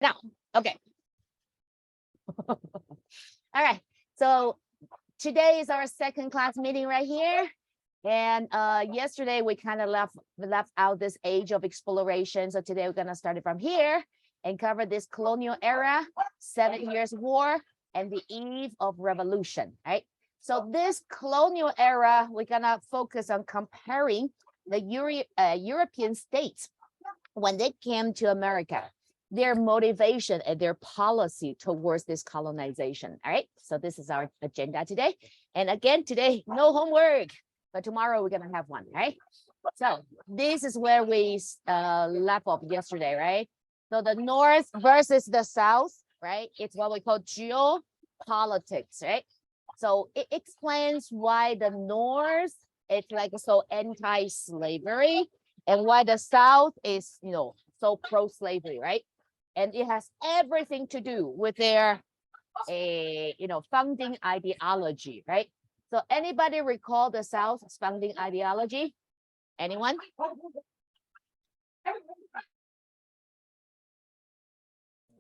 Now, okay. All right. So today is our second class meeting right here. And yesterday we kind of left out this age of exploration. So today we're going to start it from here and cover this colonial era, 7 Years War, and the eve of revolution, right? So this colonial era, we're going to focus on comparing the European states when they came to America, their motivation and their policy towards this colonization. All right, so this is our agenda today. And again, today, no homework, but tomorrow we're gonna have one, right? So this is where we left off yesterday, right? So the North versus the South, right? It's what we call geopolitics, right? So it explains why the North is like so anti-slavery and why the South is, so pro-slavery, right? And it has everything to do with their, founding ideology, right? So anybody recall the South's founding ideology? Anyone?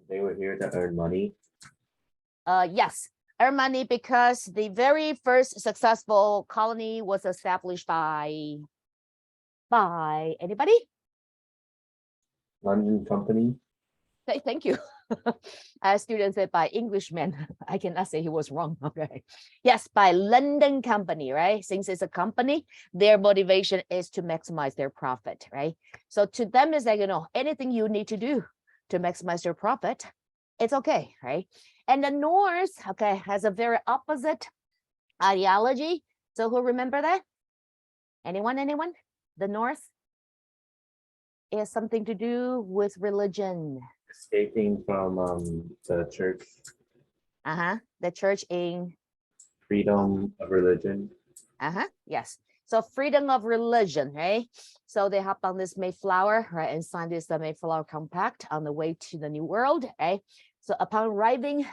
They were here to earn money. Yes, earn money because the very first successful colony was established by anybody? London Company. Thank you. Students said by Englishman. I cannot say he was wrong. Okay. Yes, by London Company, right? Since it's a company, their motivation is to maximize their profit, right? So to them, it's like, anything you need to do to maximize your profit, it's okay, right? And the North, okay, has a very opposite ideology. So who remember that? Anyone? The North is something to do with religion. Escaping from the church. The church in Freedom of religion. Yes. So freedom of religion, right? So they hop on this Mayflower, right, and signed this Mayflower Compact on the way to the New World, right? So upon arriving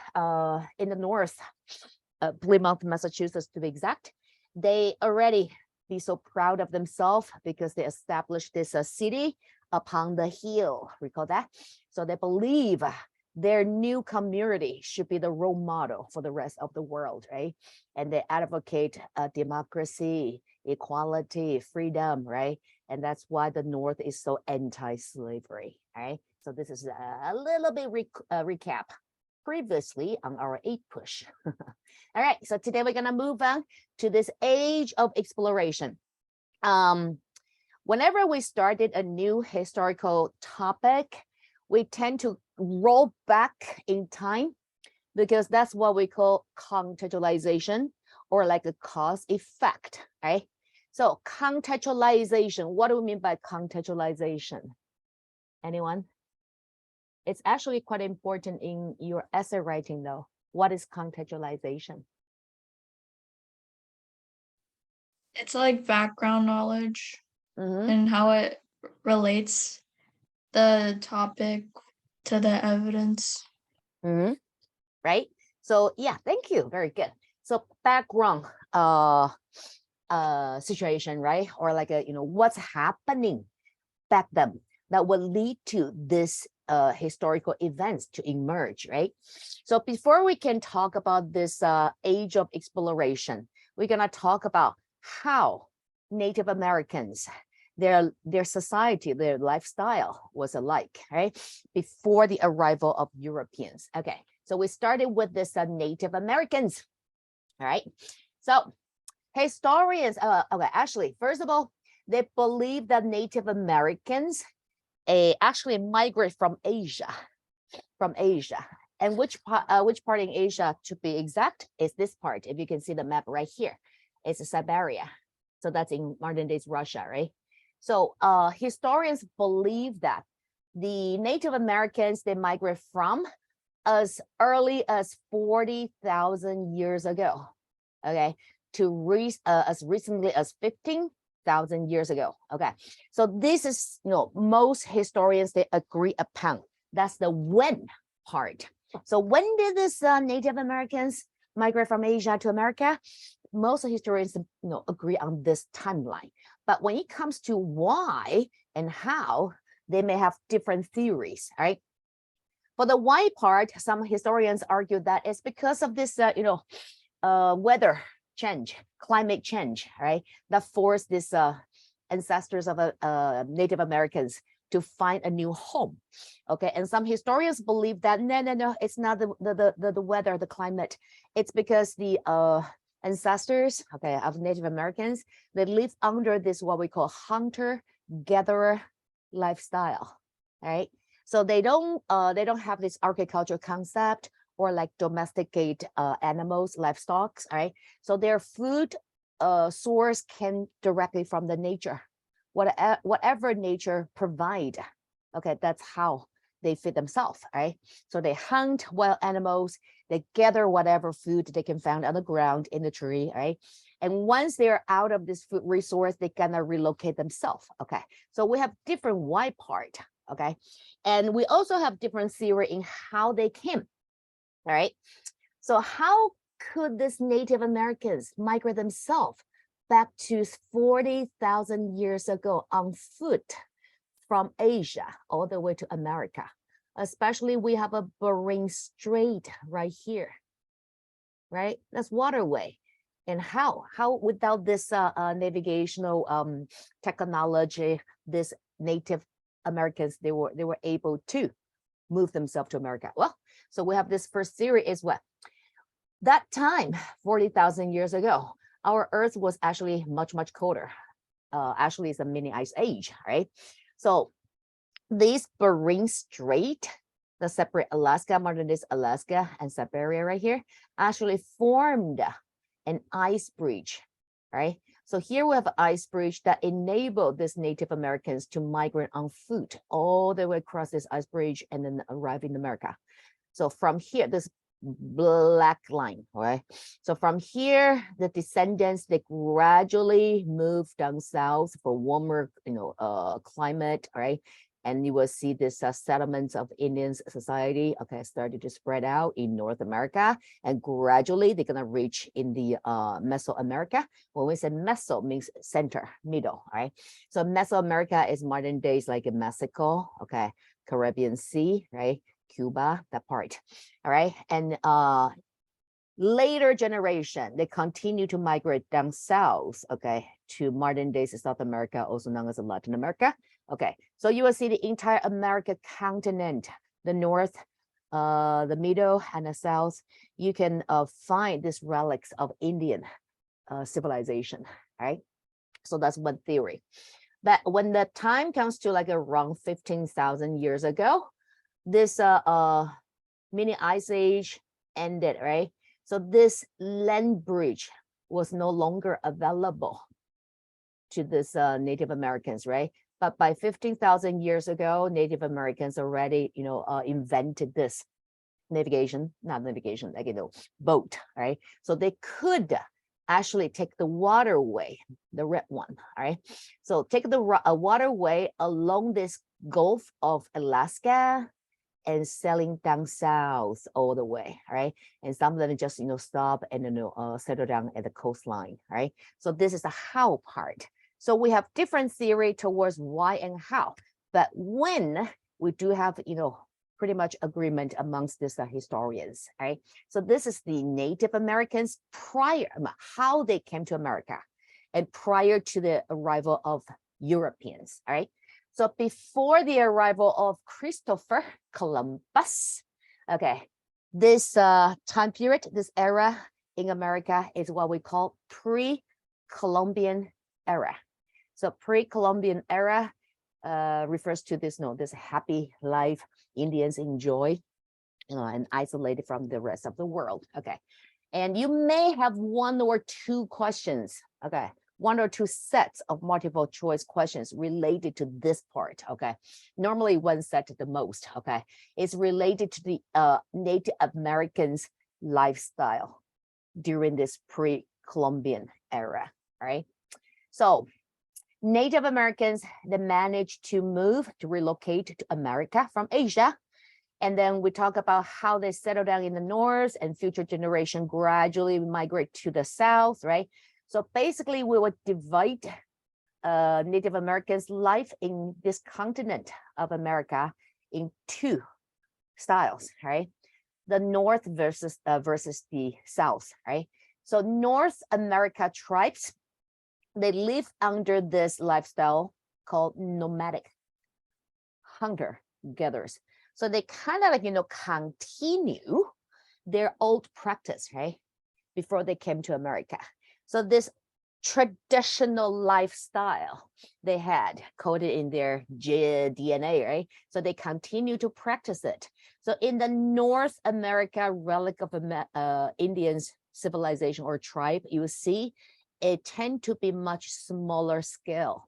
in the North, Plymouth, Massachusetts to be exact, they already be so proud of themselves because they established this city upon the hill. Recall that? So they believe their new community should be the role model for the rest of the world, right? And they advocate democracy, equality, freedom, right? And that's why the North is so anti-slavery, right? So this is a little bit recap previously on our APUSH. All right, so today we're gonna move on to this age of exploration. Whenever we started a new historical topic, we tend to roll back in time because that's what we call contextualization or like a cause effect, right? So contextualization, what do we mean by contextualization? Anyone? It's actually quite important in your essay writing though. What is contextualization? It's like background knowledge and how it relates the topic to the evidence. Right? So yeah, thank you. Very good. So background situation, right? Or like what's happening back then that will lead to this historical events to emerge, right? So before we can talk about this age of exploration, we're gonna talk about how Native Americans, their society, their lifestyle was alike, right? Before the arrival of Europeans. Okay, so we started with this Native Americans, all right? So historians, okay, actually, first of all, they believe that Native Americans actually migrate from Asia, And which part in Asia, to be exact, is this part. If you can see the map right here, it's Siberia. So that's in modern days Russia, right? So historians believe that the Native Americans, they migrate from as early as 40,000 years ago, okay, to as recently as 15,000 years ago, okay? So this is, most historians, they agree upon. That's the when part. So when did this Native Americans migrate from Asia to America? Most historians, agree on this timeline. But when it comes to why and how, they may have different theories, right? For the white part, some historians argue that it's because of this, weather change, climate change, right? That forced these ancestors of Native Americans to find a new home. Okay, and some historians believe that no, it's not the weather, the climate. It's because the ancestors, okay, of Native Americans, they live under this what we call hunter-gatherer lifestyle, right? So they don't have this agriculture concept or like domesticate animals, livestock, right? So their food source came directly from the nature. Whatever nature provide, okay, that's how they feed themselves, right? So they hunt wild animals, they gather whatever food they can find on the ground, in the tree, right? And once they're out of this food resource, they gonna relocate themselves, okay? So we have different white part, okay? And we also have different theory in how they came, all right? So how could these Native Americans migrate themselves back to 40,000 years ago on foot from Asia all the way to America? Especially we have a Bering Strait right here, right? That's waterway. And how without this navigational technology, this Native Americans, they were able to move themselves to America? Well, so we have this first theory is what? That time, 40,000 years ago, our Earth was actually much, much colder. Actually, it's a mini ice age, right? So this Bering Strait, the separate Alaska, modern day Alaska, and Siberia right here, actually formed an ice bridge, right? So here we have an ice bridge that enabled these Native Americans to migrate on foot all the way across this ice bridge and then arrive in America. So from here, this black line, right? So from here, the descendants, they gradually move down south for warmer, climate, right? And you will see this settlements of Indian society, okay, started to spread out in North America, and gradually they're gonna reach in the Mesoamerica. When we say Meso, means center, middle, right? So Mesoamerica is modern days like in Mexico, okay, Caribbean Sea, right? Cuba, that part, all right? And later generation, they continue to migrate down south, okay, to modern days South America, also known as Latin America. Okay, so you will see the entire America continent, the north, the middle, and the south. You can find these relics of Indian civilization, right? So that's one theory. But when the time comes to like around 15,000 years ago, this mini ice age ended, right? So this land bridge was no longer available to this Native Americans, right? But by 15,000 years ago, Native Americans already, invented this boat, right? So they could actually take the waterway, the red one, all right? So take the waterway along this Gulf of Alaska and sailing down south all the way, right? And some of them just, stop and settle down at the coastline, right? So this is the how part. So we have different theory towards why and how, but when we do have, pretty much agreement amongst these historians, right? So this is the Native Americans prior, how they came to America and prior to the arrival of Europeans, all right? So before the arrival of Christopher Columbus, okay, this time period, this era in America is what we call pre-Columbian era. So pre-Columbian era refers to this, this happy life Indians enjoy and isolated from the rest of the world. Okay, and you may have one or two questions. Okay, one or two sets of multiple choice questions related to this part. Okay, normally one set the most. Okay, it's related to the Native Americans lifestyle during this pre-Columbian era. All right, so Native Americans, they managed to relocate to America from Asia. And then we talk about how they settle down in the north and future generation gradually migrate to the south, right? So basically we would divide Native Americans' life in this continent of America in two styles, right? The North versus the South, right? So North America tribes, they live under this lifestyle called nomadic, hunter gatherers. So they kind of like, continue their old practice, right? Before they came to America. So this traditional lifestyle they had coded in their DNA, right? So they continue to practice it. So in the North America relic of Indians civilization or tribe, you see it tend to be much smaller scale.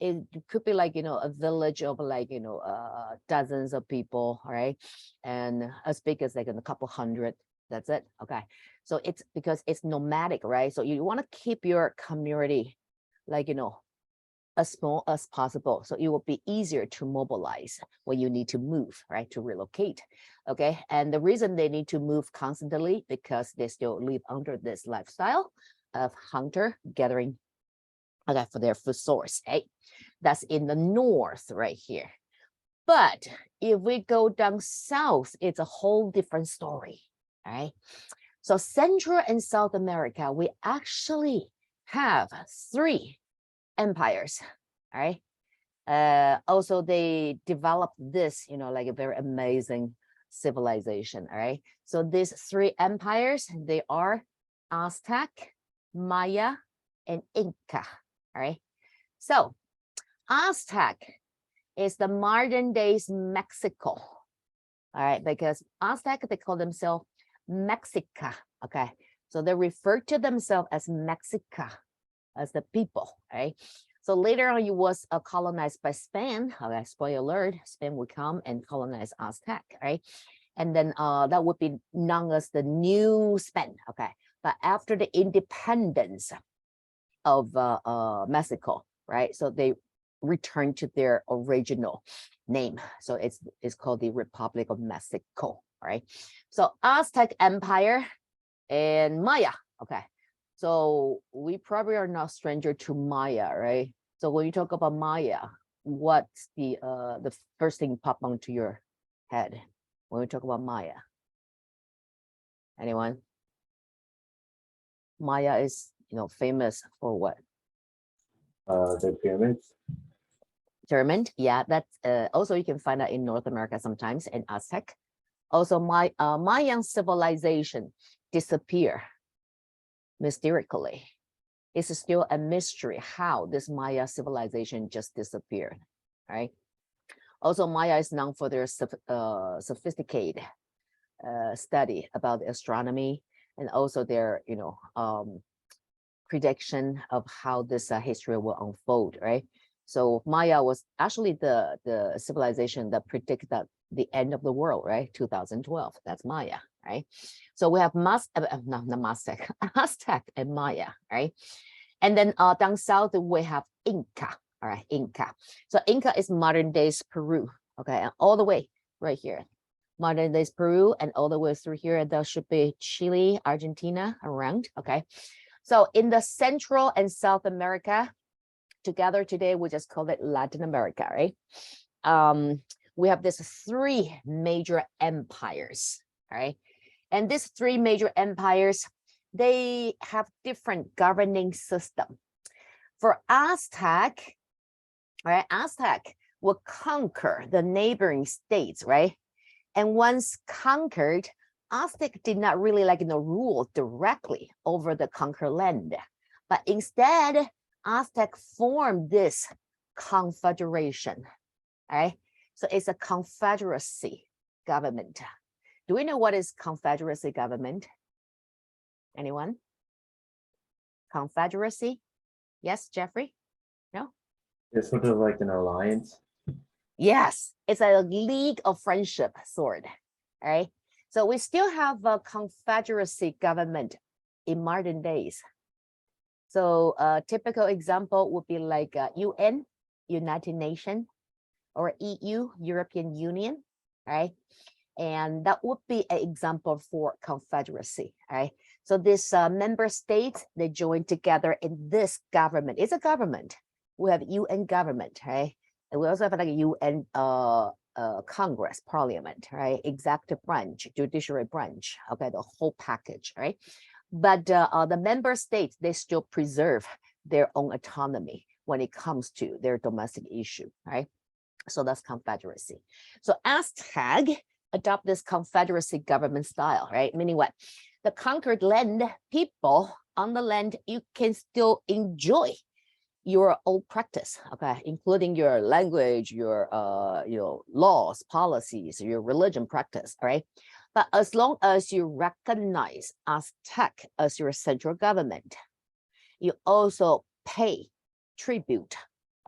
It could be like, a village of like, dozens of people, right? And as big as like a couple hundred, that's it. Okay. So it's because it's nomadic, right? So you want to keep your community like, as small as possible. So it will be easier to mobilize when you need to move, right? To relocate. Okay. And the reason they need to move constantly because they still live under this lifestyle of hunter gathering, okay, for their food source, right? That's in the north right here. But if we go down south, it's a whole different story, right? So Central and South America, we actually have 3 empires, right? Also, they developed this, like a very amazing civilization, all right? So these 3 empires, they are Aztec, Maya, and Inca, all right? So Aztec is the modern days Mexico, all right? Because Aztec, they call themselves Mexica, okay? So they refer to themselves as Mexica, as the people, right? So later on, it was colonized by Spain. Okay, spoiler alert, Spain would come and colonize Aztec, right? And then that would be known as the New Spain, okay? But after the independence of Mexico, right? So they returned to their original name. So it's called the Republic of Mexico, right? So Aztec Empire and Maya, okay? So we probably are not stranger to Maya, right? So when you talk about Maya, what's the first thing pop onto your head when we talk about Maya? Anyone? Maya is, famous for what? The pyramids. Pyramid, yeah, that's also you can find that in North America sometimes, in Aztec. Also, Mayan civilization disappear mysteriously. It's still a mystery how this Maya civilization just disappeared, right? Also, Maya is known for their sophisticated study about astronomy and also their, prediction of how this history will unfold, right? So Maya was actually the civilization that predicted the end of the world, right? 2012, that's Maya, right? So we have Aztec and Maya, right? And then down south, we have Inca, all right, Inca. So Inca is modern days Peru, okay, and all the way right here. Modern days Peru and all the way through here, there should be Chile, Argentina around, okay? So in the Central and South America, together today, we just call it Latin America, right? We have these 3 major empires, all right? And these 3 major empires, they have different governing system. For Aztec, right? Aztec will conquer the neighboring states, right? And once conquered, Aztec did not really rule directly over the conquered land, but instead Aztec formed this confederation, right? So it's a confederacy government. Do we know what is confederacy government? Anyone? Confederacy? Yes, Jeffrey? No? It's sort of like an alliance. Yes, it's a league of friendship sort, right? So we still have a confederacy government in modern days. So a typical example would be like UN, United Nations, or EU, European Union, right? And that would be an example for confederacy, right? So this member states, they join together in this government. It's a government. We have UN government, right? And we also have like a UN Congress, Parliament, right? Executive branch, judiciary branch, okay, the whole package, right? But the member states, they still preserve their own autonomy when it comes to their domestic issue, right? So that's confederacy. So Aztec adopt this confederacy government style, right? Meaning what? The conquered land people on the land, you can still enjoy your old practice, okay, including your language, your laws, policies, your religion practice, right? But as long as you recognize Aztec as your central government, you also pay tribute,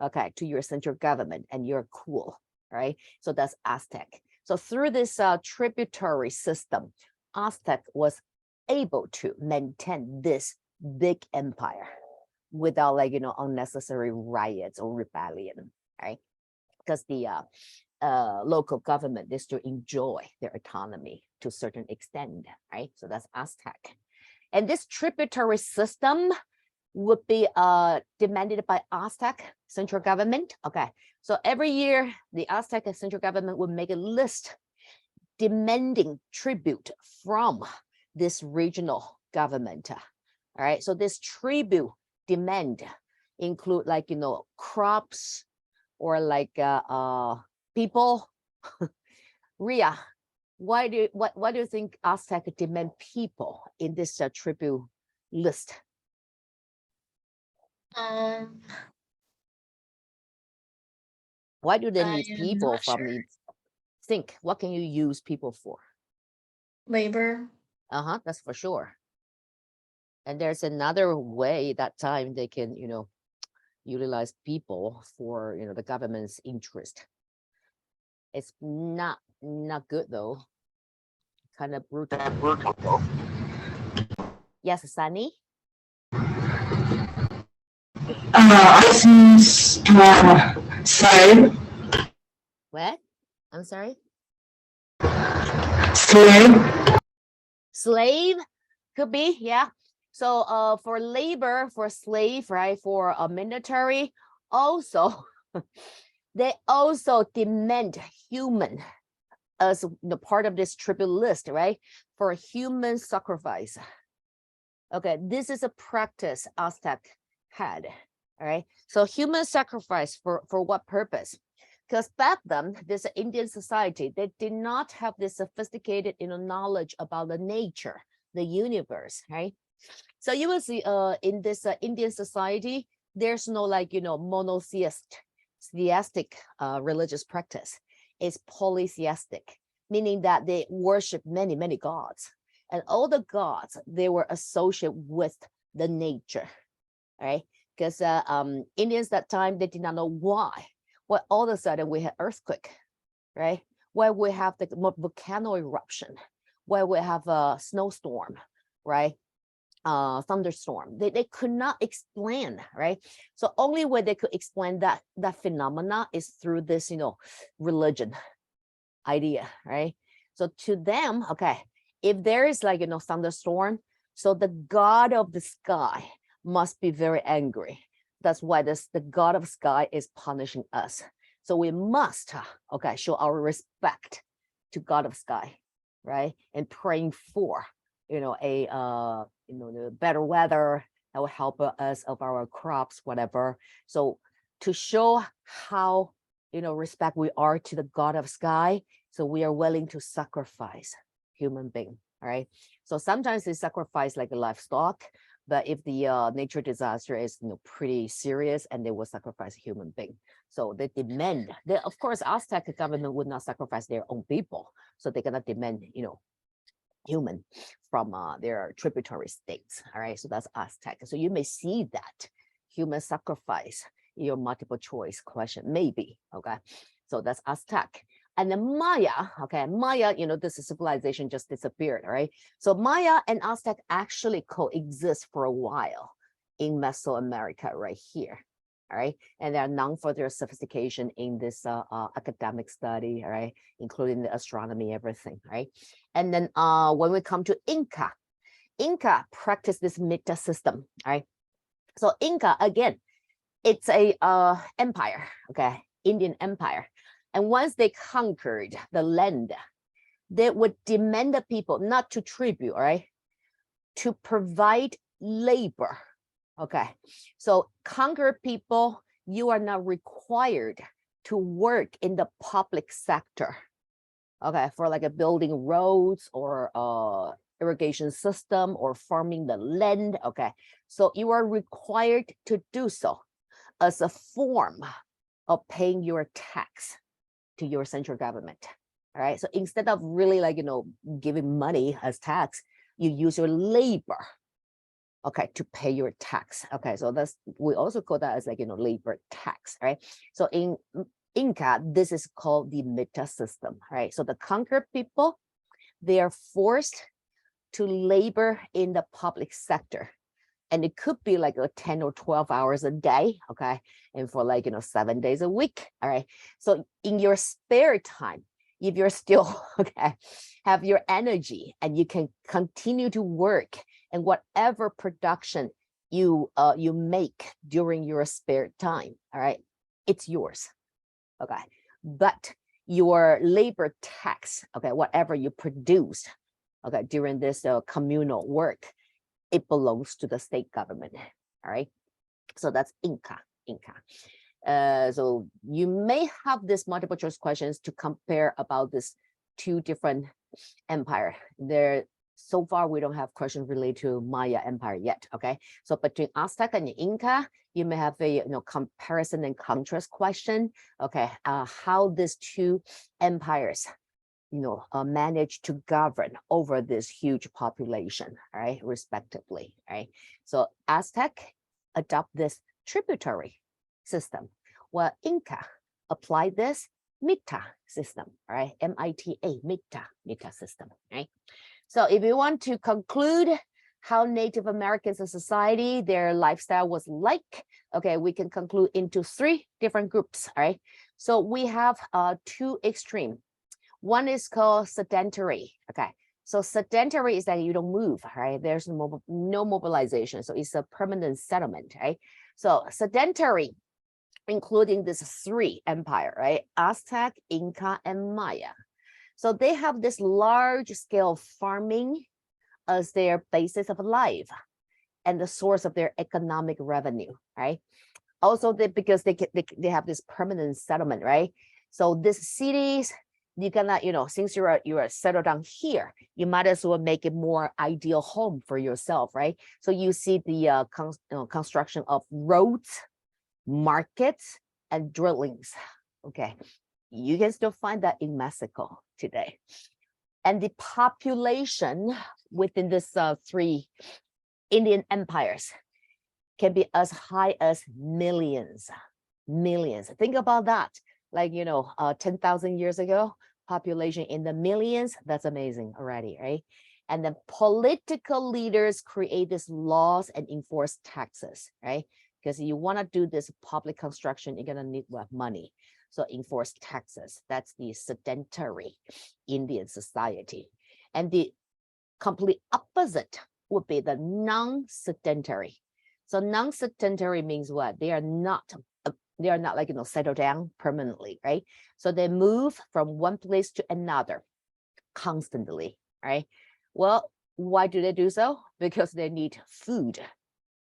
okay, to your central government, and you're cool, right? So that's Aztec. So through this tributary system, Aztec was able to maintain this big empire without, like, unnecessary riots or rebellion, right? Because the local government is to enjoy their autonomy to a certain extent, right? So that's Aztec. And this tributary system would be demanded by Aztec central government. Okay, so every year the Aztec central government would make a list demanding tribute from this regional government. All right, so this tribute demand include, like, crops or like people. Ria, what do you think Aztec demand people in this tribute list? Why do they need people from the think? What can you use people for? Labor. That's for sure. And there's another way that time they can, utilize people for, the government's interest. It's not good though. Kind of brutal. Yes, Sunny? I think slave. What? I'm sorry? Slave. Slave could be, yeah. So for labor, for slave, right, for a military, also they also demand human as the part of this tribute list, right, for human sacrifice. Okay, this is a practice Aztec had, all right? So human sacrifice for what purpose? Because back then, this Indian society, they did not have this sophisticated, knowledge about the nature, the universe, right? So you will see in this Indian society, there's no, like, monotheistic religious practice. It's polytheistic, meaning that they worship many, many gods. And all the gods, they were associated with the nature, right? Because Indians that time, they did not know why. Well, all of a sudden we had earthquake, right? Where we have the volcano eruption, where we have a snowstorm, right? Thunderstorm. They could not explain, right? So only way they could explain that phenomena is through this, religion idea, right? So to them, okay, if there is, like, thunderstorm, so the god of the sky must be very angry. That's why the god of sky is punishing us. So we must, okay, show our respect to god of sky, right? And praying for, the better weather that will help us of our crops, whatever. So to show how, respect we are to the god of sky, so we are willing to sacrifice human being, all right? So sometimes they sacrifice like a livestock, but if the nature disaster is, pretty serious, and they will sacrifice a human being. So they demand, of course, Aztec government would not sacrifice their own people. So they're gonna demand, human from their tributary states, all right? So that's Aztec. So you may see that human sacrifice in your multiple choice question, maybe, okay? So that's Aztec. And then Maya, okay, Maya, this is civilization just disappeared, all right? So Maya and Aztec actually coexist for a while in Mesoamerica right here, all right? And they're known for their sophistication in this academic study, all right? Including the astronomy, everything, right? And then when we come to Inca practiced this Mita system, all right? So Inca, again, it's a empire, okay? Indian empire. And once they conquered the land, they would demand the people not to tribute, right? To provide labor. Okay, so conquered people, you are not required to work in the public sector. Okay, for like a building roads or irrigation system or farming the land. Okay, so you are required to do so as a form of paying your tax to your central government. All right, so instead of really like, giving money as tax, you use your labor, okay, to pay your tax. Okay, so that's, we also call that as like, labor tax, right? So in Inca, this is called the mita system, right? So the conquered people, they are forced to labor in the public sector. And it could be like 10 or 12 hours a day, okay? And for like, 7 days a week, all right? So in your spare time, if you're still, okay, have your energy and you can continue to work and whatever production you make during your spare time, all right, it's yours, okay? But your labor tax, okay, whatever you produce, okay, during this communal work, it belongs to the state government, all right? So that's Inca. So you may have this multiple choice questions to compare about this two different empire. There, so far we don't have questions related to Maya empire yet, okay? So between Aztec and Inca, you may have a comparison and contrast question, okay? How these two empires manage to govern over this huge population, right, respectively, right? So Aztec adopt this tributary system, while Inca apply this mita system, right? M-I-T-A, mita system, right? So if you want to conclude how Native Americans in society, their lifestyle was like, okay, we can conclude into 3 different groups, all right? So we have 2 extreme. One is called sedentary. Okay, so sedentary is that you don't move, right? There's no mobilization, so it's a permanent settlement, right? So sedentary, including these 3 empire, right? Aztec, Inca, and Maya. So they have this large scale farming as their basis of life and the source of their economic revenue, right? Also, because they have this permanent settlement, right? So these cities, you cannot, since you are settled down here, you might as well make it more ideal home for yourself, right? So you see the construction of roads, markets, and drillings. Okay, you can still find that in Mexico today. And the population within this 3 Indian empires can be as high as millions. Think about that. Like, 10,000 years ago, population in the millions, that's amazing already, right? And then political leaders create these laws and enforce taxes, right? Because you want to do this public construction, you're going to need money. So enforce taxes. That's the sedentary Indian society. And the complete opposite would be the non-sedentary. So non-sedentary means what? They are not like, settle down permanently, right? So they move from one place to another constantly, right? Well, why do they do so? Because they need food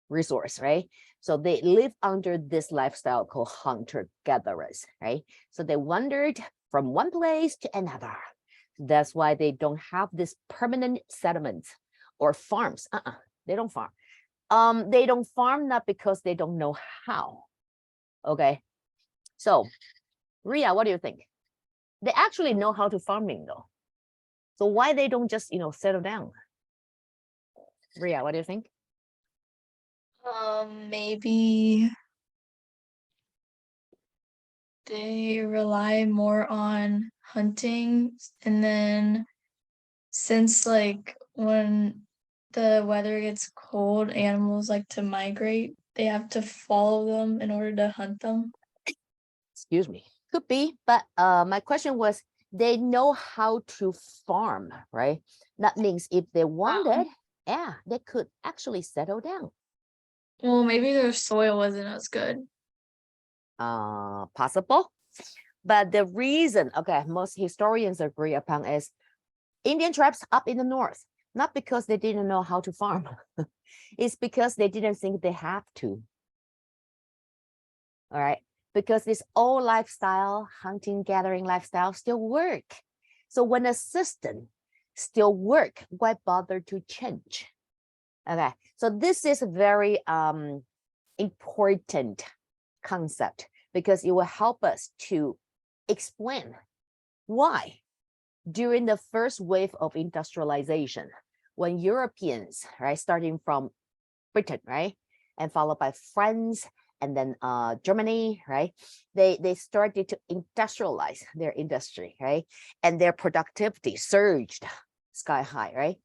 resource, right? So they live under this lifestyle called hunter-gatherers, right? So they wandered from one place to another. That's why they don't have this permanent settlements or farms. They don't farm. They don't farm not because they don't know how. Okay, so Ria, what do you think? They actually know how to farming though. So why they don't just settle down? Ria, what do you think? Maybe they rely more on hunting, and then since like when the weather gets cold, animals like to migrate, they have to follow them in order to hunt them. Excuse me, could be, but my question was, they know how to farm, right? That means if they wanted, yeah, they could actually settle down. Well, maybe their soil wasn't as good. Possible. But the reason, okay, most historians agree upon is Indian tribes up in the north, not because they didn't know how to farm. It's because they didn't think they have to. All right, because this old lifestyle, hunting, gathering lifestyle still work. So when a system still work, why bother to change? Okay, so this is a very important concept because it will help us to explain why during the first wave of industrialization, when Europeans, right, starting from Britain, right, and followed by France and then Germany, right, they started to industrialize their industry, right, and their productivity surged sky high, right?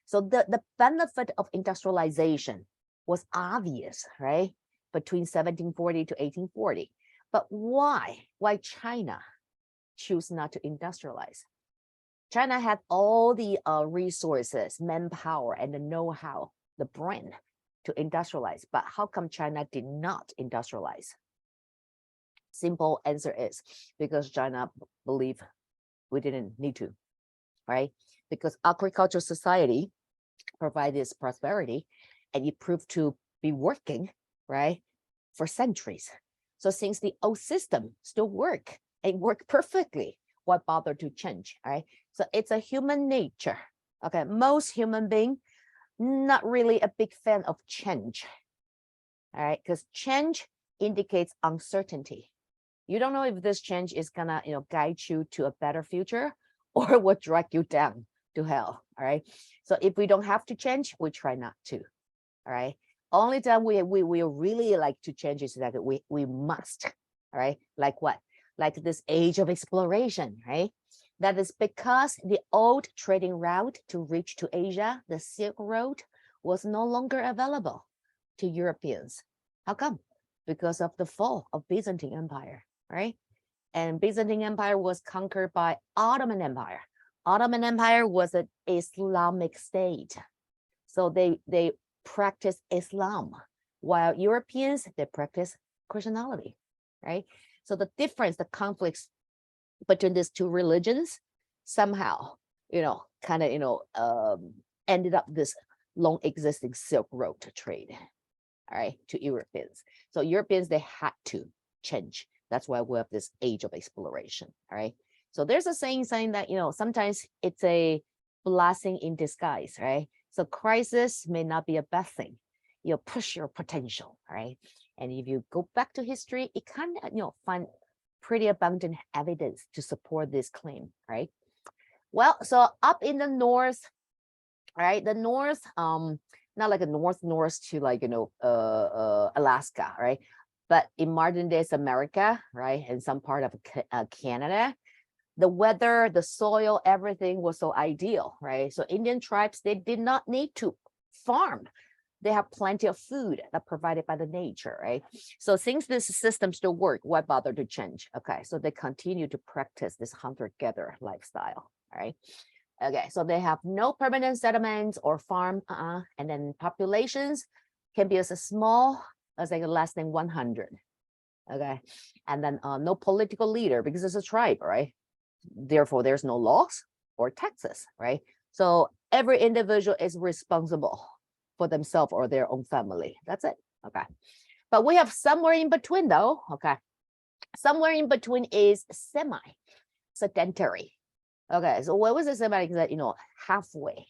So the benefit of industrialization was obvious, right, between 1740 to 1840. But why China choose not to industrialize? China had all the resources, manpower, and the know-how, the brain to industrialize. But how come China did not industrialize? Simple answer is because China believed we didn't need to, right? Because agricultural society provided this prosperity and it proved to be working, right, for centuries. So since the old system still work and work perfectly, why bother to change, right? So it's a human nature. Okay, most human beings not really a big fan of change. All right, because change indicates uncertainty. You don't know if this change is gonna, guide you to a better future or will drag you down to hell. All right. So if we don't have to change, we try not to. All right. Only time we really like to change is that we must. All right. Like what? Like this age of exploration, right? That is because the old trading route to reach to Asia, the Silk Road, was no longer available to Europeans. How come? Because of the fall of Byzantine Empire, right? And Byzantine Empire was conquered by Ottoman Empire. Ottoman Empire was an Islamic state. So they practiced Islam, while Europeans, they practice Christianity, right? So the difference, the conflicts between these two religions somehow, ended up this long existing Silk Road trade, all right, to Europeans. So Europeans, they had to change. That's why we have this age of exploration, all right? So there's a saying that, sometimes it's a blessing in disguise, right? So crisis may not be a bad thing. You push your potential, right? And if you go back to history, it can, find pretty abundant evidence to support this claim, right? Well, so up in the north, right? The north, not like a north to like, Alaska, right? But in modern days America, right, and some part of Canada, the weather, the soil, everything was so ideal, right? So Indian tribes, they did not need to farm. They have plenty of food that provided by the nature, right? So since this system still work, why bother to change? Okay, so they continue to practice this hunter-gatherer lifestyle, all right? Okay, so they have no permanent settlements or farm, and then populations can be as small as like less than 100. Okay, and then no political leader because it's a tribe, right? Therefore, there's no laws or taxes, right? So every individual is responsible for themselves or their own family. That's it. Okay, but we have somewhere in between though. Okay, somewhere in between is semi-sedentary. Okay, so what was the semi? That halfway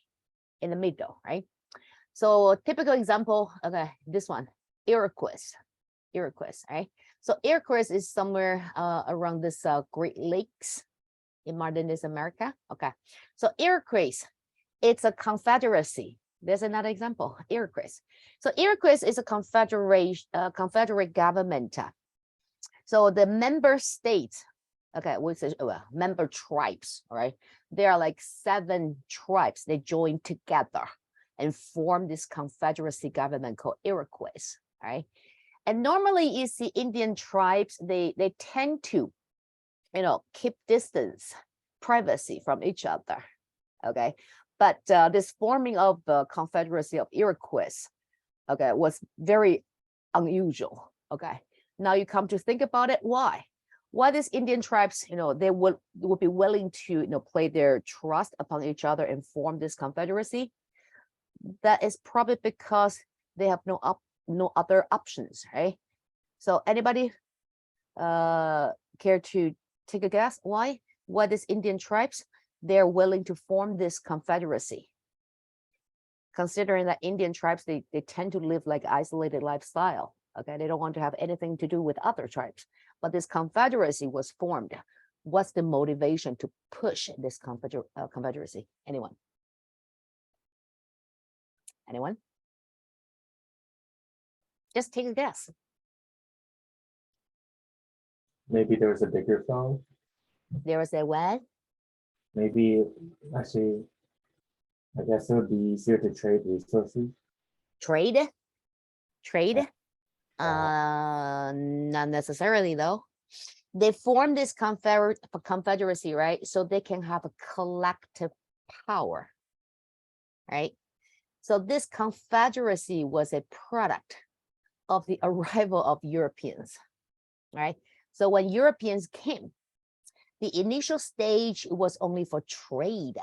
in the middle, right? So typical example. Okay, this one, Iroquois, right? So Iroquois is somewhere around this Great Lakes in modern day America. Okay, so Iroquois, it's a confederacy. There's another example, Iroquois. So Iroquois is a confederate government. So the member states, okay, which is member tribes, all right? There are like 7 tribes. They join together and form this confederacy government called Iroquois, all right? And normally you see Indian tribes, they tend to, keep distance, privacy from each other, okay? But this forming of the Confederacy of Iroquois, okay, was very unusual, okay? Now you come to think about it, why? why these Indian tribes, they would be willing to, play their trust upon each other and form this confederacy? That is probably because they have no other options, right? So anybody care to take a guess why? Why these Indian tribes, they're willing to form this confederacy? Considering that Indian tribes, they tend to live like isolated lifestyle. Okay, they don't want to have anything to do with other tribes. But this confederacy was formed. What's the motivation to push this confederacy? Anyone? Anyone? Just take a guess. Maybe there was a bigger song. There was a what? Maybe actually, I guess it would be easier to trade resources. Trade? Trade? Uh, Not necessarily though. They formed this confederacy, right? So they can have a collective power, right? So this confederacy was a product of the arrival of Europeans, right? So when Europeans came, the initial stage was only for trade,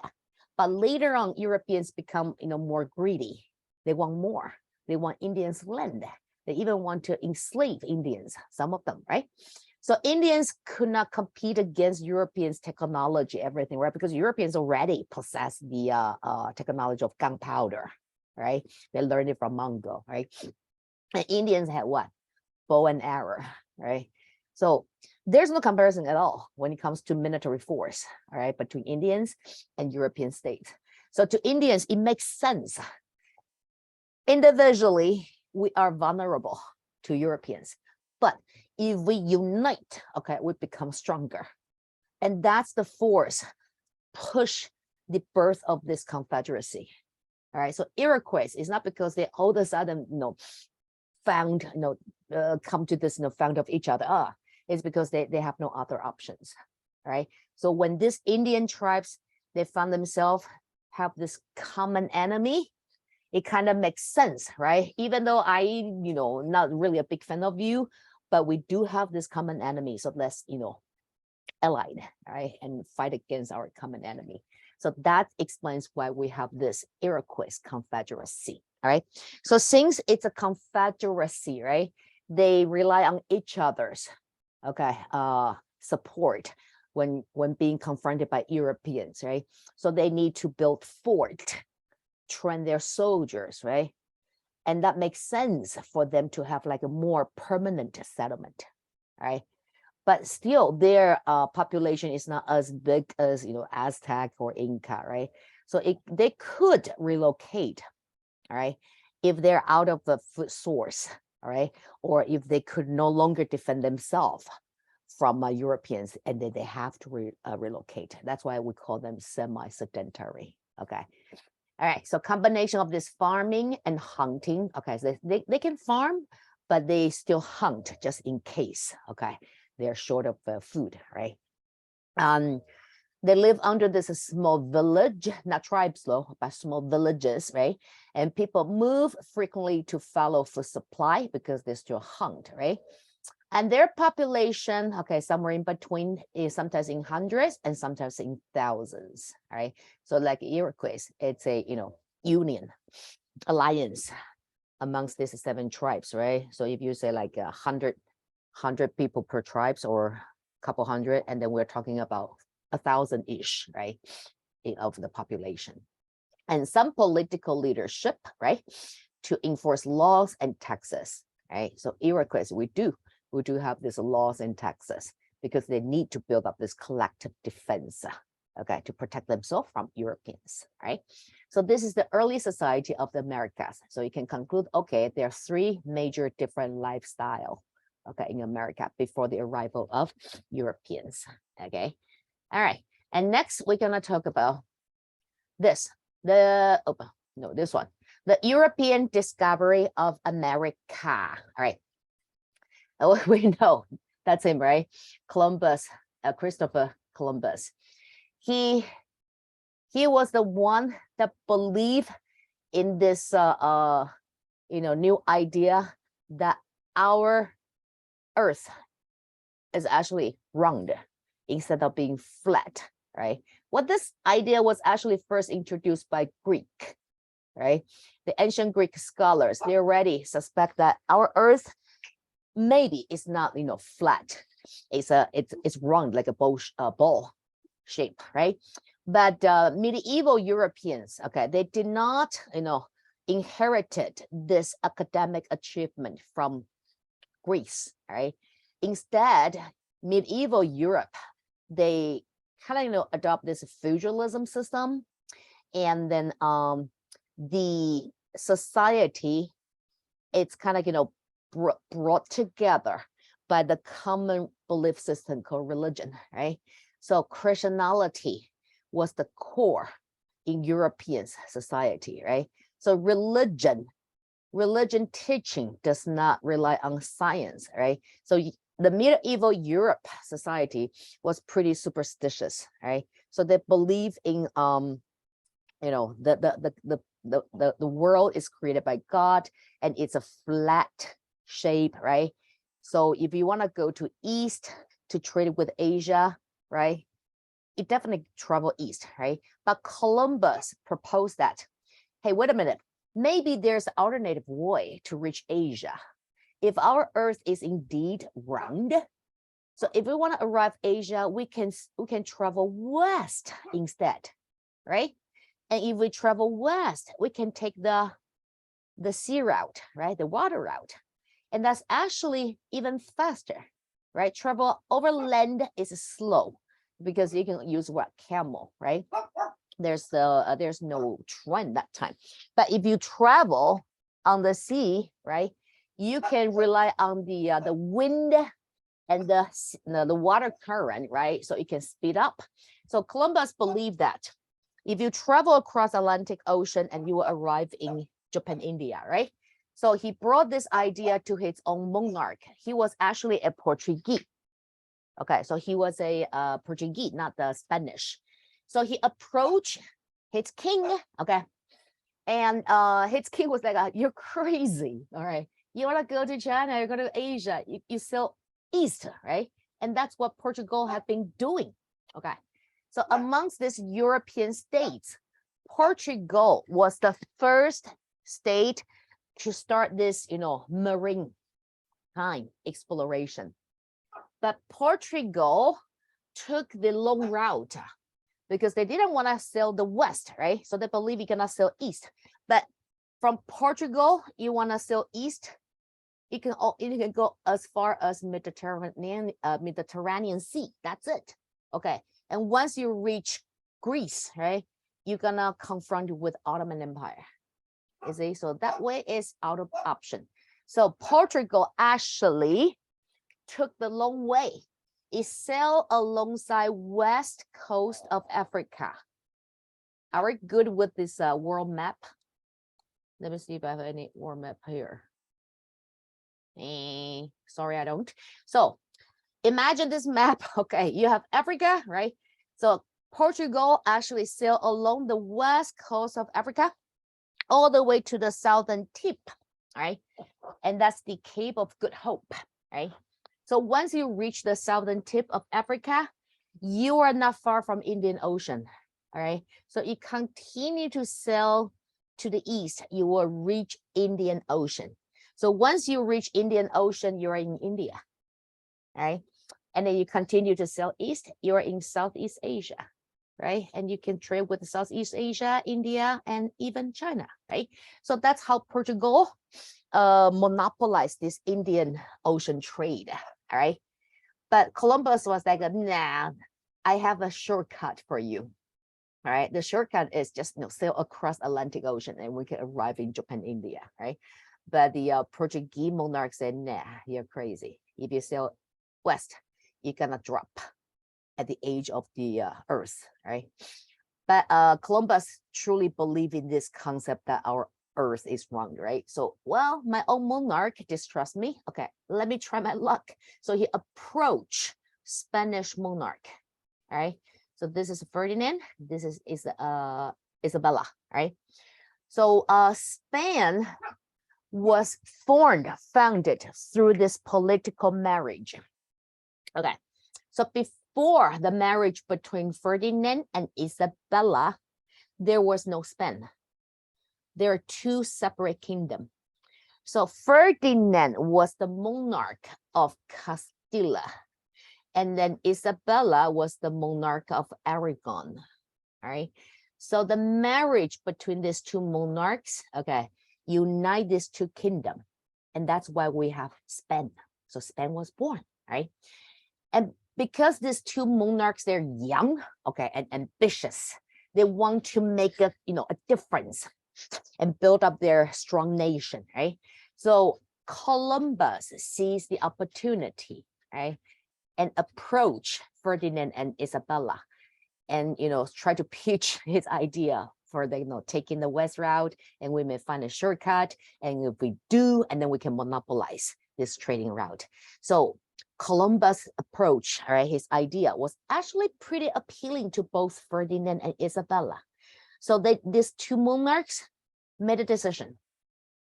but later on, Europeans become, more greedy. They want more. They want Indians' land. They even want to enslave Indians, some of them, right? So Indians could not compete against Europeans' technology, everything, right? Because Europeans already possess the technology of gunpowder, right? They learned it from Mongol, right? And Indians had what? Bow and arrow, right? So there's no comparison at all when it comes to military force, all right, between Indians and European states. So to Indians, it makes sense. Individually, we are vulnerable to Europeans, but if we unite, okay, we become stronger. And that's the force push the birth of this confederacy. All right, so Iroquois is not because they all of a sudden, found, come to this, found of each other. It's because they have no other options, right? So when these Indian tribes, they found themselves have this common enemy, it kind of makes sense, right? Even though I, not really a big fan of you, but we do have this common enemy. So let's, allied, right? And fight against our common enemy. So that explains why we have this Iroquois confederacy, all right? So since it's a confederacy, right? They rely on each other's, okay, support when being confronted by Europeans, right? So they need to build fort, train their soldiers, right? And that makes sense for them to have like a more permanent settlement, right? But still their population is not as big as, Aztec or Inca, right? So they could relocate, all right, if they're out of the food source, all right, or if they could no longer defend themselves from Europeans, and then they have to relocate. That's why we call them semi-sedentary, okay? All right, so combination of this farming and hunting, okay, so they can farm, but they still hunt just in case, okay? They're short of food, right? They live under this small village, not tribes though, but small villages, right? And people move frequently to follow food supply because they still hunt, right? And their population, okay, somewhere in between is sometimes in hundreds and sometimes in thousands, right? So like Iroquois, it's a, union, alliance amongst these 7 tribes, right? So if you say like 100 people per tribes or a couple hundred, and then we're talking about 1,000-ish, right, of the population. And some political leadership, right, to enforce laws and taxes, right? So Iroquois, we do have these laws and taxes because they need to build up this collective defense, okay, to protect themselves from Europeans, right? So this is the early society of the Americas. So you can conclude, okay, there are 3 major different lifestyle, okay, in America before the arrival of Europeans, okay? All right, and next we're gonna talk about this, this one, the European discovery of America, all right? Oh, we know that's him, right? Columbus, Christopher Columbus. He was the one that believed in this, new idea that our Earth is actually round instead of being flat, right? Well, this idea was actually first introduced by Greek, right? The ancient Greek scholars, they already suspect that our Earth maybe is not, flat. It's round like a ball shape, right? But medieval Europeans, okay, they did not, inherited this academic achievement from Greece, right? Instead, medieval Europe, they kind of, adopt this feudalism system, and then the society, it's kind of, brought together by the common belief system called religion, right? So Christianity was the core in European society, right? So religion teaching does not rely on science, right? So the medieval Europe society was pretty superstitious, right? So they believe in the world is created by God, and it's a flat shape, right? So if you want to go to east to trade with Asia, right, you definitely travel east, right? But Columbus proposed that, hey, wait a minute, maybe there's an alternative way to reach Asia. If our Earth is indeed round, so if we want to arrive Asia, we can travel west instead, right? And if we travel west, we can take the sea route, right? The water route. And that's actually even faster, right? Travel over land is slow because you can use what? Camel, right? There's no train that time. But if you travel on the sea, right, you can rely on the wind and the water current, right? So it can speed up. So Columbus believed that if you travel across Atlantic Ocean and you will arrive in Japan, India, right? So he brought this idea to his own monarch. He was actually a Portuguese. Okay, so he was a Portuguese, not the Spanish. So he approached his king, okay, and his king was like, "You're crazy, all right? You want to go to China? You go to Asia? You sail east, right?" And that's what Portugal had been doing. Okay, so amongst these European states, Portugal was the first state to start this, maritime exploration. But Portugal took the long route because they didn't want to sail the west, right? So they believe you cannot sail east. But from Portugal, you want to sail east, you can go as far as Mediterranean Sea. That's it. Okay. And once you reach Greece, right, you're gonna confront with Ottoman Empire. You see, so that way is out of option. So Portugal actually took the long way. It sailed alongside west coast of Africa. Are we good with this world map? Let me see if I have any world map here. Sorry, I don't. So imagine this map. Okay, you have Africa, right? So Portugal actually sailed along the west coast of Africa all the way to the southern tip, right? And that's the Cape of Good Hope, right? So once you reach the southern tip of Africa, you are not far from Indian Ocean, all right? So you continue to sail to the east, you will reach Indian Ocean. So once you reach Indian Ocean, you're in India, right? And then you continue to sail east, you're in Southeast Asia, right? And you can trade with Southeast Asia, India, and even China, right? So that's how Portugal monopolized this Indian Ocean trade, all right? But Columbus was like, nah, I have a shortcut for you, all right? The shortcut is just sail across Atlantic Ocean and we can arrive in Japan, India, right? But the Portuguese monarch said, nah, you're crazy. If you sail west, you're gonna drop at the edge of the earth, right? But Columbus truly believed in this concept that our earth is round, right? So, well, my own monarch distrusts me. Okay, let me try my luck. So he approached Spanish monarch, all right? So this is Ferdinand, this is Isabella, right? So Spain was founded through this political marriage. Okay, So before the marriage between Ferdinand and Isabella, there was no Spain. There are two separate kingdoms. So Ferdinand was the monarch of Castilla, and then Isabella was the monarch of Aragon. All right. So the marriage between these two monarchs, okay, unite these two kingdoms. And that's why we have Spain. So Spain was born, right? And because these two monarchs, they're young, okay, and ambitious, they want to make a difference and build up their strong nation, right? So Columbus sees the opportunity, right, and approach Ferdinand and Isabella, and try to pitch his idea for the taking the west route, and we may find a shortcut, and if we do, and then we can monopolize this trading route. So Columbus' approach, all right, his idea was actually pretty appealing to both Ferdinand and Isabella. So these two monarchs made a decision.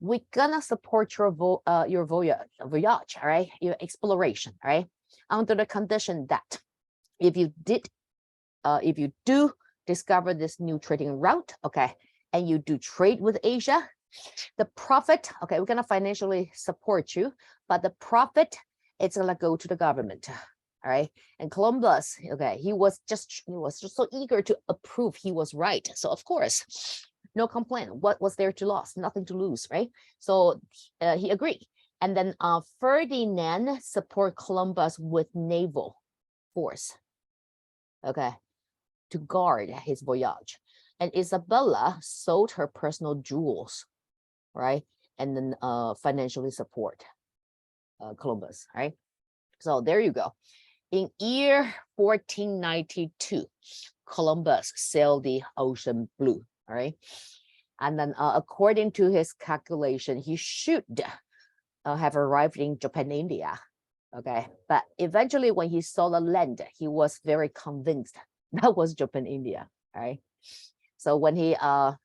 We're gonna support your voyage, all right, your exploration, all right, under the condition that if you do discover this new trading route, okay, and you do trade with Asia, the profit, okay, we're gonna financially support you, but the profit, it's gonna go to the government, all right. And Columbus, okay, he was just so eager to approve. He was right, so of course, no complaint. What was there to lose? Nothing to lose, right? So he agreed, and then Ferdinand support Columbus with naval force, okay, to guard his voyage, and Isabella sold her personal jewels, right, and then financially support Columbus, right? So there you go. In year 1492, Columbus sailed the ocean blue, all right? And then according to his calculation, he should have arrived in Japan, India, okay? But eventually when he saw the land, he was very convinced that was Japan, India, all right? So when he got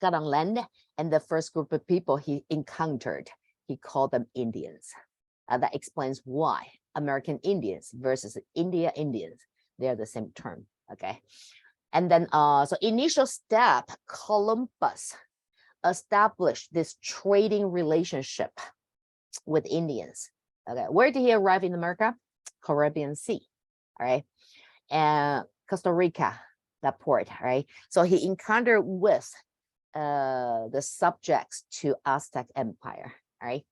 on land, and the first group of people he encountered, he called them Indians. That explains why American Indians versus India Indians, they're the same term, okay? And then, so initial step, Columbus established this trading relationship with Indians, okay? Where did he arrive in America? Caribbean Sea, all right? And Costa Rica, that port, right? So he encountered with the subjects to Aztec Empire, right?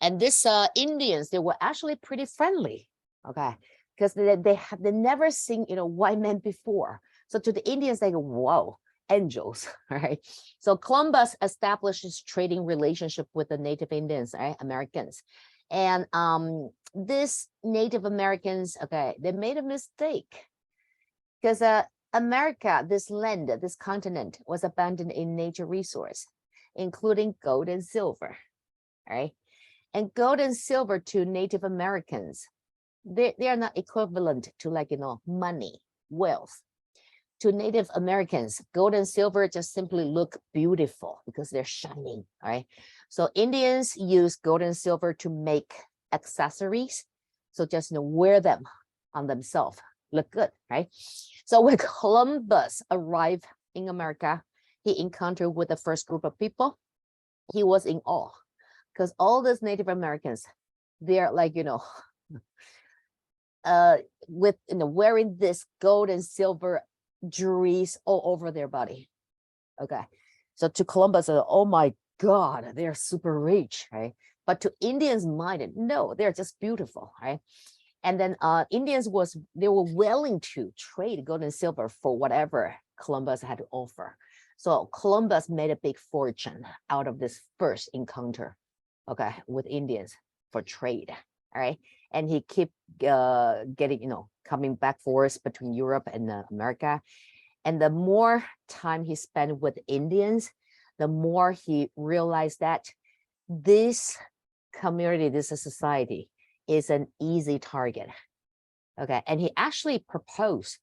And these Indians, they were actually pretty friendly, okay? Because they never seen white men before. So to the Indians, they go, whoa, angels, right? So Columbus established his trading relationship with the Native Indians, right? Americans. And these Native Americans, okay, they made a mistake because America, this land, this continent was abundant in nature resource, including gold and silver, right? And gold and silver to Native Americans, they are not equivalent to money, wealth. To Native Americans, gold and silver just simply look beautiful because they're shining, all right? So Indians use gold and silver to make accessories. So just wear them on themselves, look good, right? So when Columbus arrived in America, he encountered with the first group of people. He was in awe because all those Native Americans, they're with wearing this gold and silver jewelries all over their body. Okay, so to Columbus, oh my God, they're super rich, right? But to Indians minded, no, they're just beautiful, right? And then Indians they were willing to trade gold and silver for whatever Columbus had to offer. So Columbus made a big fortune out of this first encounter, okay, with Indians for trade, all right? And he kept getting, coming back forth between Europe and America. And the more time he spent with Indians, the more he realized that this community, this society is an easy target, okay? And he actually proposed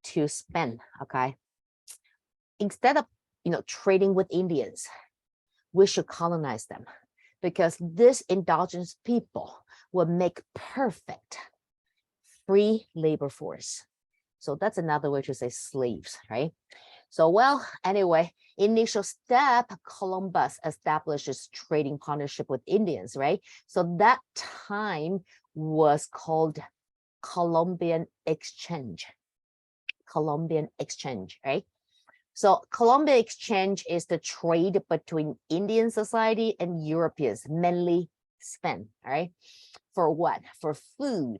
to spend, okay, instead of, trading with Indians, we should colonize them because this indigenous people will make perfect free labor force. So that's another way to say slaves, right? So, well, anyway, initial step, Columbus establishes trading partnership with Indians, right? So that time was called Columbian Exchange. Columbian Exchange, right? So Columbian Exchange is the trade between Indian society and Europeans, mainly Spain, right? For what? For food,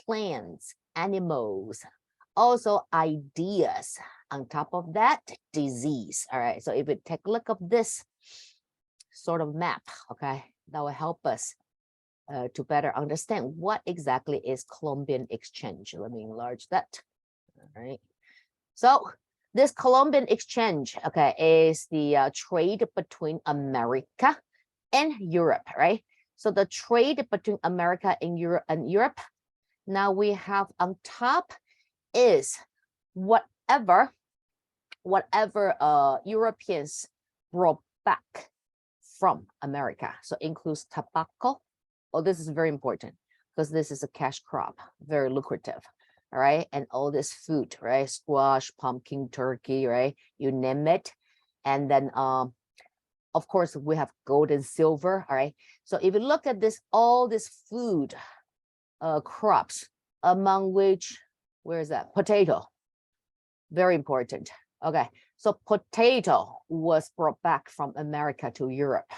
plants, animals, also ideas. On top of that, disease. All right. So if we take a look at this sort of map, okay, that will help us to better understand what exactly is Columbian Exchange. Let me enlarge that. All right. So this Columbian Exchange, okay, is the trade between America and Europe, right? So the trade between America and Europe. Now we have on top is whatever Europeans brought back from America. So includes tobacco. Oh, this is very important because this is a cash crop, very lucrative. All right. And all this food, right? Squash, pumpkin, turkey, right? You name it. And then of course we have gold and silver. All right. So if you look at this, all this food crops, among which, where is that? Potato. Very important. Okay, so potato was brought back from America to Europe.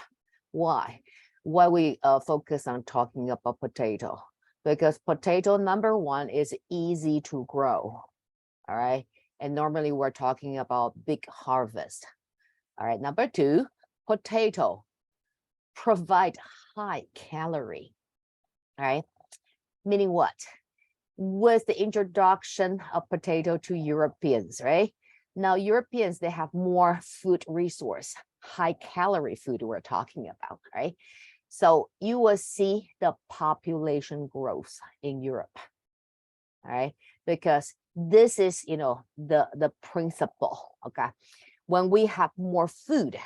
Why? Why we focus on talking about potato? Because potato, number one, is easy to grow. All right, and normally we're talking about big harvest. All right, number two, potato provide high calorie. All right, meaning what? With the introduction of potato to Europeans, right? Now, Europeans, they have more food resource, high calorie food we're talking about, right? So you will see the population growth in Europe, all right? Because this is, the principle, okay? When we have more food,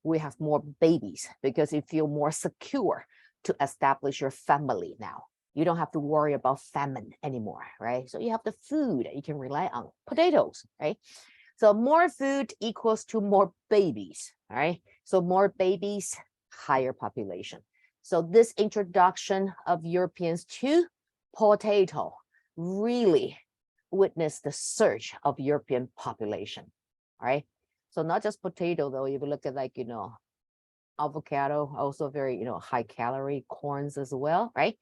we have more babies because you feel more secure to establish your family now. You don't have to worry about famine anymore, right? So you have the food that you can rely on, potatoes, right? So more food equals to more babies, all right? So more babies, higher population. So this introduction of Europeans to potato really witnessed the surge of European population, all right? So not just potato though, if you look at avocado, also very, high calorie, corns as well, right?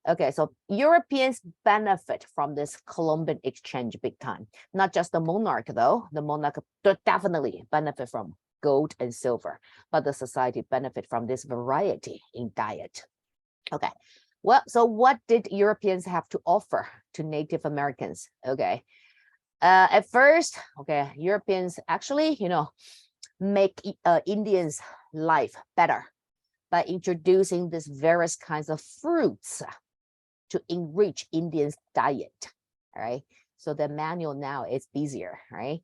Okay, so Europeans benefit from this Columbian Exchange big time. Not just the monarch though, the monarch definitely benefit from gold and silver, but the society benefit from this variety in diet. Okay, well, so what did Europeans have to offer to Native Americans? Okay, at first, okay, Europeans actually, make Indians' life better by introducing these various kinds of fruits to enrich Indians' diet, all right? So the manual now is busier, right?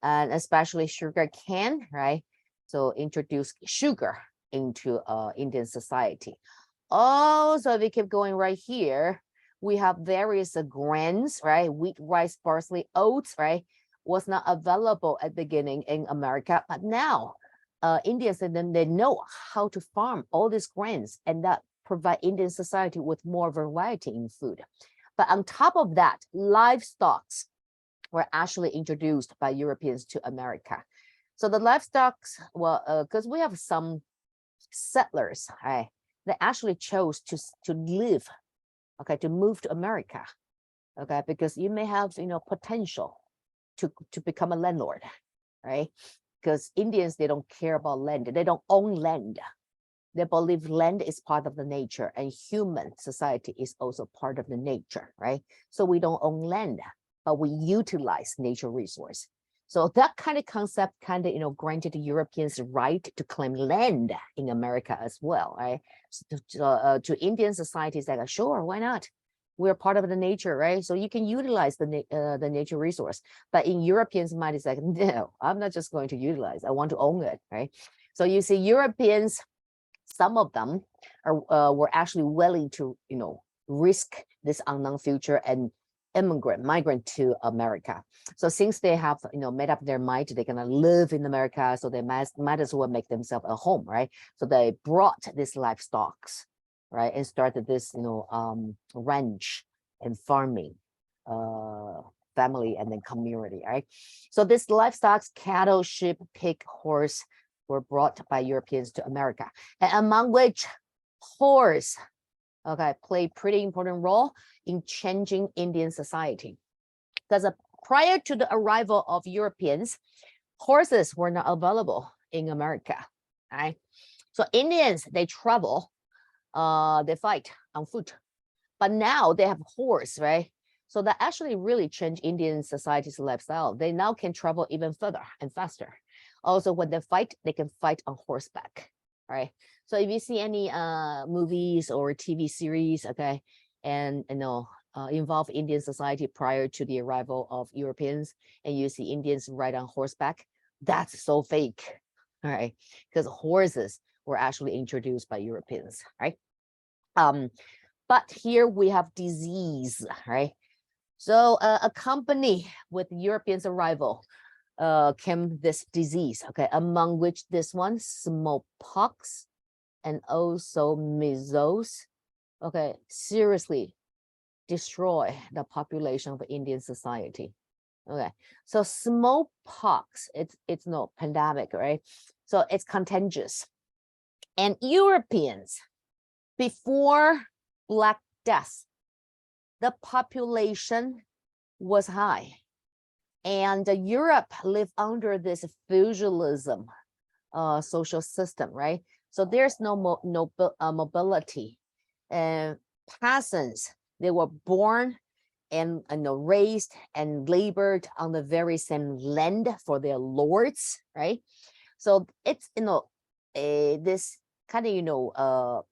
And especially sugar cane, right? So introduce sugar into Indian society. Also, if we keep going right here, we have various grains, right? Wheat, rice, parsley, oats, right? Was not available at the beginning in America, but now Indians and then they know how to farm all these grains, and that provide Indian society with more variety in food. But on top of that, livestock were actually introduced by Europeans to America. So the livestock, well, because we have some settlers, right? They actually chose to live, okay, to move to America, okay, because you may have, potential to become a landlord, right? Because Indians, they don't care about land. They don't own land. They believe land is part of the nature and human society is also part of the nature, right? So we don't own land, but we utilize nature resource. So that kind of concept granted the Europeans the right to claim land in America as well, right? So to Indian societies, like, sure, why not? We're part of the nature, right? So you can utilize the nature resource. But in Europeans' mind, it's like, no, I'm not just going to utilize. I want to own it, right? So you see, Europeans, some of them were actually willing to, risk this unknown future and migrant to America. So since they have, made up their mind, they're gonna live in America, so they might as well make themselves a home, right? So they brought these livestock, right, and started this, ranch and farming, family and then community, right? So this livestock, cattle, sheep, pig, horse, were brought by Europeans to America, and among which horse, okay, play pretty important role in changing Indian society. Because prior to the arrival of Europeans, horses were not available in America, right? So Indians, they travel, they fight on foot, but now they have horse, right? So that actually really changed Indian society's lifestyle. They now can travel even further and faster. Also, when they fight, they can fight on horseback, right? So if you see any movies or TV series, okay, and involve Indian society prior to the arrival of Europeans, and you see Indians ride on horseback, that's so fake, all right? Because horses were actually introduced by Europeans, right? But here we have disease, right? So accompanied with Europeans' arrival came this disease, okay, among which this one, smallpox, and also measles, okay, seriously destroy the population of Indian society. Okay, so smallpox, it's no pandemic, right? So it's contagious. And Europeans, before Black Death, the population was high. And Europe lived under this feudalism social system, right? So there's no mobility. And peasants, they were born and raised and labored on the very same land for their lords, right? So it's this kind of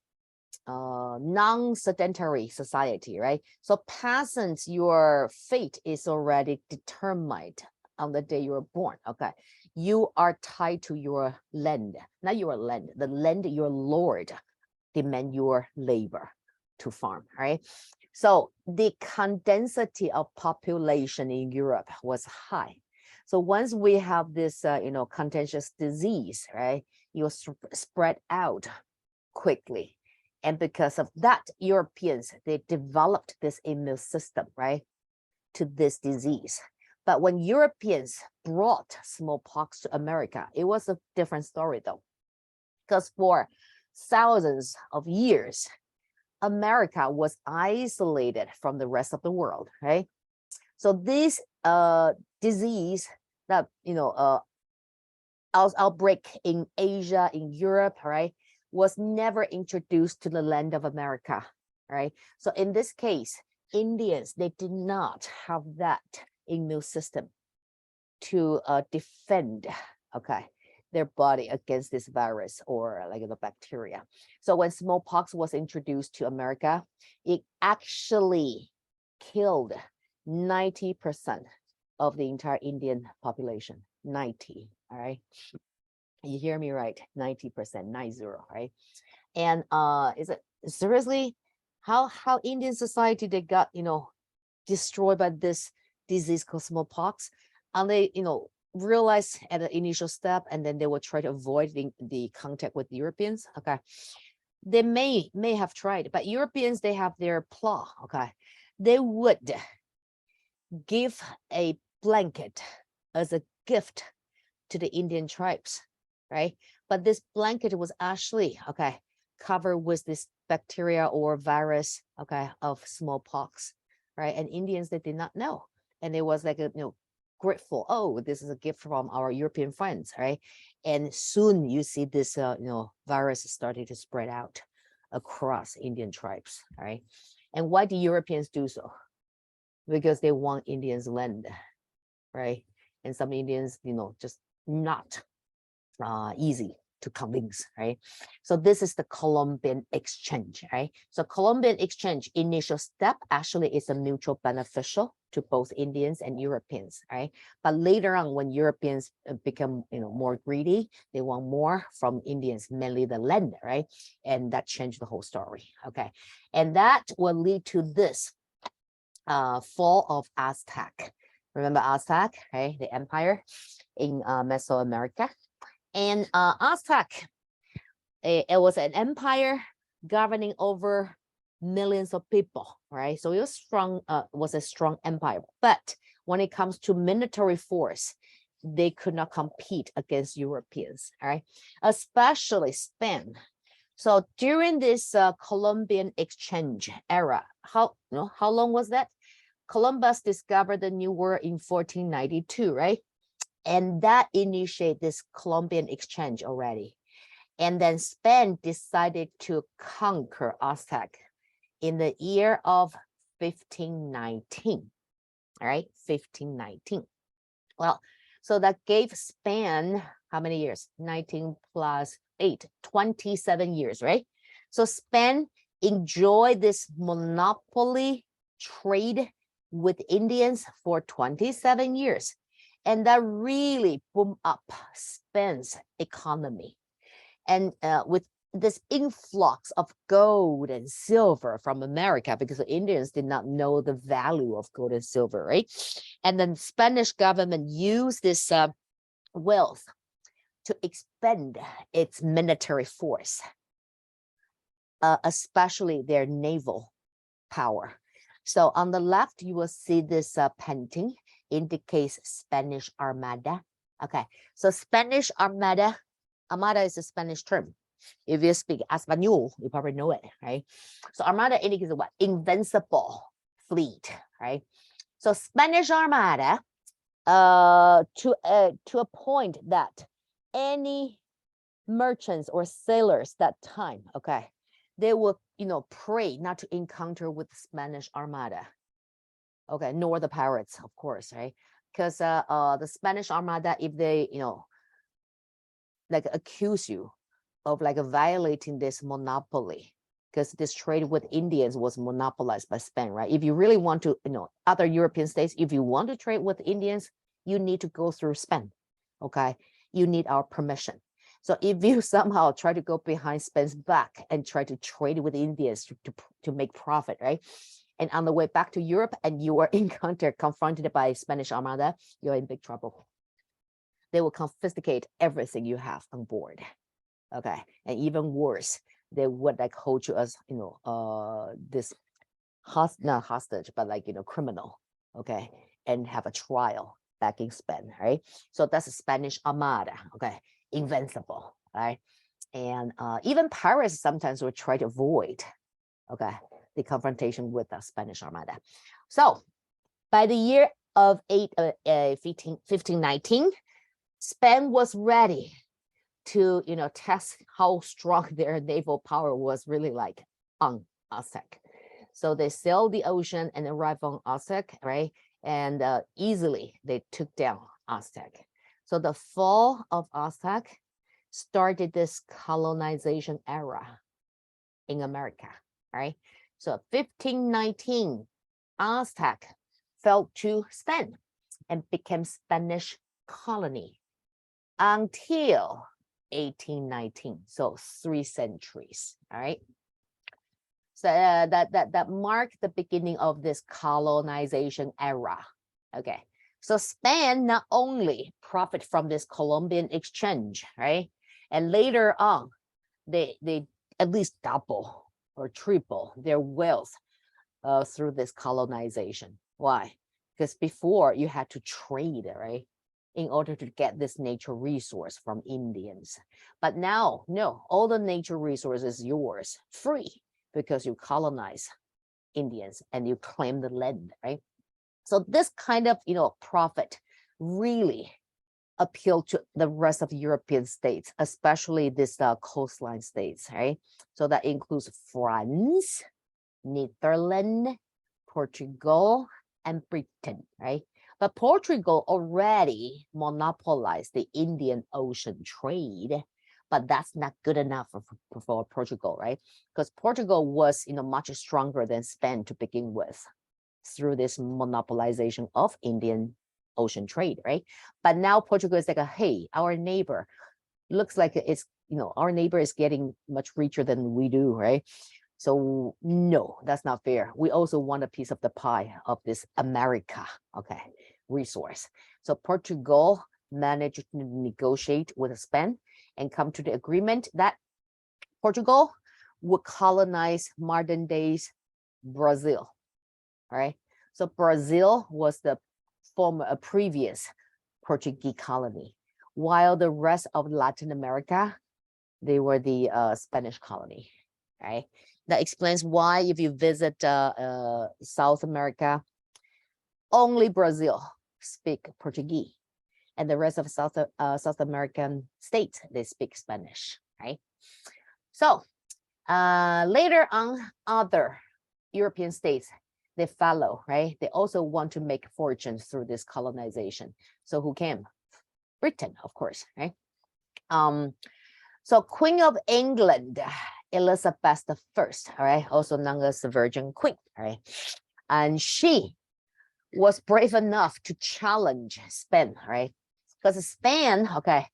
non-sedentary society, right? So peasants, your fate is already determined on the day you were born. Okay, you are tied to your land, not your land, the land your lord demand your labor to farm, right? So the condensity of population in Europe was high. So once we have this, contagious disease, right, you spread out quickly. And because of that, Europeans, they developed this immune system, right, to this disease. But when Europeans brought smallpox to America, it was a different story though. Because for thousands of years, America was isolated from the rest of the world, right? So this disease that, outbreak in Asia, in Europe, right, was never introduced to the land of America, right? So in this case, Indians, they did not have that immune system to defend, okay, their body against this virus or like the bacteria. So when smallpox was introduced to America, it actually killed 90% of the entire Indian population, 90, all right? You hear me right, 90%, 90, right? And is it seriously how Indian society, they got, destroyed by this disease called smallpox, and they, realized at the initial step, and then they will try to avoid the contact with Europeans. Okay, they may have tried, but Europeans, they have their plot. Okay, they would give a blanket as a gift to the Indian tribes, right? But this blanket was actually, okay, covered with this bacteria or virus, okay, of smallpox, right? And Indians, they did not know, and it was like a, grateful, oh, this is a gift from our European friends, right? And soon you see this virus started to spread out across Indian tribes, right? And why do Europeans do so? Because they want Indians' land, right? And some Indians, just not easy to convince, right? So this is the Columbian Exchange, right? So Columbian Exchange initial step actually is a mutual beneficial to both Indians and Europeans, right? But later on, when Europeans become, more greedy, they want more from Indians, mainly the land, right? And that changed the whole story, okay? And that will lead to this fall of Aztec. Remember Aztec, right? The empire in Mesoamerica. And Aztec, it was an empire governing over millions of people, right? So it was strong, was a strong empire. But when it comes to military force, they could not compete against Europeans, all right? Especially Spain. So during this Columbian Exchange era, how long was that? Columbus discovered the New World in 1492, right? And that initiated this Columbian Exchange already. And then Spain decided to conquer Aztec in the year of 1519, all right, 1519. Well, so that gave Spain how many years? 19 plus 8, 27 years, right? So Spain enjoyed this monopoly trade with Indians for 27 years. And that really boomed up Spain's economy. And with this influx of gold and silver from America, because the Indians did not know the value of gold and silver, right? And then Spanish government used this wealth to expand its military force, especially their naval power. So on the left, you will see this painting indicates Spanish Armada. Okay, so Spanish Armada is a Spanish term. If you speak Espanol, you probably know it, right? So Armada indicates what? Invincible fleet, right? So Spanish Armada, to a point that any merchants or sailors that time, okay, they would, pray not to encounter with the Spanish Armada, okay, nor the pirates, of course, right? Because the Spanish Armada, if they, like accuse you of like violating this monopoly, because this trade with Indians was monopolized by Spain, right? If you really want to, other European states, if you want to trade with Indians, you need to go through Spain, okay? You need our permission. So if you somehow try to go behind Spain's back and try to trade with Indians to make profit, right? And on the way back to Europe and you are confronted by Spanish Armada, you're in big trouble. They will confiscate everything you have on board. Okay, and even worse, they would like hold you as this not hostage, but like criminal. Okay, and have a trial back in Spain, right? So that's a Spanish Armada. Okay, invincible, right? And even pirates sometimes would try to avoid, okay, the confrontation with the Spanish Armada. So by the year of 1519, Spain was ready to test how strong their naval power was really like on Aztec. So they sailed the ocean and arrived on Aztec, right? And easily they took down Aztec. So the fall of Aztec started this colonization era in America, right? So 1519, Aztec fell to Spain and became Spanish colony until 1819, so 3 centuries, all right? So that marked the beginning of this colonization era, okay? So Spain not only profit from this Columbian Exchange, right? And later on, they at least double or triple their wealth through this colonization. Why? Because before you had to trade, right? In order to get this nature resource from Indians. But now, no, all the nature resources is yours, free, because you colonize Indians and you claim the land, right? So this kind of, profit really appealed to the rest of European states, especially this coastline states, right? So that includes France, Netherlands, Portugal, and Britain, right? But Portugal already monopolized the Indian Ocean trade, but that's not good enough for Portugal, right? Because Portugal was, much stronger than Spain to begin with through this monopolization of Indian Ocean trade, right? But now Portugal is like, hey, our neighbor looks like it's, our neighbor is getting much richer than we do, right? So no, that's not fair. We also want a piece of the pie of this America, okay, resource. So Portugal managed to negotiate with Spain and come to the agreement that Portugal would colonize modern days Brazil, all right? So Brazil was the previous Portuguese colony, while the rest of Latin America, they were the Spanish colony, right? That explains why if you visit South America, only Brazil speak Portuguese, and the rest of South American states, they speak Spanish, right? So later on, other European states, they follow, right? They also want to make fortunes through this colonization. So who came? Britain, of course, right? So Queen of England, Elizabeth I, all right, also known as the Virgin Queen, all right? And she was brave enough to challenge Spain, right? Because Spain, okay,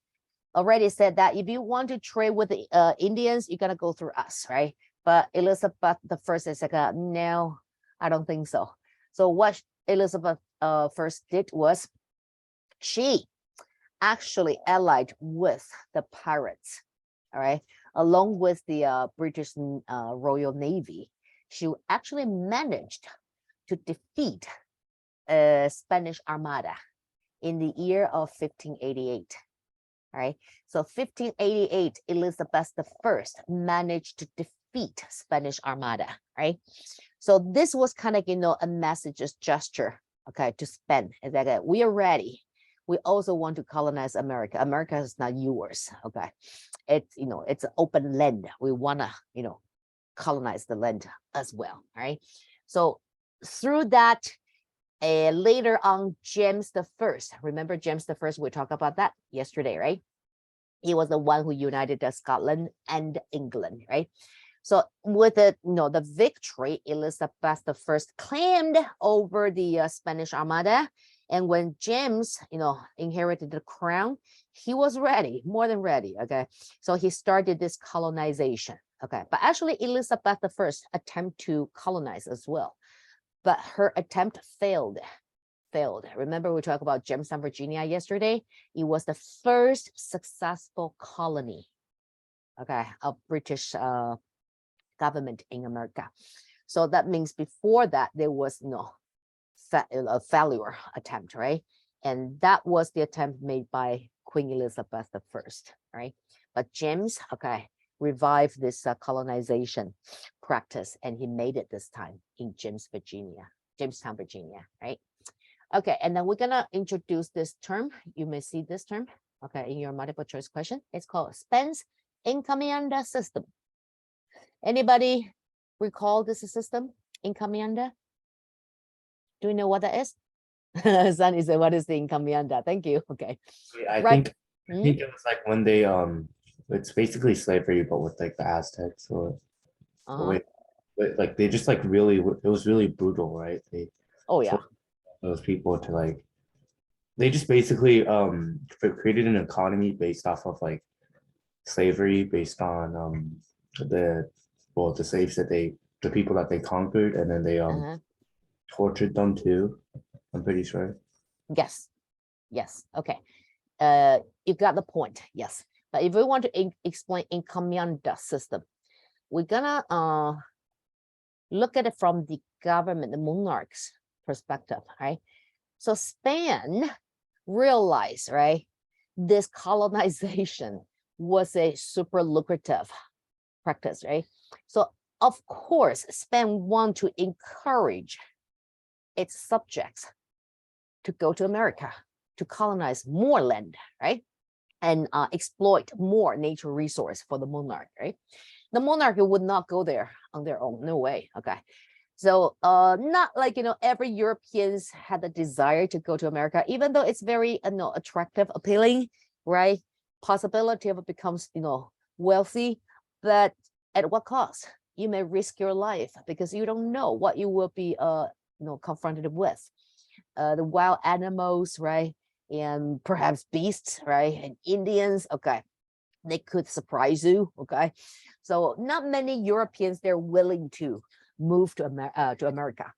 already said that if you want to trade with the Indians, you're gonna go through us, right? But Elizabeth I is like, no, I don't think so. So what Elizabeth first did was she actually allied with the pirates, all right, along with the British Royal Navy. She actually managed to defeat a Spanish Armada in the year of 1588. All right, so 1588, Elizabeth I managed to defeat Spanish Armada, right? So this was kind of, a message gesture, okay, to Spain, is that we are ready. We also want to colonize America. America is not yours, okay? It's, it's an open land. We want to, colonize the land as well, right? So through that, later on, James I, remember James I, we talked about that yesterday, right? He was the one who united Scotland and England, right? So with the victory, Elizabeth I claimed over the Spanish Armada. And when James, inherited the crown, he was ready, more than ready, okay? So he started this colonization, okay? But actually Elizabeth I attempted to colonize as well, but her attempt failed. Remember we talked about Jamestown, Virginia yesterday? It was the first successful colony, okay, of British government in America. So that means before that, there was a failure attempt, right? And that was the attempt made by Queen Elizabeth I, right? But James, okay, revived this colonization practice, and he made it this time in Jamestown, Virginia, right? Okay, and then we're gonna introduce this term. You may see this term, okay, in your multiple choice question. It's called Spain's encomienda system. Anybody recall this system, encomienda? Do you know what that is? Sunny said, what is the encomienda? Thank you. Okay. I Right. think it was like when they it's basically slavery, but with like the Aztecs or Uh-huh. like they just like really, it was really brutal, right? They Oh yeah. forced those people to like, they just basically created an economy based off of like slavery, based on the slaves that the people that they conquered, and then they Uh-huh. tortured them too, I'm pretty sure. Yes. Yes. Okay. You got the point. Yes. But if we want to explain encomienda system, we're gonna look at it from the government, the monarch's perspective, right? So Spain realized, right, this colonization was a super lucrative practice, right? So of course, Spain want to encourage its subjects to go to America, to colonize more land, right? And exploit more nature resource for the monarch, right? The monarch would not go there on their own, no way, okay? So not like, every Europeans had the desire to go to America, even though it's very attractive, appealing, right? possibility of it becomes, wealthy, but at what cost? You may risk your life because you don't know what you will be, confronted with. The wild animals, right? And perhaps beasts, right? And Indians, okay, they could surprise you, okay? So not many Europeans, they're willing to move to America.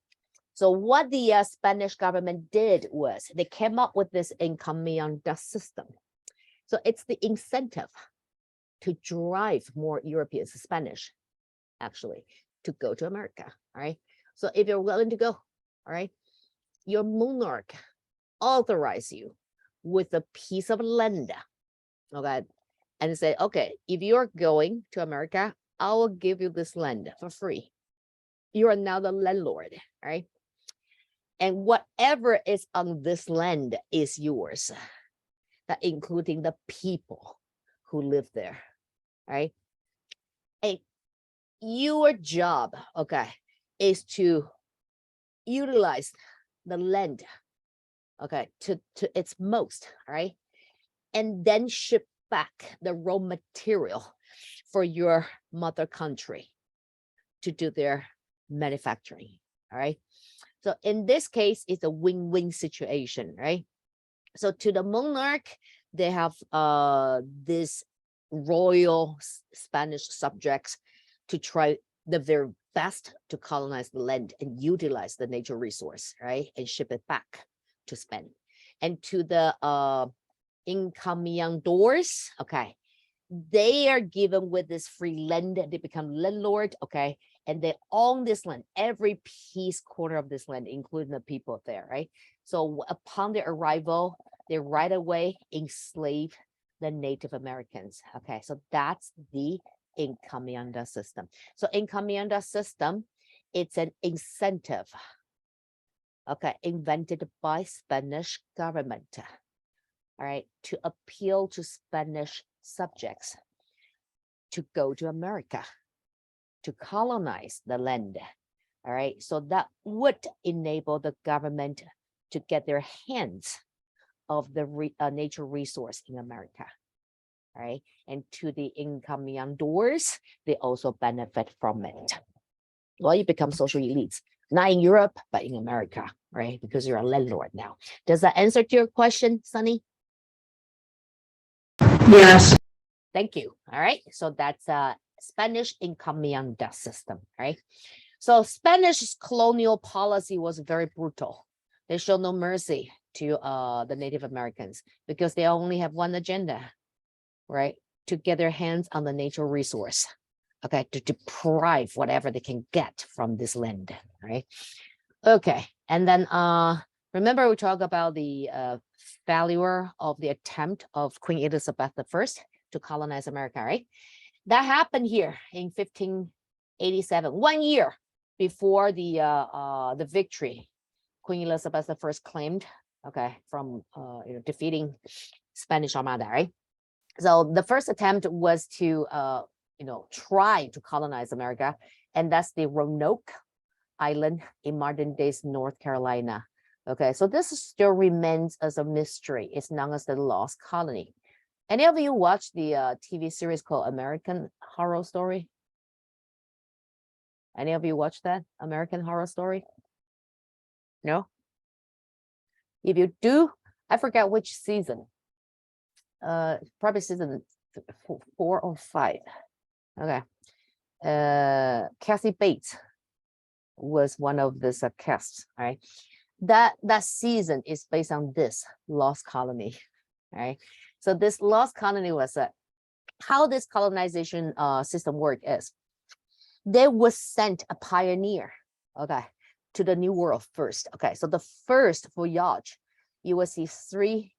So what the Spanish government did was they came up with this encomienda system. So it's the incentive to drive more Europeans, Spanish, actually, to go to America, all right? So if you're willing to go, all right, your monarch authorize you with a piece of land, okay, and say, okay, if you're going to America, I will give you this land for free. You are now the landlord, right? And whatever is on this land is yours, that including the people who live there, right? And your job, okay, is to utilize the land, okay, to its most, right? And then ship back the raw material for your mother country to do their manufacturing, all right? So in this case, it's a win-win situation, right? So to the monarch, they have this royal Spanish subjects to try the very best to colonize the land and utilize the nature resource, right? And ship it back to Spain. And to the encomiendors, okay, they are given with this free land, they become landlord, okay, and they own this land, every piece corner of this land, including the people there, right? So upon their arrival, they right away enslave the Native Americans, okay? So that's the encomienda system. So encomienda system, it's an incentive, okay, invented by Spanish government, all right, to appeal to Spanish subjects to go to America, to colonize the land, all right? So that would enable the government to get their hands of the nature resource in America, all right? And to the encomiendors, they also benefit from it. Well, you become social elites, not in Europe, but in America, right? Because you're a landlord now. Does that answer to your question, Sunny? Yes. Thank you. All right. So that's a Spanish encomienda system, right? So Spanish colonial policy was very brutal. They showed no mercy to the Native Americans because they only have one agenda, right? To get their hands on the nature resource, okay, to deprive whatever they can get from this land, right? Okay, and then remember we talked about the failure of the attempt of Queen Elizabeth I to colonize America, right? That happened here in 1587, 1 year before the victory Queen Elizabeth I claimed, okay, from defeating Spanish Armada, right? So the first attempt was to try to colonize America, and that's the Roanoke Island in modern days North Carolina. Okay, so this still remains as a mystery. It's known as the Lost Colony. Any of you watch the TV series called American Horror Story? Any of you watch that American Horror Story? No? If you do, I forget which season. Probably season 4 or 5. Okay. Kathy Bates was one of this cast, right? That season is based on this Lost Colony, right? So this Lost Colony was how this colonization system worked is they was sent a pioneer, okay, to the New World first. Okay, so the first voyage, you will see 3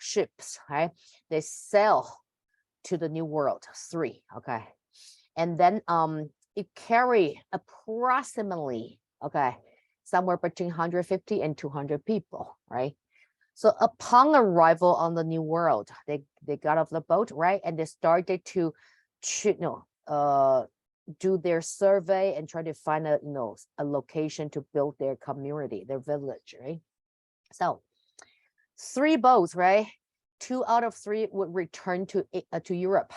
ships, right? They sail to the New World, 3, okay, and then it carry approximately, okay, somewhere between 150 and 200 people, right? So upon arrival on the New World, they got off the boat, right? And they started to do their survey and try to find a location to build their community, their village, right? So 3 boats, right? 2 out of 3 would return to Europe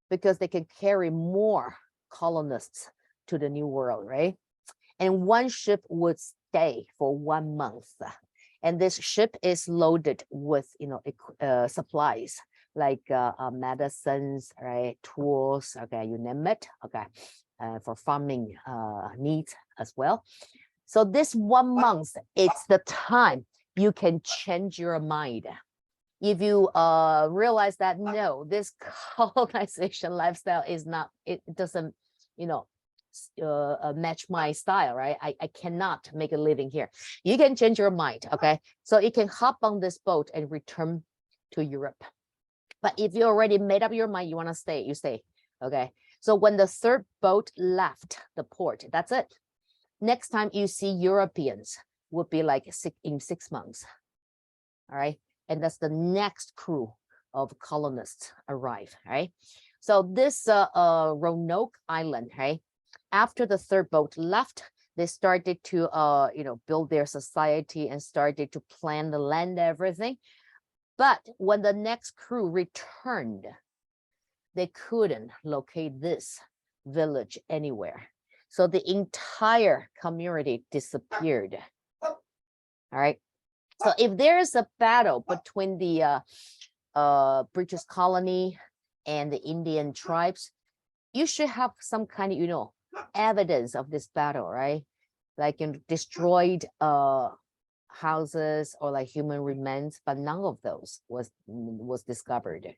because they can carry more colonists to the New World, right? And one ship would stay for 1 month. And this ship is loaded with, supplies like medicines, right? Tools, okay, you name it, okay, for farming needs as well. So this 1 month, it's the time you can change your mind. If you realize that, no, this colonization lifestyle is not, it doesn't, match my style, right? I cannot make a living here. You can change your mind, okay? So you can hop on this boat and return to Europe. But if you already made up your mind, you want to stay, you stay, okay? So when the 3rd boat left the port, that's it. Next time you see Europeans would be like in 6 months, all right? And that's the next crew of colonists arrive, right? So this Roanoke Island, right? After the 3rd boat left, they started to, build their society and started to plan the land, everything. But when the next crew returned, they couldn't locate this village anywhere. So the entire community disappeared. All right. So if there is a battle between the British colony and the Indian tribes, you should have some kind of, evidence of this battle, right? Like destroyed houses or like human remains, but none of those was discovered.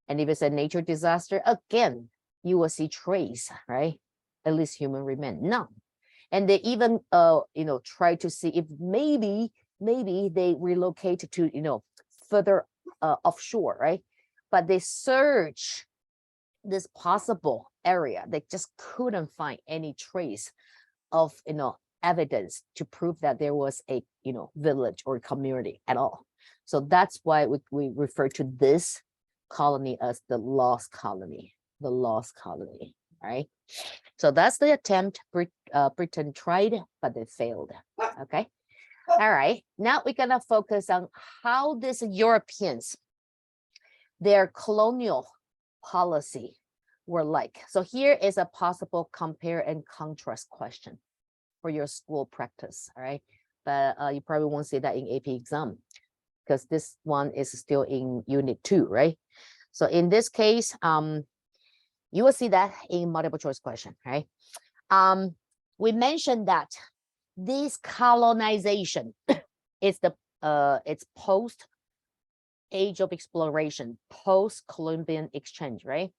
And if it's a nature disaster, again, you will see trace, right? At least human remain, none. And they even try to see if maybe they relocate to further offshore, right? But they search this possible area, they just couldn't find any trace of evidence to prove that there was a village or community at all. So that's why we refer to this colony as the lost colony, right? So that's the attempt Britain tried, but they failed. Okay. All right. Now we're gonna focus on how these Europeans, their colonial policy were like. So here is a possible compare and contrast question for your school practice. All right. But you probably won't see that in AP exam because this one is still in unit 2, right? So in this case, you will see that in multiple choice question, right? We mentioned that this colonization is it's post age of exploration, post Columbian exchange, right?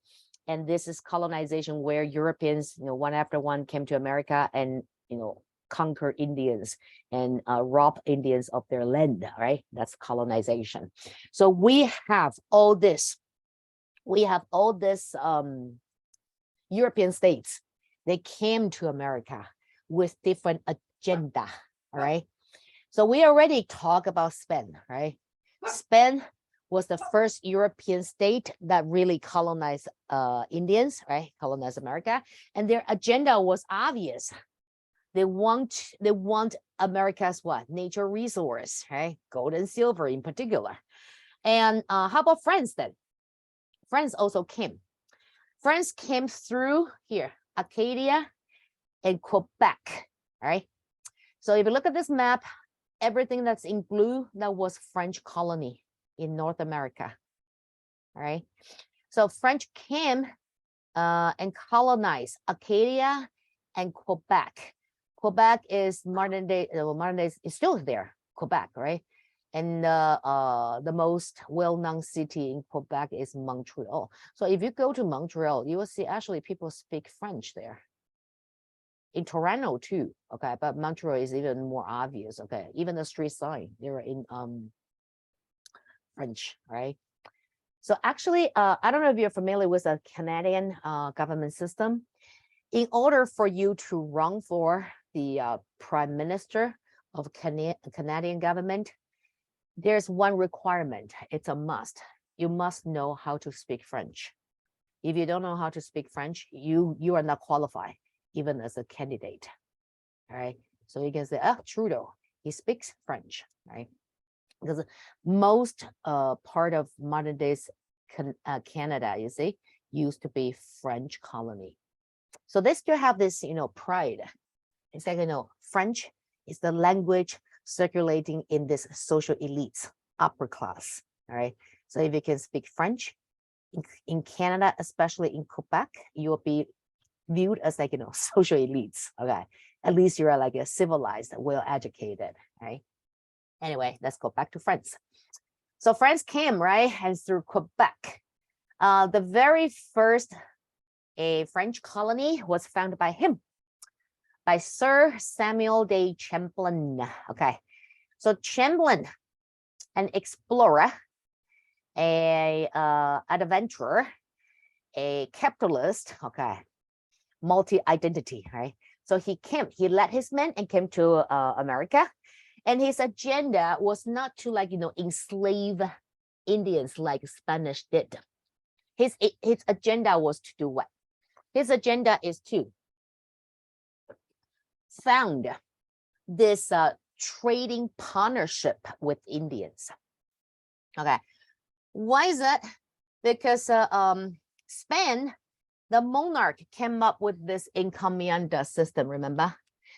And this is colonization where Europeans, one after one came to America and conquer Indians and rob Indians of their land, right? That's colonization. So we have all this. We have all this European states. They came to America with different agenda, all right? So we already talked about Spain, right? Spain was the first European state that really colonized Indians, right? Colonized America, and their agenda was obvious. They want America's what? Nature resource, right? Gold and silver in particular. And how about France then? France also came. France came through here, Acadia and Quebec, all right? So if you look at this map, everything that's in blue, that was French colony in North America, all right? So French came and colonized Acadia and Quebec. Quebec is modern day is still there, Quebec, right? And the most well-known city in Quebec is Montreal. So if you go to Montreal, you will see actually people speak French there. In Toronto too, okay, but Montreal is even more obvious, okay? Even the street sign, they're in French, right? So actually, I don't know if you're familiar with the Canadian government system. In order for you to run for the Prime Minister of Canadian government, there's one requirement. It's a must. You must know how to speak French. If you don't know how to speak French, you are not qualified, even as a candidate. All right. So you can say, oh, Trudeau, he speaks French, right? because most part of modern days Canada, you see, used to be French colony. So they still have this, pride. It's like, French is the language circulating in this social elites, upper class. All right. So if you can speak French in Canada, especially in Quebec, you will be viewed as like, social elites. Okay. At least you're like a civilized, well-educated, right? Anyway, let's go back to France. So France came, right? And through Quebec. The very first French colony was founded by him, by Sir Samuel de Champlain. Okay, so Champlain, an explorer, a adventurer, a capitalist, okay, multi-identity, right? So he led his men and came to America, and his agenda was not to enslave Indians like Spanish did. His agenda was to do what? His agenda is to found this trading partnership with Indians. Okay, why is that? Because Spain, the monarch, came up with this encomienda system, remember?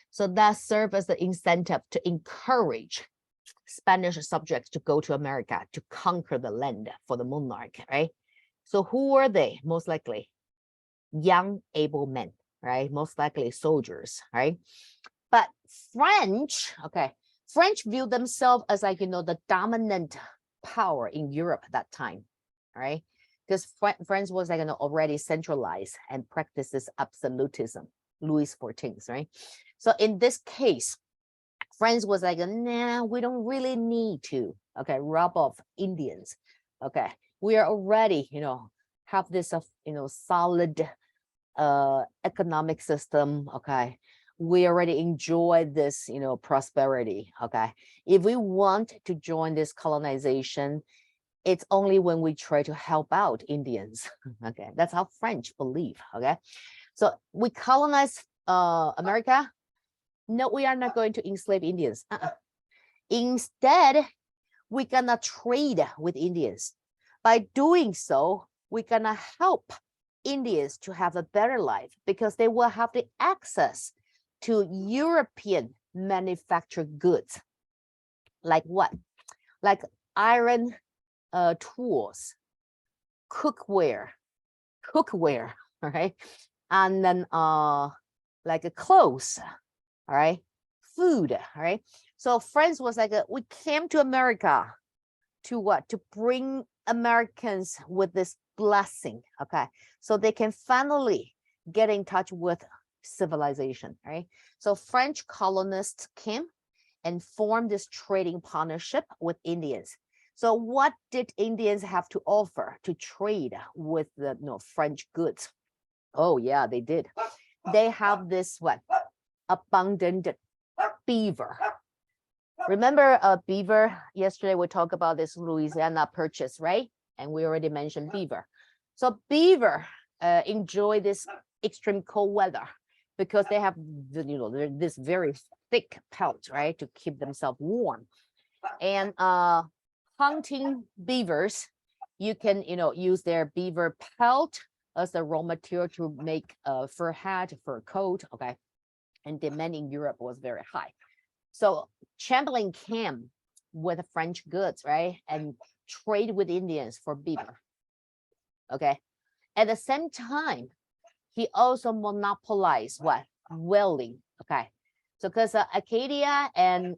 So that served as the incentive to encourage Spanish subjects to go to America to conquer the land for the monarch, right? So who were they? Most likely young, able men, right? Most likely soldiers, right? But French viewed themselves as the dominant power in Europe at that time, right? Because France was already centralized and practices absolutism, Louis XIV, right? So in this case, France was nah, we don't really need to, rob off Indians. Okay, we are already, have this, solid economic system. Okay, we already enjoy this, prosperity. Okay, if we want to join this colonization, it's only when we try to help out Indians. Okay, that's how French believe. Okay, so we colonize America. No, we are not going to enslave Indians. Instead, we're gonna trade with Indians. By doing so, we're gonna help Indians to have a better life because they will have the access to European manufactured goods. Like what? Like iron tools, cookware, all right? And then like clothes, all right? Food, all right? So France was we came to America to what? To bring Americans with this blessing, okay? So they can finally get in touch with civilization, right? So French colonists came and formed this trading partnership with Indians. So what did Indians have to offer to trade with the French goods? Oh yeah, they did. They have this what? Abundant beaver. Remember beaver? Yesterday we talked about this Louisiana Purchase, right? And we already mentioned beaver. So beaver enjoy this extreme cold weather because they have this very thick pelt, right, to keep themselves warm. And hunting beavers, you can use their beaver pelt as a raw material to make a fur hat, fur coat. Okay, and demand in Europe was very high. So Champlain came with French goods, right, and trade with Indians for beaver. Okay, at the same time, he also monopolized what? Whaling. Okay, so because Acadia and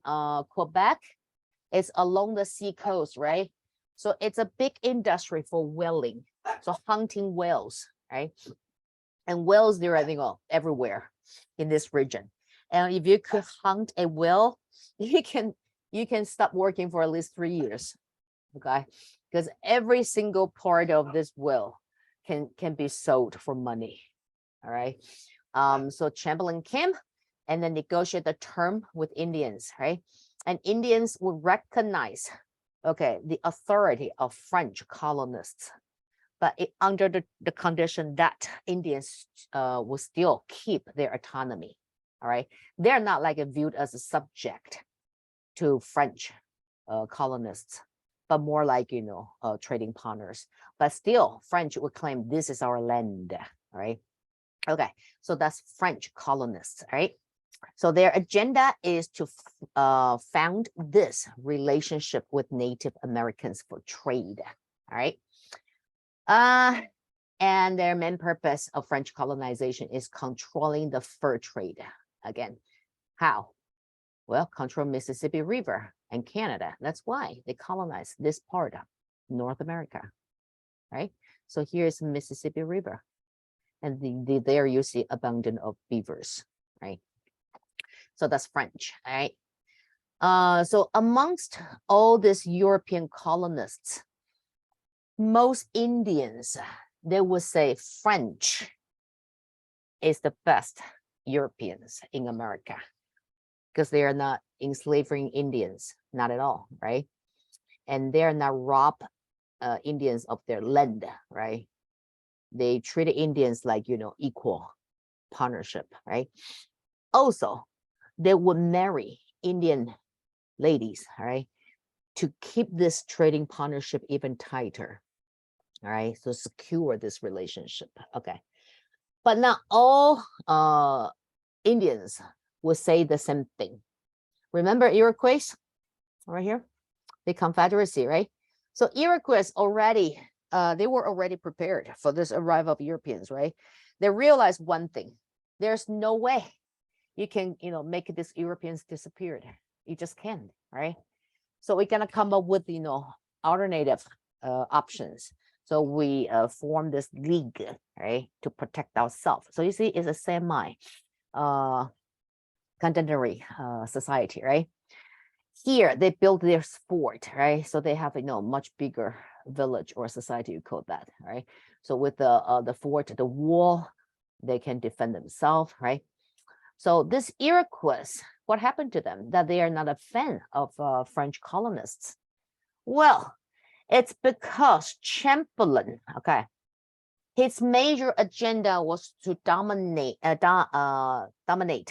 Quebec is along the sea coast, right? So it's a big industry for whaling. So hunting whales, right? And whales, they're everywhere in this region. And if you could hunt a whale, you can stop working for at least 3 years. Okay, because every single part of this whale can be sold for money. All right. So Champlain came and then negotiate the term with Indians, right? And Indians would recognize, the authority of French colonists, but under the condition that Indians will still keep their autonomy. All right, they're not viewed as a subject to French. colonists, but more like, trading partners. But still, French would claim this is our land, right? Okay, so that's French colonists, right? So their agenda is to found this relationship with Native Americans for trade, all right? And their main purpose of French colonization is controlling the fur trade. Again, how? Well, control Mississippi River and Canada. That's why they colonized this part of North America, right? So here's Mississippi River. And there you see abundance of beavers, right? So that's French, all right? So amongst all these European colonists, most Indians, they would say French is the best Europeans in America because they are not enslaving Indians, not at all, right? And they're not rob Indians of their land, right? They treated Indians like, equal partnership, right? Also, they would marry Indian ladies, all right, to keep this trading partnership even tighter, all right, so secure this relationship, okay. But not all Indians would say the same thing. Remember Iroquois right here, the Confederacy, right? So Iroquois already, they were already prepared for this arrival of Europeans, right? They realized one thing: there's no way you can, make these Europeans disappear. You just can't, right? So we're gonna come up with, alternative options. So we form this league, right, to protect ourselves. So you see, it's a semi contemporary society, right? Here they built their fort, right? So they have, much bigger village or society, you call that, right? So with the fort, the wall, they can defend themselves, right? So this Iroquois, what happened to them? That they are not a fan of French colonists. Well, it's because Chamberlain, okay, his major agenda was to dominate,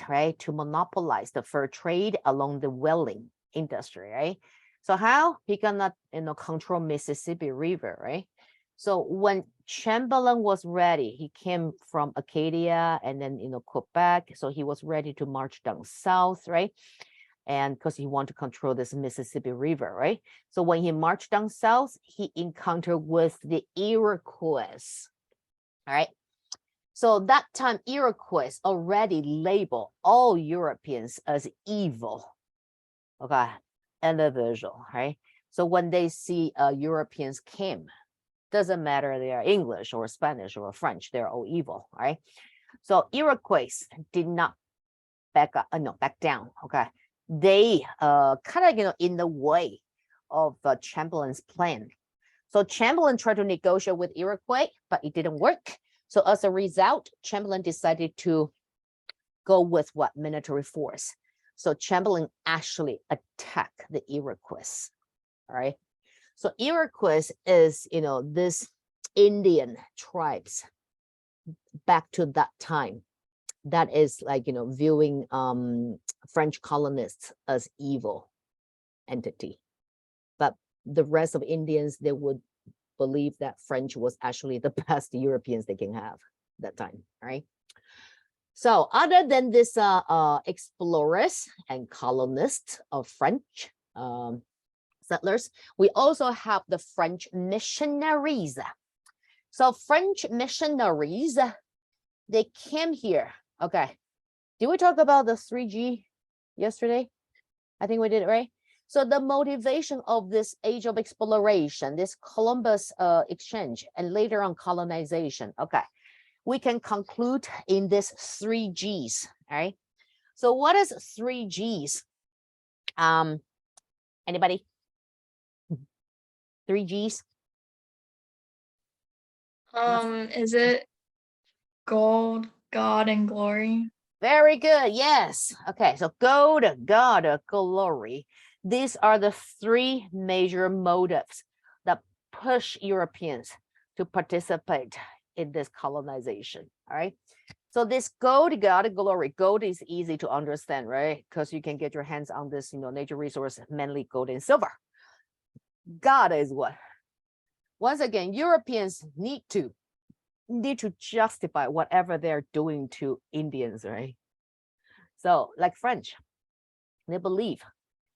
right, to monopolize the fur trade along the whaling industry, right? So how he cannot, control Mississippi River, right? So when Chamberlain was ready, he came from Acadia and then, Quebec. So he was ready to march down south, right? And because he wanted to control this Mississippi River, right? So when he marched down south, he encountered with the Iroquois, all right? So that time, Iroquois already labeled all Europeans as evil, okay, individual, right? So when they see Europeans came, doesn't matter they are English or Spanish or French, they're all evil, right? So Iroquois did not back down, okay? They kind of, in the way of Chamberlain's plan. So Chamberlain tried to negotiate with Iroquois, but it didn't work. So as a result, Chamberlain decided to go with what? Military force. So Chamberlain actually attacked the Iroquois, all right? So Iroquois is, this Indian tribes back to that time that is like, viewing French colonists as evil entity. But the rest of Indians, they would believe that French was actually the best Europeans they can have that time, right? So other than this explorers and colonists of French settlers, we also have the French missionaries. So French missionaries, they came here. Okay. Did we talk about the 3G yesterday? I think we did, right? So the motivation of this age of exploration, this Columbus exchange, and later on colonization. Okay. We can conclude in this 3Gs, all right? So what is 3Gs? Anybody? 3Gs? Is it gold, God, and glory? Very good, yes. Okay, so gold, God, glory. These are the three major motives that push Europeans to participate in this colonization, all right? So this gold, God, glory, gold is easy to understand, right? Because you can get your hands on this, nature resource, mainly gold and silver. God is what? Once again, Europeans need to justify whatever they're doing to Indians, right? So like French, they believe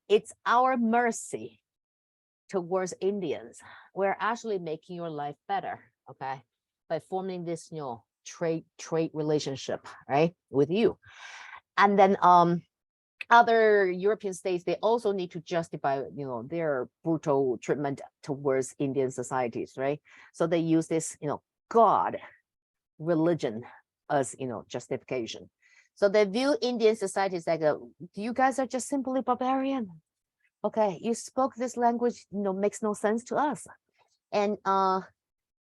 it's our mercy towards Indians. We're actually making your life better, okay? By forming this, trade relationship, right, with you. And then other European states, they also need to justify, their brutal treatment towards Indian societies, right? So they use this, God, religion as, justification. So they view Indian societies like, you guys are just simply barbarian. Okay, you spoke this language, makes no sense to us. And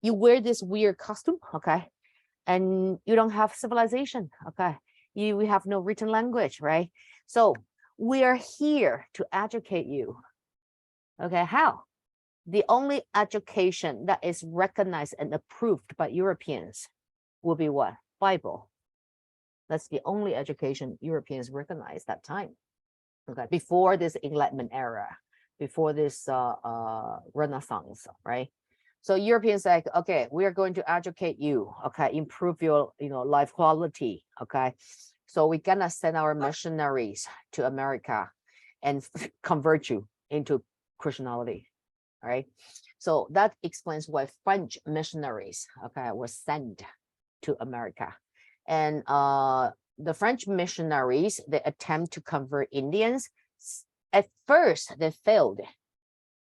you wear this weird costume, okay? And you don't have civilization, okay? We have no written language, right? So we are here to educate you. Okay, how? The only education that is recognized and approved by Europeans will be what? Bible. That's the only education Europeans recognize that time. Okay, before this Enlightenment era, before this Renaissance, right? So Europeans like, okay, we are going to educate you, okay, improve your, life quality, okay? So we're gonna send our missionaries to America and convert you into Christianity, right? So that explains why French missionaries, okay, were sent to America. And the French missionaries, they attempt to convert Indians. At first, they failed,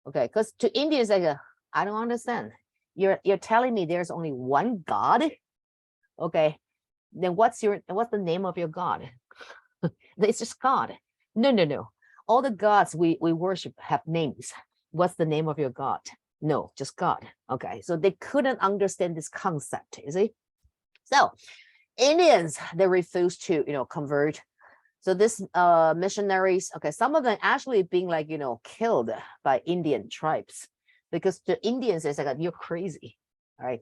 okay, because to Indians, like, I don't understand. You're telling me there's only one God, okay? Then what's the name of your God? It's just God. No. All the gods we worship have names. What's the name of your God? No, just God. Okay, so they couldn't understand this concept, you see? So Indians, they refused to, convert. So this missionaries, okay, some of them actually being like, killed by Indian tribes, because the Indians is like, you're crazy, all right?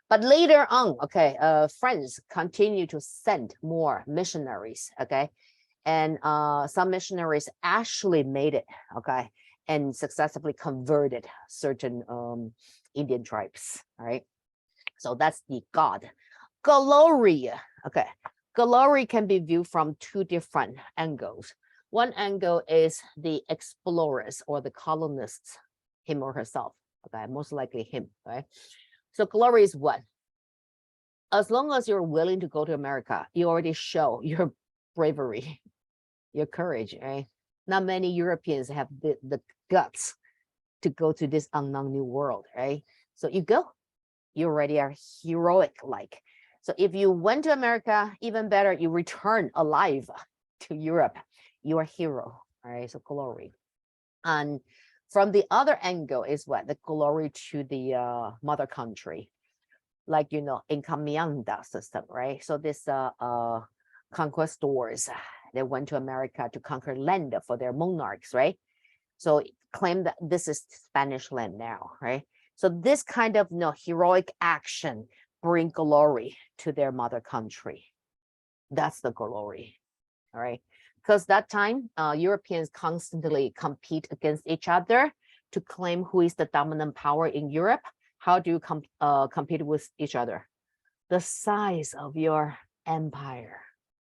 But later on, okay, French continue to send more missionaries, okay? And some missionaries actually made it, okay? And successfully converted certain Indian tribes, all right? So that's the God. Glory, okay. Glory can be viewed from two different angles. One angle is the explorers or the colonists, him or herself, okay, most likely him, right? So glory is what? As long as you're willing to go to America, you already show your bravery, your courage, right? Not many Europeans have the guts to go to this unknown new world, right? So you go, you already are heroic-like. So if you went to America, even better, you return alive to Europe, you are a hero, right? So glory. And from the other angle is what? The glory to the mother country, like, encomienda system, right? So this conquistadors, they went to America to conquer land for their monarchs, right? So claim that this is Spanish land now, right? So this kind of heroic action bring glory to their mother country. That's the glory, all right? Because that time, Europeans constantly compete against each other to claim who is the dominant power in Europe. How do you compete with each other? The size of your empire,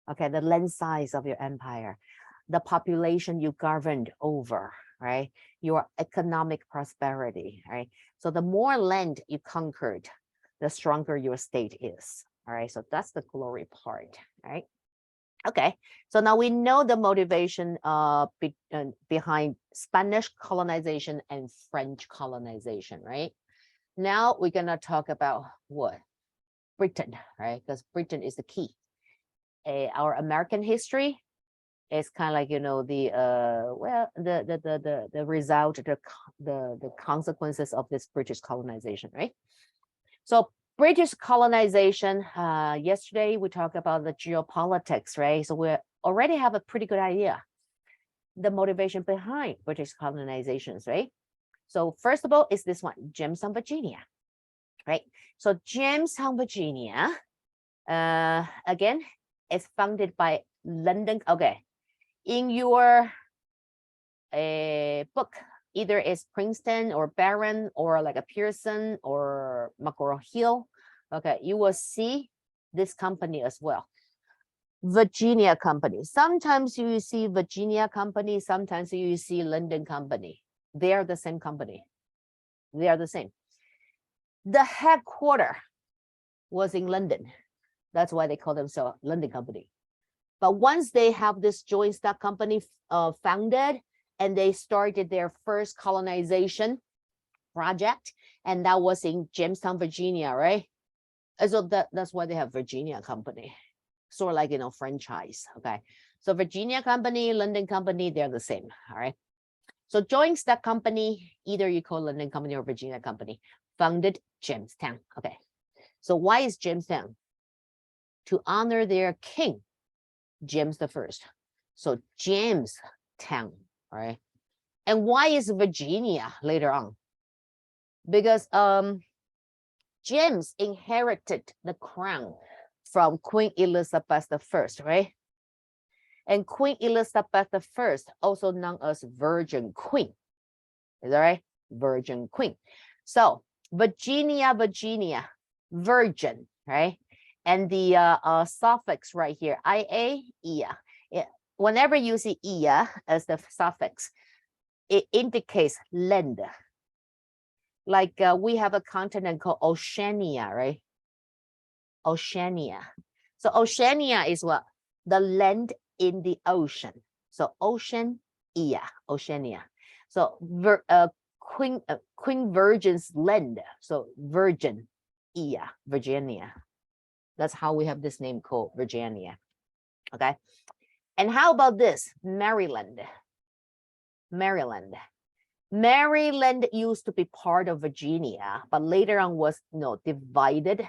okay? The land size of your empire, the population you governed over, right? Your economic prosperity, right? So the more land you conquered, the stronger your state is, all right? So that's the glory part, right? Okay, so now we know the motivation behind Spanish colonization and French colonization, right? Now we're gonna talk about what? Britain, right? Because Britain is the key. Our American history is kind of like, the result, the consequences of this British colonization, right? So British colonization, yesterday we talked about the geopolitics, right? So we already have a pretty good idea, the motivation behind British colonizations, right? So first of all, is this one, Jamestown, Virginia, right? So Jamestown, Virginia, again, is founded by London. Okay, in your book, either it's Princeton or Barron or like a Pearson or McGraw-Hill. Okay, you will see this company as well. Virginia company. Sometimes you see Virginia company, sometimes you see London company. They are the same company. They are the same. The headquarters was in London. That's why they call themselves London company. But once they have this joint stock company founded, and they started their first colonization project, and that was in Jamestown, Virginia, right? And so that's why they have Virginia company, sort of like, you know, franchise. Okay, so Virginia company, London company, they're the same. All right. So joint stock company, either you call London company or Virginia company, founded Jamestown. Okay, so why is Jamestown? To honor their king, James the First. So Jamestown. All right. And why is Virginia later on? Because James inherited the crown from Queen Elizabeth I, right? And Queen Elizabeth I, also known as Virgin Queen. Is that right? Virgin Queen. So Virginia, virgin, right? And the suffix right here, ia, ia. Whenever you see ia as the suffix, it indicates land. Like we have a continent called Oceania, right? Oceania. So Oceania is what? The land in the ocean. So Oceania. So Queen Virgin's land. So Virgin, Virginia. That's how we have this name called Virginia. Okay. And how about this? Maryland. Maryland used to be part of Virginia, but later on was divided,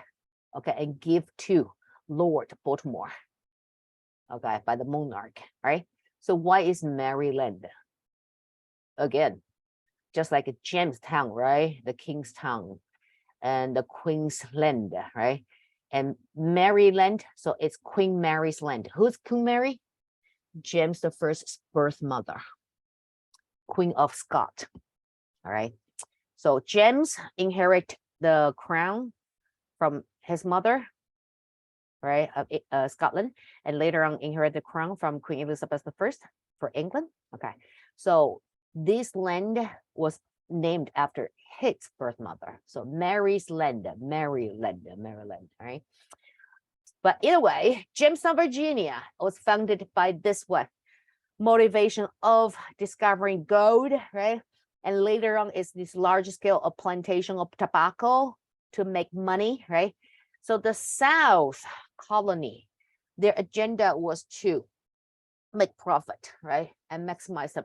okay, and give to Lord Baltimore, okay, by the monarch, right? So why is Maryland? Again, just like a Jamestown, right? The King's Town and the Queen's Land, right? And Maryland, so it's Queen Mary's land. Who's Queen Mary? James the First's birth mother, Queen of Scots. All right. So James inherit the crown from his mother, right, of Scotland, and later on inherit the crown from Queen Elizabeth I for England. Okay. So this land was named after his birth mother. So Mary's land, Maryland. All right. But either way, Jamestown, Virginia was founded by this what? Motivation of discovering gold, right? And later on is this large scale of plantation of tobacco to make money, right? So the South colony, their agenda was to make profit, right? And maximize the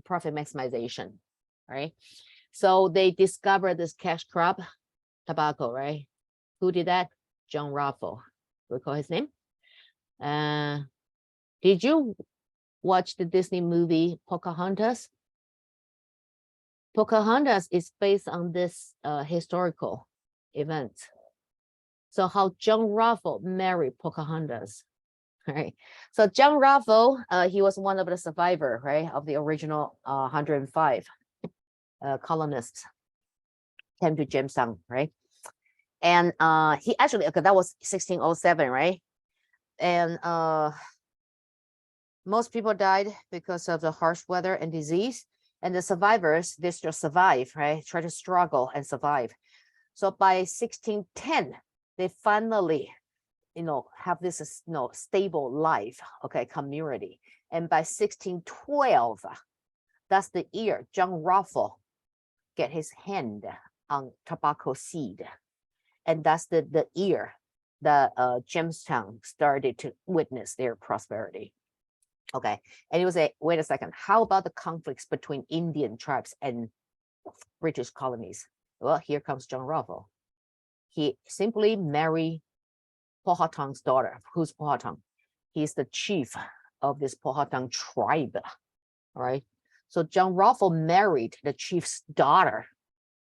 profit maximization, right? So they discovered this cash crop, tobacco, right? Who did that? John Ruffalo. Recall his name? Did you watch the Disney movie Pocahontas? Pocahontas is based on this historical event. So how John Ruffalo married Pocahontas, right? So John Ruffalo, he was one of the survivors, right, of the original 105 colonists came to Jamestown, right? And he actually, okay, that was 1607, right? And most people died because of the harsh weather and disease. And the survivors, they still survive, right? Try to struggle and survive. So by 1610, they finally, have this, stable life, okay, community. And by 1612, that's the year John Ruffalo get his hand on tobacco seed. And that's the year that Jamestown started to witness their prosperity. Okay, and it was wait a second, how about the conflicts between Indian tribes and British colonies? Well, here comes John Ruffalo. He simply married Powhatan's daughter. Who's Powhatan? He's the chief of this Powhatan tribe, all right? So John Ruffalo married the chief's daughter,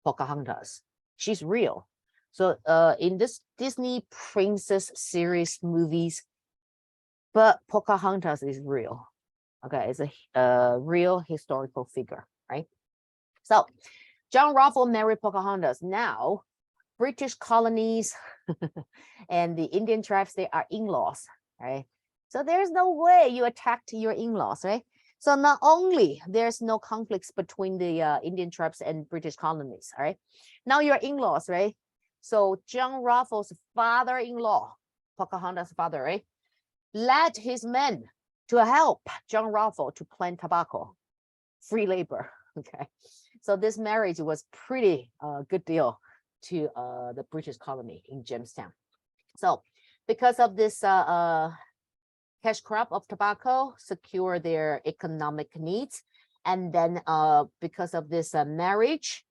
Pocahontas. She's real. So in this Disney princess series movies, but Pocahontas is real. Okay, it's a real historical figure. right? So John Ruffle married Pocahontas. Now, British colonies and the Indian tribes, they are in-laws, right? So there's no way you attacked your in-laws, right? So not only there's no conflicts between the Indian tribes and British colonies, all right? Now you're in-laws, right? So John Ruffle's father-in-law, Pocahontas' father, right, led his men to help John Ruffle to plant tobacco, free labor, okay? So this marriage was pretty good deal to the British colony in Jamestown. So because of this cash crop of tobacco, secure their economic needs. And then because of this marriage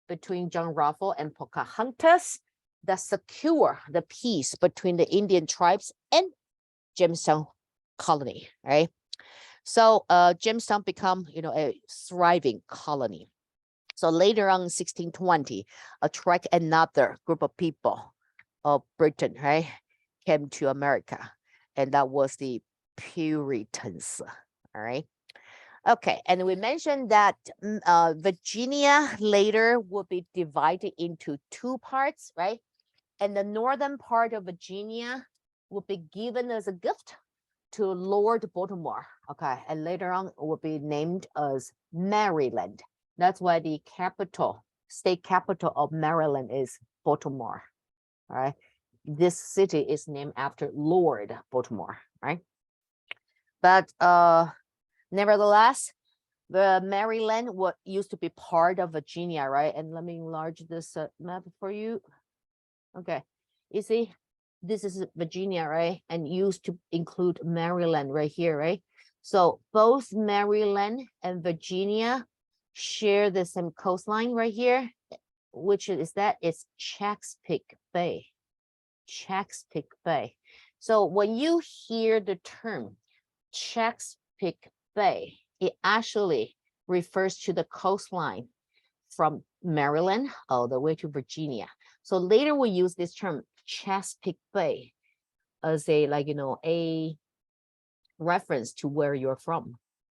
between John Ruffle and Pocahontas, that secure the peace between the Indian tribes and Jamestown colony, right? So Jamestown become, a thriving colony. So later on, 1620, attract another group of people of Britain, right, came to America, and that was the Puritans. All right. Okay, and we mentioned that Virginia later would be divided into two parts, right? And the northern part of Virginia would be given as a gift to Lord Baltimore. Okay, and later on it will be named as Maryland. That's why the state capital of Maryland is Baltimore. All right, this city is named after Lord Baltimore, right? But nevertheless, the Maryland used to be part of Virginia, right? And let me enlarge this map for you. Okay, you see, this is Virginia, right? And used to include Maryland right here, right? So both Maryland and Virginia share the same coastline right here, which is that it's Chesapeake Bay. Chesapeake Bay. So when you hear the term Chesapeake Bay, it actually refers to the coastline from Maryland all the way to Virginia. So later we use this term Chesapeake Bay as a a reference to where you're from.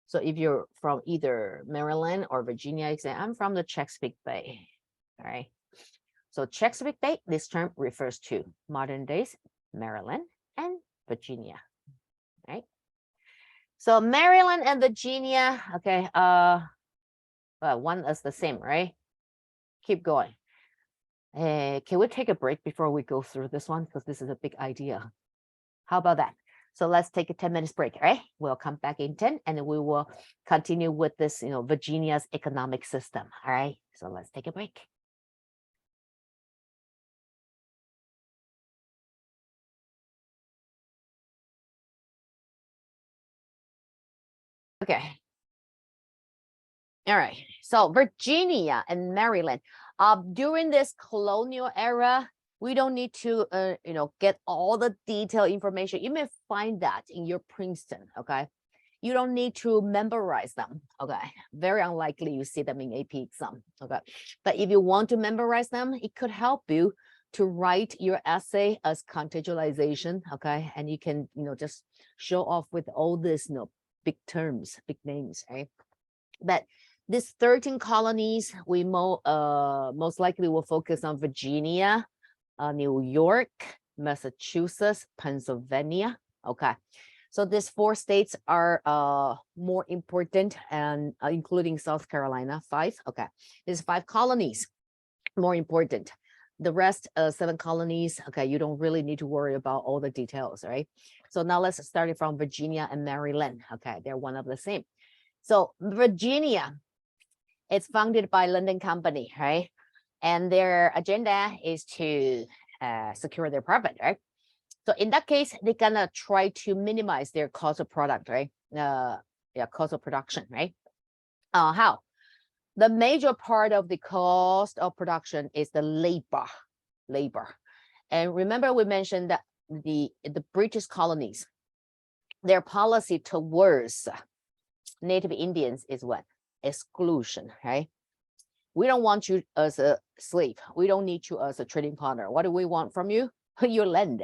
So if you're from either Maryland or Virginia, you say, I'm from the Chesapeake Bay, all right? So Chesapeake Bay, this term refers to modern days Maryland and Virginia, right? So Maryland and Virginia, okay, one is the same, right? Keep going. Can we take a break before we go through this one? Because this is a big idea. How about that? So let's take a 10 minutes break, all right? We'll come back in 10 and we will continue with this, Virginia's economic system, all right? So let's take a break. Okay. All right. So Virginia and Maryland, during this colonial era, we don't need to, get all the detailed information. You may find that in your Princeton, okay? You don't need to memorize them, okay? Very unlikely you see them in AP exam, okay? But if you want to memorize them, it could help you to write your essay as contextualization, okay? And you can, just show off with all this, big terms, big names, right? But these 13 colonies, we most likely will focus on Virginia, New York, Massachusetts, Pennsylvania. Okay, so these 4 states are more important, and including South Carolina, 5. Okay, these 5 colonies more important. The rest 7 colonies, okay, you don't really need to worry about all the details, right? So now let's start it from Virginia and Maryland. Okay, they're one of the same. So Virginia, it's founded by London Company, right? And their agenda is to secure their profit, right? So in that case, they're gonna try to minimize their cost of product, right? Cost of production, right? How? The major part of the cost of production is the labor. And remember, we mentioned that the British colonies, their policy towards Native Indians is what? Exclusion, right? We don't want you as a slave. We don't need you as a trading partner. What do we want from you? Your land.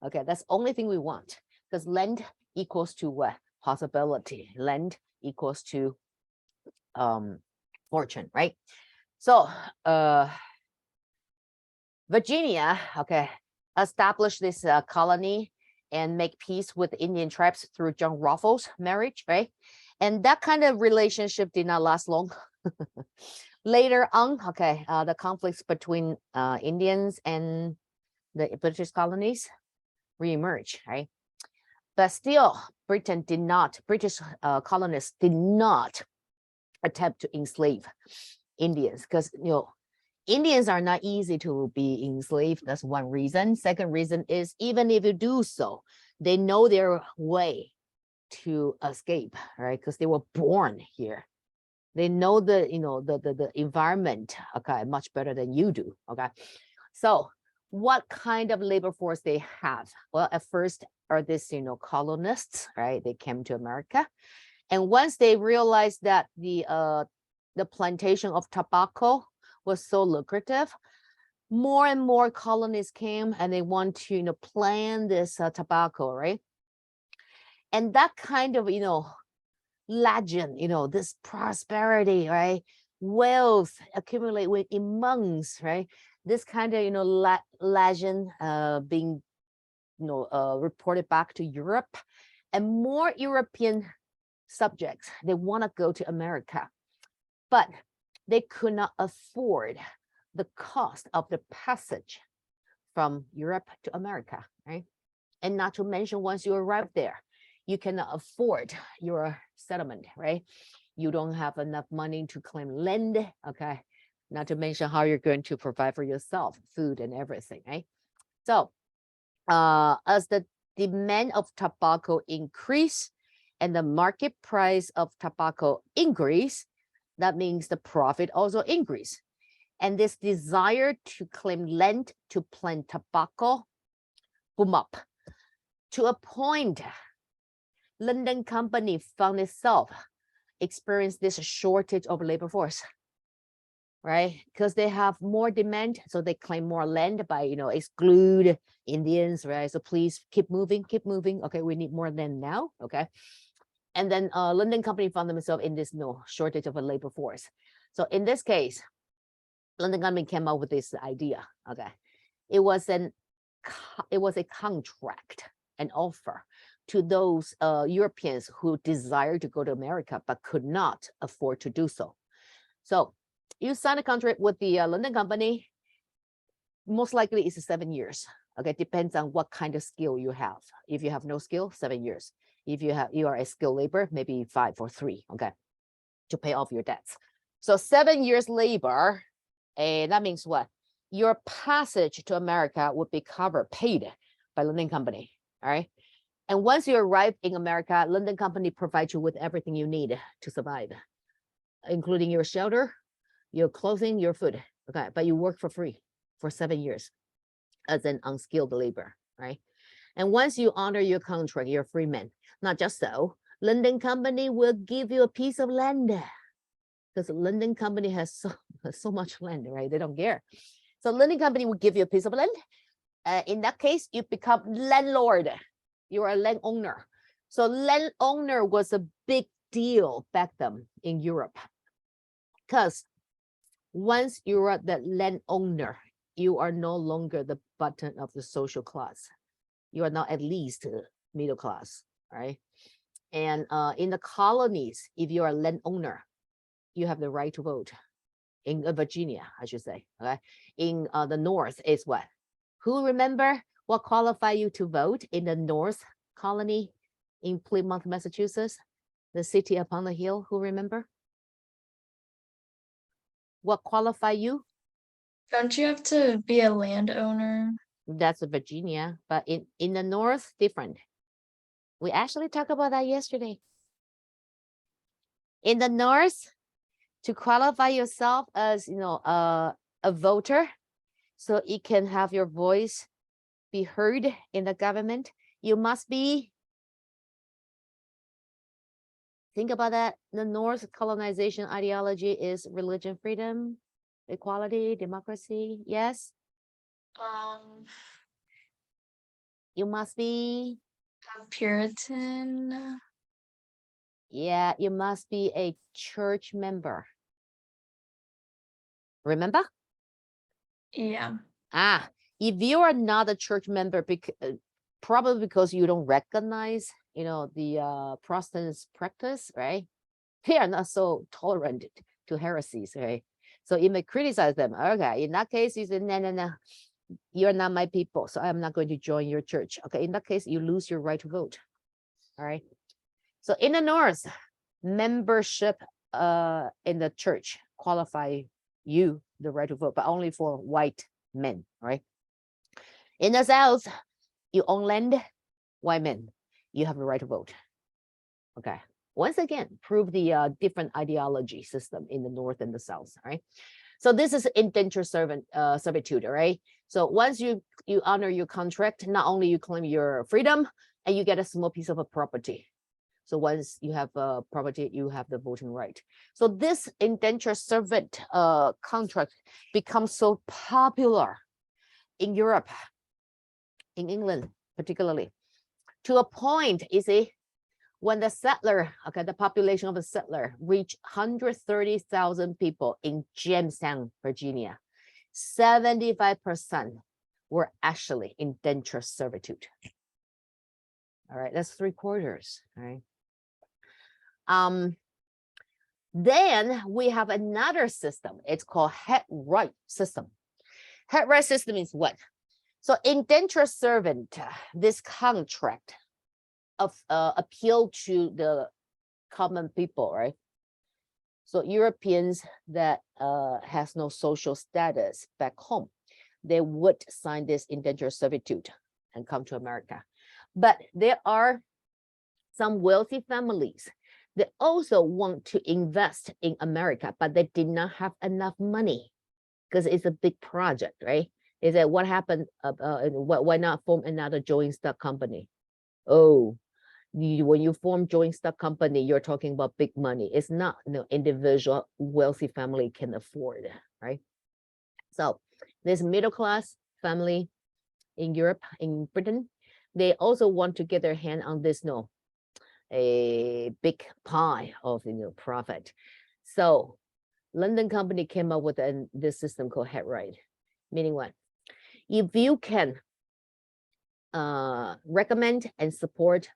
Okay, that's the only thing we want, because land equals to what? Possibility. Land equals to fortune, right? So Virginia, okay, established this colony and make peace with Indian tribes through John Ruffles' marriage, right? And that kind of relationship did not last long. Later on, okay, the conflicts between Indians and the British colonies reemerge, right? But still, British colonists did not attempt to enslave Indians because, Indians are not easy to be enslaved. That's one reason. Second reason is even if you do so, they know their way to escape, right? Because they were born here. They know the environment, okay, much better than you do, okay? So what kind of labor force they have? Well, at first are this, colonists, right? They came to America. And once they realized that the plantation of tobacco was so lucrative, more and more colonists came and they want to, plant this tobacco, right? And that kind of, legend, this prosperity, right? Wealth accumulate in months, right? This kind of, legend being, reported back to Europe, and more European subjects, they want to go to America, but they could not afford the cost of the passage from Europe to America, right? And not to mention, once you arrive there, you cannot afford your settlement, right? You don't have enough money to claim land, okay? Not to mention how you're going to provide for yourself, food and everything, right? So as the demand of tobacco increase and the market price of tobacco increase, that means the profit also increase. And this desire to claim land to plant tobacco boom up to a point. London Company found itself experienced this shortage of labor force, right? Because they have more demand, so they claim more land by, exclude Indians, right? So please keep moving. Okay, we need more land now, okay? And then London Company found themselves in this shortage of a labor force. So in this case, London Company came up with this idea, okay? It was a contract, an offer to those Europeans who desired to go to America but could not afford to do so. So you sign a contract with the London Company, most likely it's 7 years. Okay, depends on what kind of skill you have. If you have no skill, 7 years. If you are a skilled labor, maybe 5 or 3, okay, to pay off your debts. So 7 years labor, and that means what? Your passage to America would be paid by London Company, all right? And once you arrive in America, London Company provides you with everything you need to survive, including your shelter, your clothing, your food, okay? But you work for free for 7 years as an unskilled labor, right? And once you honor your contract, you're a free man. Not just so, London Company will give you a piece of land because London Company has so much land, right? They don't care. So London Company will give you a piece of land. In that case, you become landlord. You are a landowner. So landowner was a big deal back then in Europe because once you are the landowner, you are no longer the button of the social class. You are now at least middle class, right? And in the colonies, if you are a landowner, you have the right to vote. In Virginia, I should say, okay? In the North is what? Who remember what qualified you to vote in the North colony in Plymouth, Massachusetts? The city upon the hill, who remember? What qualified you? Don't you have to be a landowner? That's Virginia, but in the North, different. We actually talked about that yesterday. In the North, to qualify yourself as, a voter, so it can have your voice be heard in the government, you must be, think about that. The North colonization ideology is religion, freedom, equality, democracy. Yes, you must be. Puritan. Yeah, you must be a church member. Remember? Yeah. If you are not a church member, probably because you don't recognize, the Protestants practice, right? They are not so tolerant to heresies, right? So you may criticize them. Okay, in that case, you say, no, you're not my people, so I'm not going to join your church. Okay, in that case, you lose your right to vote. All right. So in the North, membership in the church qualify you the right to vote, but only for white men, right? In the South, you own land, white men, you have the right to vote. Okay. Once again, prove the different ideology system in the North and the South, right? So this is indentured servitude, right? So once you honor your contract, not only you claim your freedom, and you get a small piece of a property. So once you have property, you have the voting right. So this indentured servant contract becomes so popular in Europe, in England particularly, to a point, you see, when the settler, okay, the population of a settler reached 130,000 people in Jamestown, Virginia, 75% were actually indentured servitude. All right, that's 3/4, right? Then we have another system. It's called head right system. Head right system is what? So indentured servant, this contract of appeal to the common people, right? So Europeans that has no social status back home, they would sign this indentured servitude and come to America. But there are some wealthy families that also want to invest in America, but they did not have enough money because it's a big project, right? Is that what happened? Why not form another joint stock company? Oh, when you form joint stock company, you're talking about big money. It's not individual wealthy family can afford, right? So this middle class family in Europe, in Britain, they also want to get their hand on this a big pie of profit. So London company came up with this system called head right, meaning what? If you can recommend and support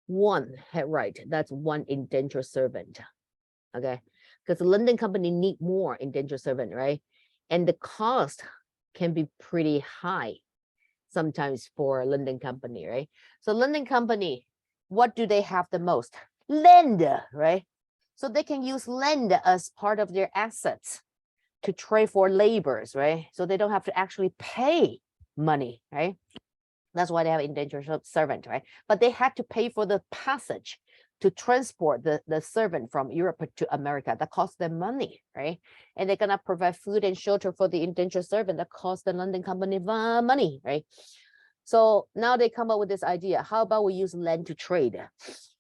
one head right, that's one indentured servant, okay? Because the London company need more indentured servant, right? And the cost can be pretty high sometimes for London company, right? So London company, what do they have the most? Land, right? So they can use land as part of their assets to trade for laborers, right? So they don't have to actually pay money, right? That's why they have indentured servant, right? But they had to pay for the passage to transport the servant from Europe to America. That costs them money, right? And they're gonna provide food and shelter for the indentured servant. That costs the London company money, right? So now they come up with this idea. How about we use land to trade?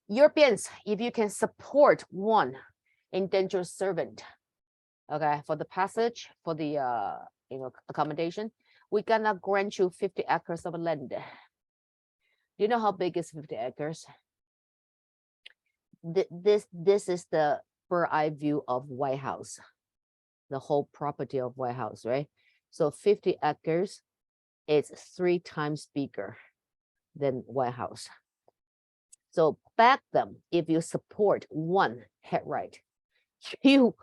Europeans, if you can support one indentured servant, okay, for the passage, for the accommodation, we're gonna grant you 50 acres of land. Do you know how big is 50 acres? This is the bird's eye view of White House, the whole property of White House, right? So 50 acres is 3 times bigger than White House. So back them, if you support one head right, you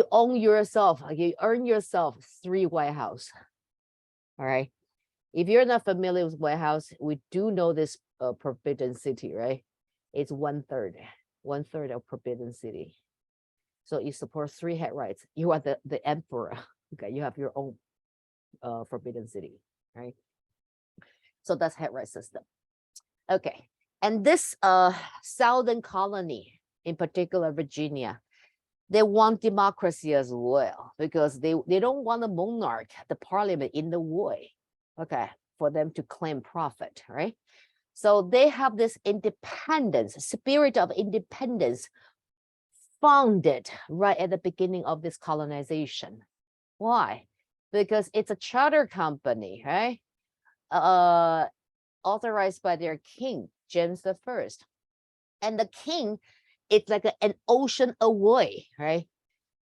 own yourself, you earn yourself 3 White House. All right. If you're not familiar with White House, we do know this Forbidden City, right? It's 1/3 of Forbidden City. So you support 3 head rights. You are the emperor. Okay, you have your own Forbidden City, right? So that's head right system. Okay, and this southern colony, in particular Virginia, they want democracy as well because they don't want a monarch, the parliament in the way, okay, for them to claim profit, right? So they have this independence, spirit of independence founded right at the beginning of this colonization. Why? Because it's a charter company, right? Authorized by their king, James I. And the king, it's like an ocean away, right?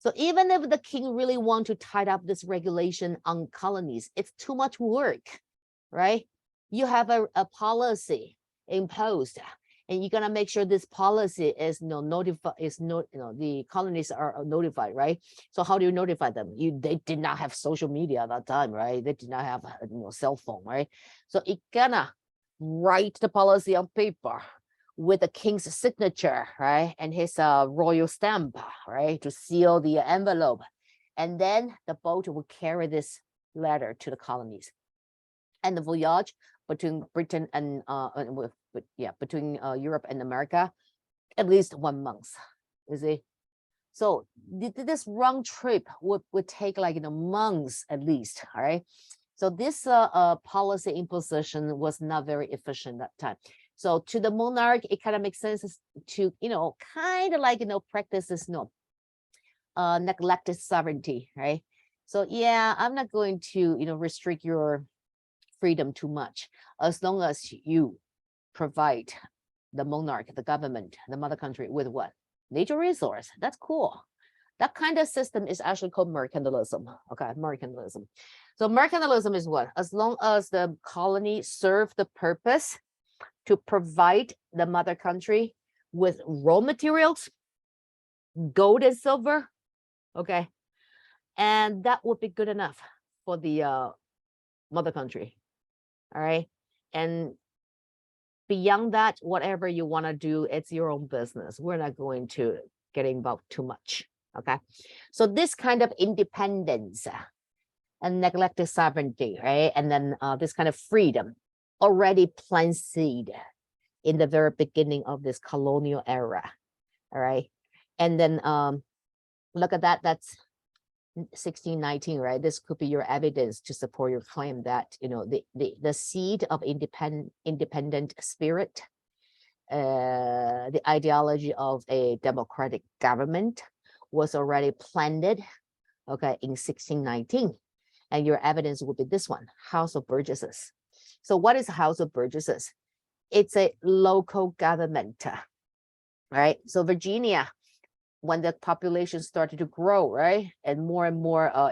So even if the king really want to tie up this regulation on colonies, it's too much work, right? You have a policy imposed, and you're gonna make sure this policy is notified, the colonies are notified, right? So how do you notify them? They did not have social media at that time, right? They did not have cell phone, right? So it gonna write the policy on paper with the king's signature, right? And his royal stamp, right? To seal the envelope. And then the boat will carry this letter to the colonies. And the voyage between Britain and between Europe and America, at least 1 month, you see. So this round trip would take like months at least, all right? So this policy imposition was not very efficient that time. So to the monarch, it kind of makes sense to, kind of like, practice this, neglected sovereignty, right? So yeah, I'm not going to, restrict your freedom too much, as long as you provide the monarch, the government, the mother country with what? Natural resource. That's cool. That kind of system is actually called mercantilism. Okay, mercantilism. So mercantilism is what? As long as the colony serve the purpose to provide the mother country with raw materials, gold and silver, okay, and that would be good enough for the mother country, all right? And beyond that, whatever you want to do, it's your own business. We're not going to get involved too much, okay? So this kind of independence and neglected sovereignty, right? And then this kind of freedom already plant seed in the very beginning of this colonial era, all right? And then look at that, that's 1619, right? This could be your evidence to support your claim that, the seed of independent spirit, the ideology of a democratic government was already planted, okay, in 1619. And your evidence will be this one, House of Burgesses. So what is House of Burgesses? It's a local government, right? So Virginia, when the population started to grow, right? And more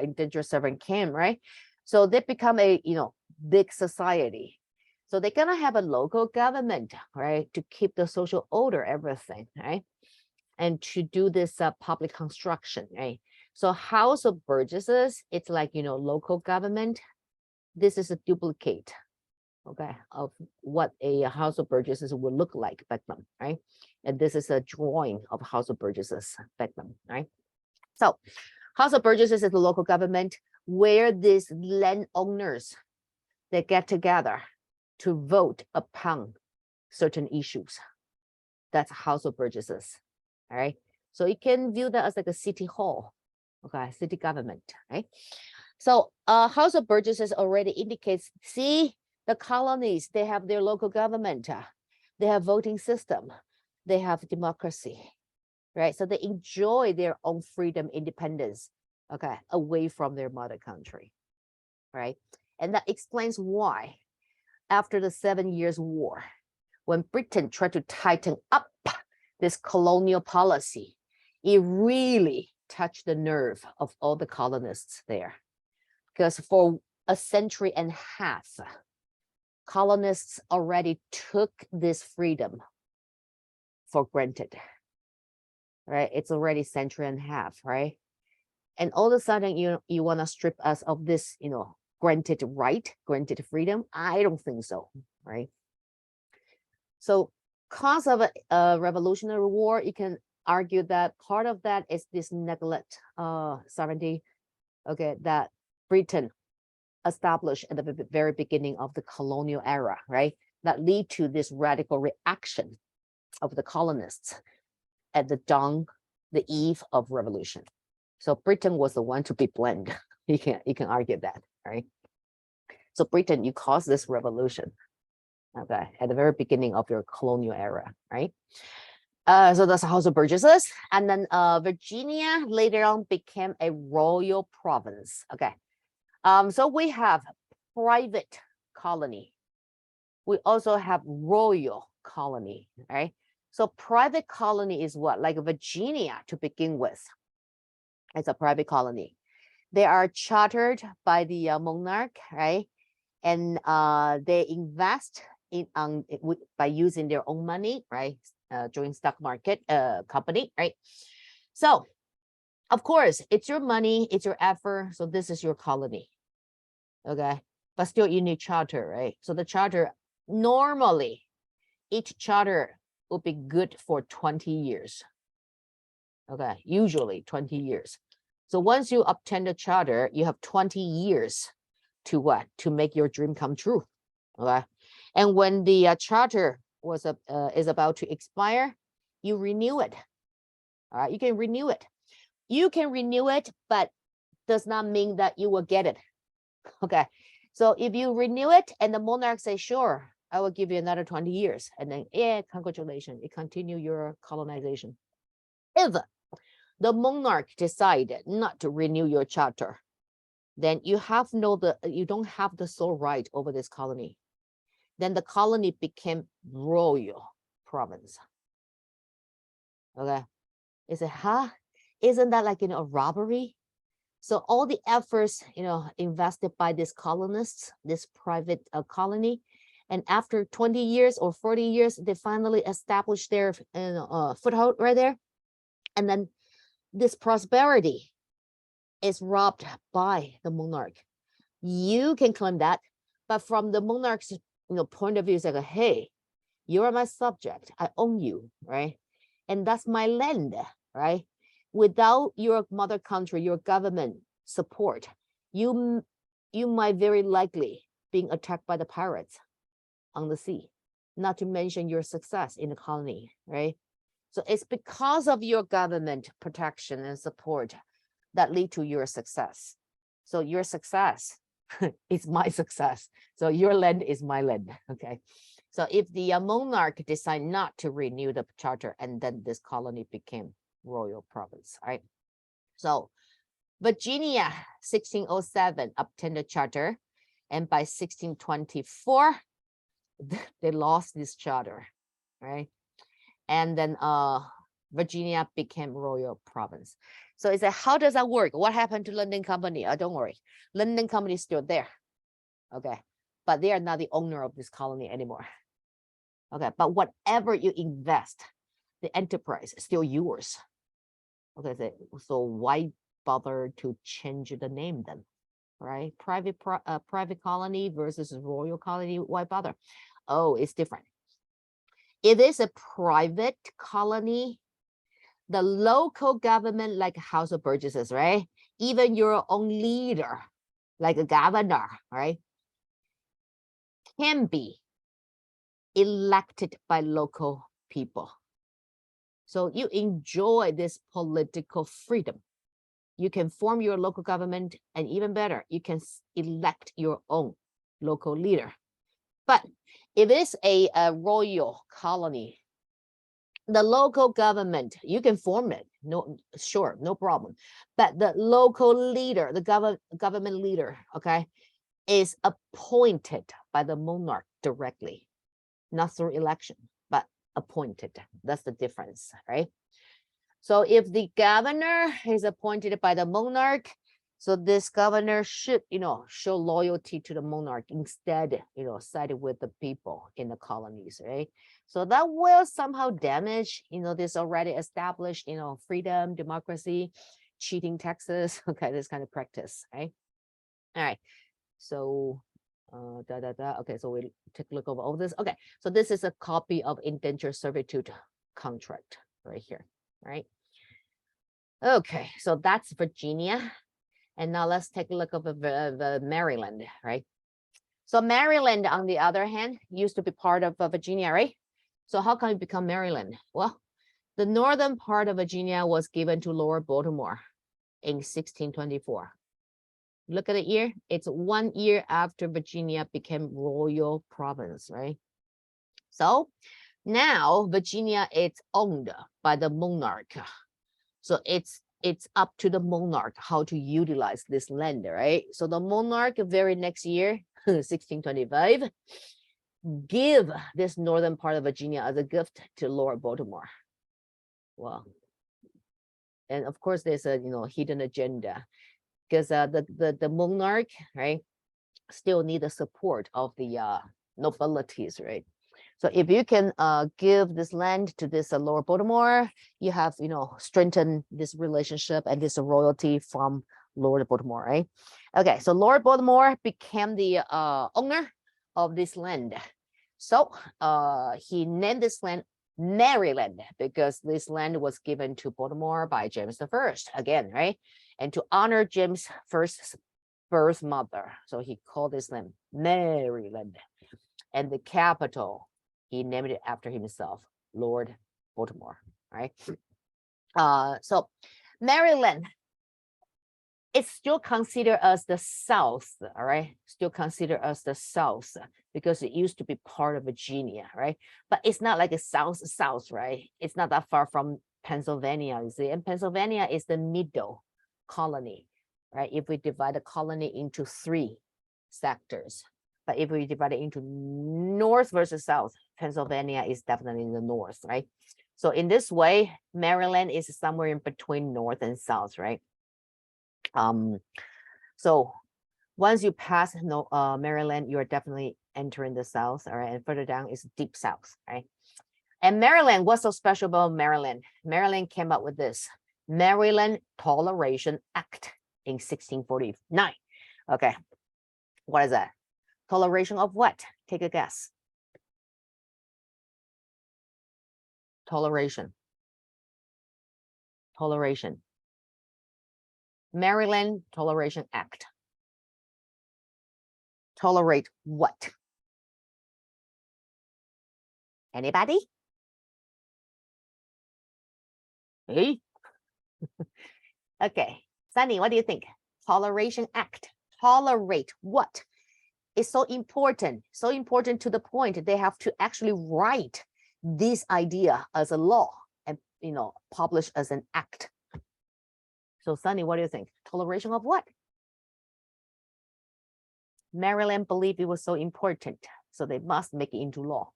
indentured servant came, right? So they become a, big society. So they're gonna have a local government, right? To keep the social order, everything, right? And to do this public construction, right? So House of Burgesses, it's like, local government. This is a duplicate, okay, of what a House of Burgesses would look like back then, right? And this is a drawing of House of Burgesses back then, right? So House of Burgesses is the local government where these landowners, they get together to vote upon certain issues. That's House of Burgesses, all right? So you can view that as like a city hall, okay, city government, right? So House of Burgesses already indicates, see, the colonies, they have their local government, they have voting system, they have democracy, right? So they enjoy their own freedom, independence, okay, away from their mother country, right? And that explains why after the 7 Years' War, when Britain tried to tighten up this colonial policy, it really touched the nerve of all the colonists there. Because for a century and a half, colonists already took this freedom for granted, right? It's already century and a half, right? And all of a sudden, you want to strip us of this, granted right, granted freedom? I don't think so, right? So cause of a revolutionary war, you can argue that part of that is this neglect sovereignty, okay, that Britain established at the very beginning of the colonial era, right? That lead to this radical reaction of the colonists at the dawn, the eve of revolution. So Britain was the one to be blamed. You can argue that, right? So Britain, you caused this revolution, okay, at the very beginning of your colonial era, right? So that's House of Burgesses. And then Virginia later on became a royal province, okay? So we have private colony. We also have royal colony, right? So private colony is what? Like Virginia to begin with. It's a private colony. They are chartered by the monarch, right? And they invest in by using their own money, right? During stock market company, right? So, of course, it's your money, it's your effort. So this is your colony, okay? But still, you need charter, right? So the charter, normally, each charter will be good for 20 years. Okay, usually 20 years. So once you obtain the charter, you have 20 years to what? To make your dream come true. Okay, and when the charter was is about to expire, you renew it. All right, you can renew it. You can renew it, but does not mean that you will get it. Okay, so if you renew it and the monarch says, sure, I will give you another 20 years, and then yeah, congratulations, you continue your colonization. If the monarch decided not to renew your charter, then you don't have the sole right over this colony. Then the colony became royal province. Okay, you say, huh? Isn't that like a robbery? So all the efforts invested by these colonists, this private colony, and after 20 years or 40 years, they finally established their foothold right there, and then this prosperity is robbed by the monarch. You can claim that, but from the monarch's point of view, it's like, hey, you're my subject, I own you, right? And that's my land, right? Without your mother country, your government support, you might very likely being attacked by the pirates on the sea, not to mention your success in the colony, right? So it's because of your government protection and support that lead to your success. So your success is my success. So your land is my land, okay? So if the monarch decide not to renew the charter, and then this colony became royal province, right? So Virginia, 1607, obtained a charter, and by 1624, they lost this charter, right? And then Virginia became royal province. So it's like, how does that work? What happened to London Company? Don't worry, London Company is still there, okay? But they are not the owner of this colony anymore, okay? But whatever you invest, the enterprise is still yours, okay? So why bother to change the name then, right? Private colony versus royal colony, why bother? Oh, it's different. It is a private colony. The local government, like House of Burgesses, right? Even your own leader, like a governor, right? Can be elected by local people. So you enjoy this political freedom. You can form your local government, and even better, you can elect your own local leader. But if it's a royal colony, the local government, you can form it, sure, no problem. But the local leader, the government leader, okay, is appointed by the monarch directly, not through election, but appointed. That's the difference, right? So if the governor is appointed by the monarch, so this governor should, show loyalty to the monarch instead, side with the people in the colonies, right? So that will somehow damage, this already established, freedom, democracy, cheating taxes, okay, this kind of practice, right? All right, so okay, so we take a look over all this. Okay, so this is a copy of indentured servitude contract right here, right? Okay, so that's Virginia. And now let's take a look at the Maryland, right? So Maryland, on the other hand, used to be part of Virginia, right? So how can it become Maryland? Well, the northern part of Virginia was given to Lord Baltimore in 1624. Look at the year. It's 1 year after Virginia became royal province, right? So now Virginia is owned by the monarch. So it's up to the monarch how to utilize this land, right? So the monarch very next year, 1625, give this northern part of Virginia as a gift to Lord Baltimore. Well, And of course, there's a hidden agenda, because the monarch, right, still need the support of the nobilities, right? So if you can give this land to this Lord Baltimore, you have strengthened this relationship and this royalty from Lord Baltimore, right? Okay, so Lord Baltimore became the owner of this land. So he named this land Maryland, because this land was given to Baltimore by James I again, right? And to honor James I's birth mother, so he called this land Maryland. And the capital, he named it after himself, Lord Baltimore, right? So Maryland, it's still considered as the South, all right? Still considered as the South, because it used to be part of Virginia, right? But it's not like a South, right? It's not that far from Pennsylvania, you see? And Pennsylvania is the middle colony, right? If we divide the colony into 3 sectors, but if we divide it into North versus South, Pennsylvania is definitely in the North, right? So in this way, Maryland is somewhere in between North and South, right? So once you pass Maryland, you are definitely entering the South, all right? And further down is deep South, right? And Maryland, what's so special about Maryland? Maryland came up with this Maryland Toleration Act in 1649. Okay, what is that? Toleration of what? Take a guess. Toleration. Toleration. Maryland Toleration Act. Tolerate what? Anybody? Hey? Okay, Sunny, what do you think? Toleration Act. Tolerate what? It's so important to the point they have to actually write this idea as a law and publish as an act. So Sunny, what do you think? Toleration of what? Maryland believed it was so important, so they must make it into law.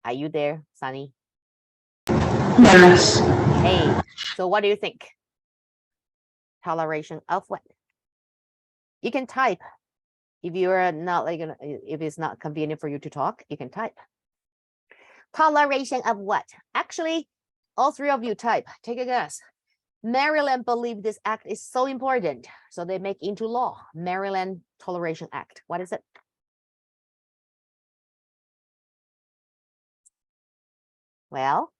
Are you there, Sunny? Yes. Hey, so what do you think? Toleration of what? You can type. If you're not if it's not convenient for you to talk, you can type. Toleration of what? Actually, all 3 of you type. Take a guess. Maryland believed this act is so important, so they make into law. Maryland Toleration Act. What is it? Well,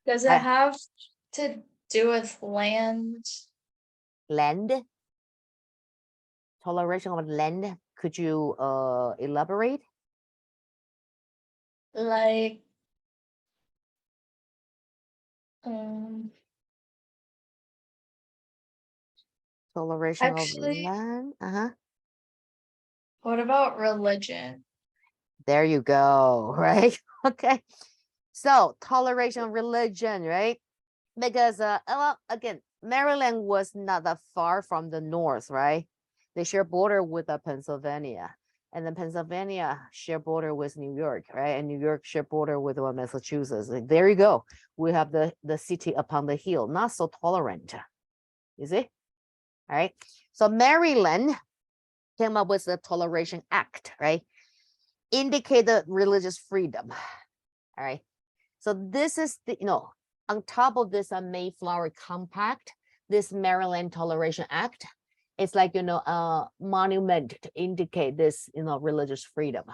Does it have to do with land? Land. Toleration of land. Could you elaborate? Like, Toleration actually, of land. what about religion? There you go, right? Okay. So toleration of religion, right? Because well, again, Maryland was not that far from the north, right? They share border with Pennsylvania, and then Pennsylvania share border with New York, right? And New York share border with Massachusetts. Like, there you go. We have the city upon the hill, not so tolerant. You see? All right. So Maryland came up with the Toleration Act, right? Indicate the religious freedom. All right. So this is the, on top of this Mayflower Compact, this Maryland Toleration Act, it's like, a monument to indicate this, religious freedom.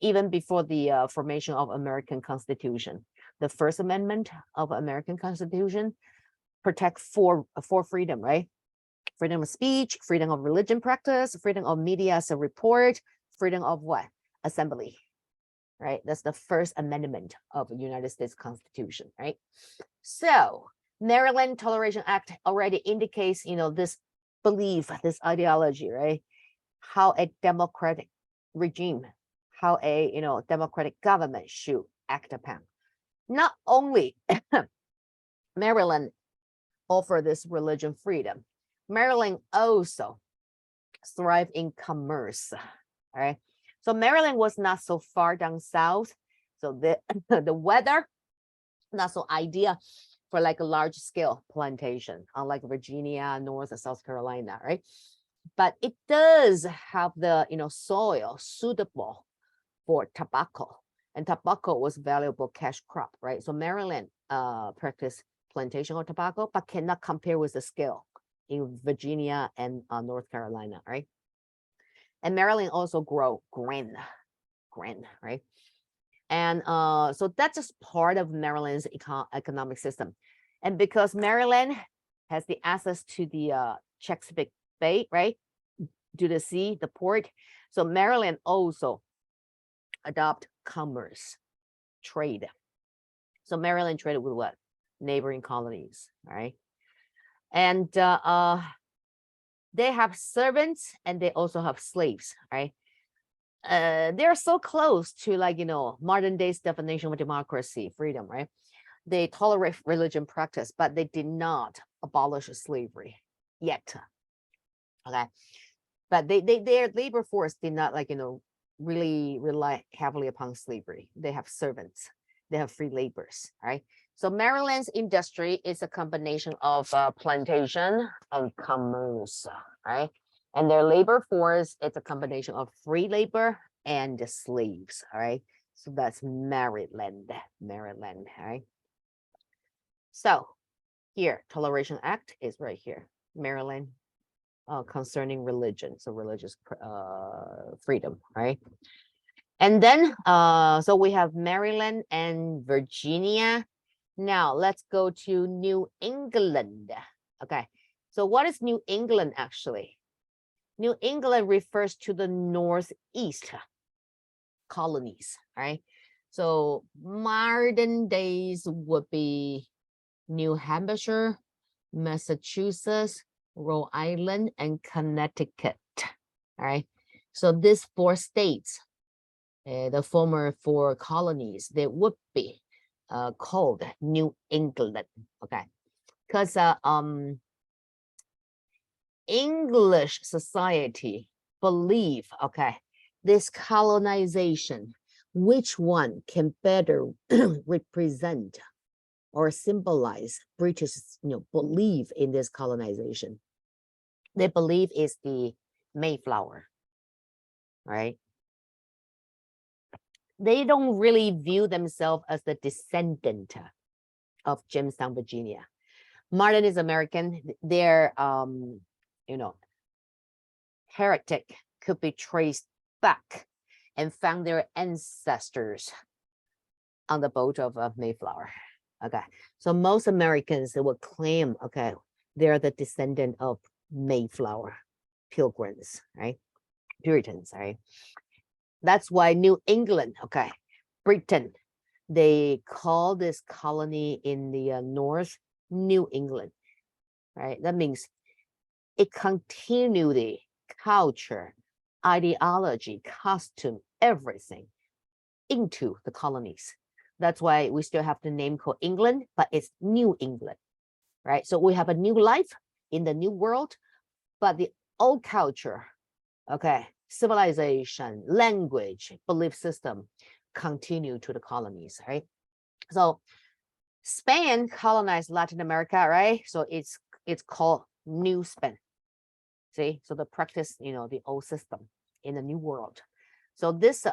Even before the formation of American Constitution, the First Amendment of American Constitution protect four freedom, right? Freedom of speech, freedom of religion practice, freedom of media as a report, freedom of what? Assembly, right? That's the First Amendment of the United States Constitution, right? So Maryland Toleration Act already indicates, this belief, this ideology, right? How a democratic regime, how a, democratic government should act upon. Not only Maryland offer this religion freedom, Maryland also thrive in commerce, all right? So Maryland was not so far down south. So the weather not so ideal for like a large scale plantation, unlike Virginia, North and South Carolina, right? But it does have the soil suitable for tobacco, and tobacco was valuable cash crop, right? So Maryland practiced plantation of tobacco, but cannot compare with the scale in Virginia and North Carolina, right? And Maryland also grow grain, right? And so that's just part of Maryland's economic system. And because Maryland has the access to the Chesapeake Bay, right, to the sea, the port, so Maryland also adopt commerce, trade. So Maryland traded with what? Neighboring colonies, right? And they have servants and they also have slaves, right? They're so close to like, modern day's definition of democracy, freedom, right? They tolerate religion practice, but they did not abolish slavery yet. Okay. But their labor force did not like, really rely heavily upon slavery. They have servants, they have free laborers, right? So Maryland's industry is a combination of plantation and commerce, right? And their labor force, it's a combination of free labor and the slaves, all right? So that's Maryland, all right? So here, Toleration Act is right here, Maryland, concerning religion, so religious freedom, right? And then, so we have Maryland and Virginia. Now let's go to New England. Okay, so what is New England actually? New England refers to the Northeast colonies, right? So modern days would be New Hampshire, Massachusetts, Rhode Island, and Connecticut, all right? So these 4 states, the former 4 colonies, they would be called New England, okay? Because English society believe, okay, this colonization, which one can better represent or symbolize British, belief in this colonization? They believe is the Mayflower, right? They don't really view themselves as the descendant of Jamestown, Virginia. Modernist American, their heretic could be traced back and found their ancestors on the boat of Mayflower. Okay, so most Americans, they will claim, okay, they're the descendant of Mayflower pilgrims, right? Puritans, right? That's why New England, okay, Britain, they call this colony in the north New England, right? That means it continued the culture, ideology, costume, everything into the colonies. That's why we still have the name called England, but it's New England, right? So we have a new life in the new world, but the old culture, okay, civilization, language, belief system continue to the colonies, right? So Spain colonized Latin America, right? So it's called New Spain. See, so the practice, the old system in the new world. So this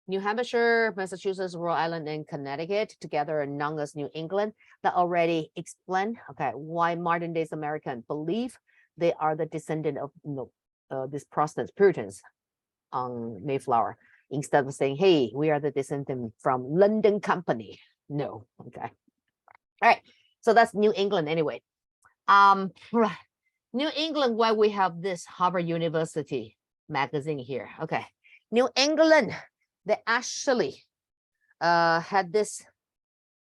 New Hampshire, Massachusetts, Rhode Island, and Connecticut together are known as New England. That already explain, okay, why modern days American believe they are the descendant of these Protestant Puritans on Mayflower, instead of saying, hey, we are the descendant from London Company. No, okay. All right, so that's New England anyway. New England, why we have this Harvard University magazine here. Okay, New England, they actually had this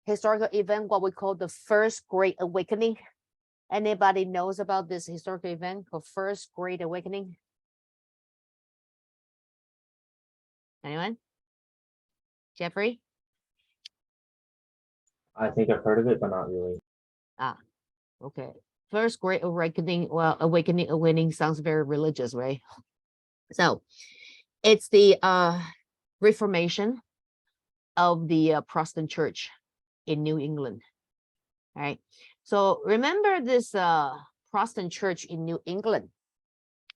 historical event, what we call the First Great Awakening. Anybody knows about this historical event called First Great Awakening? Anyone? Jeffrey? I think I've heard of it, but not really. Okay. First Great Awakening. Well, awakening sounds very religious, right? So it's the Reformation of the Protestant Church in New England. All right. So remember this Protestant church in New England.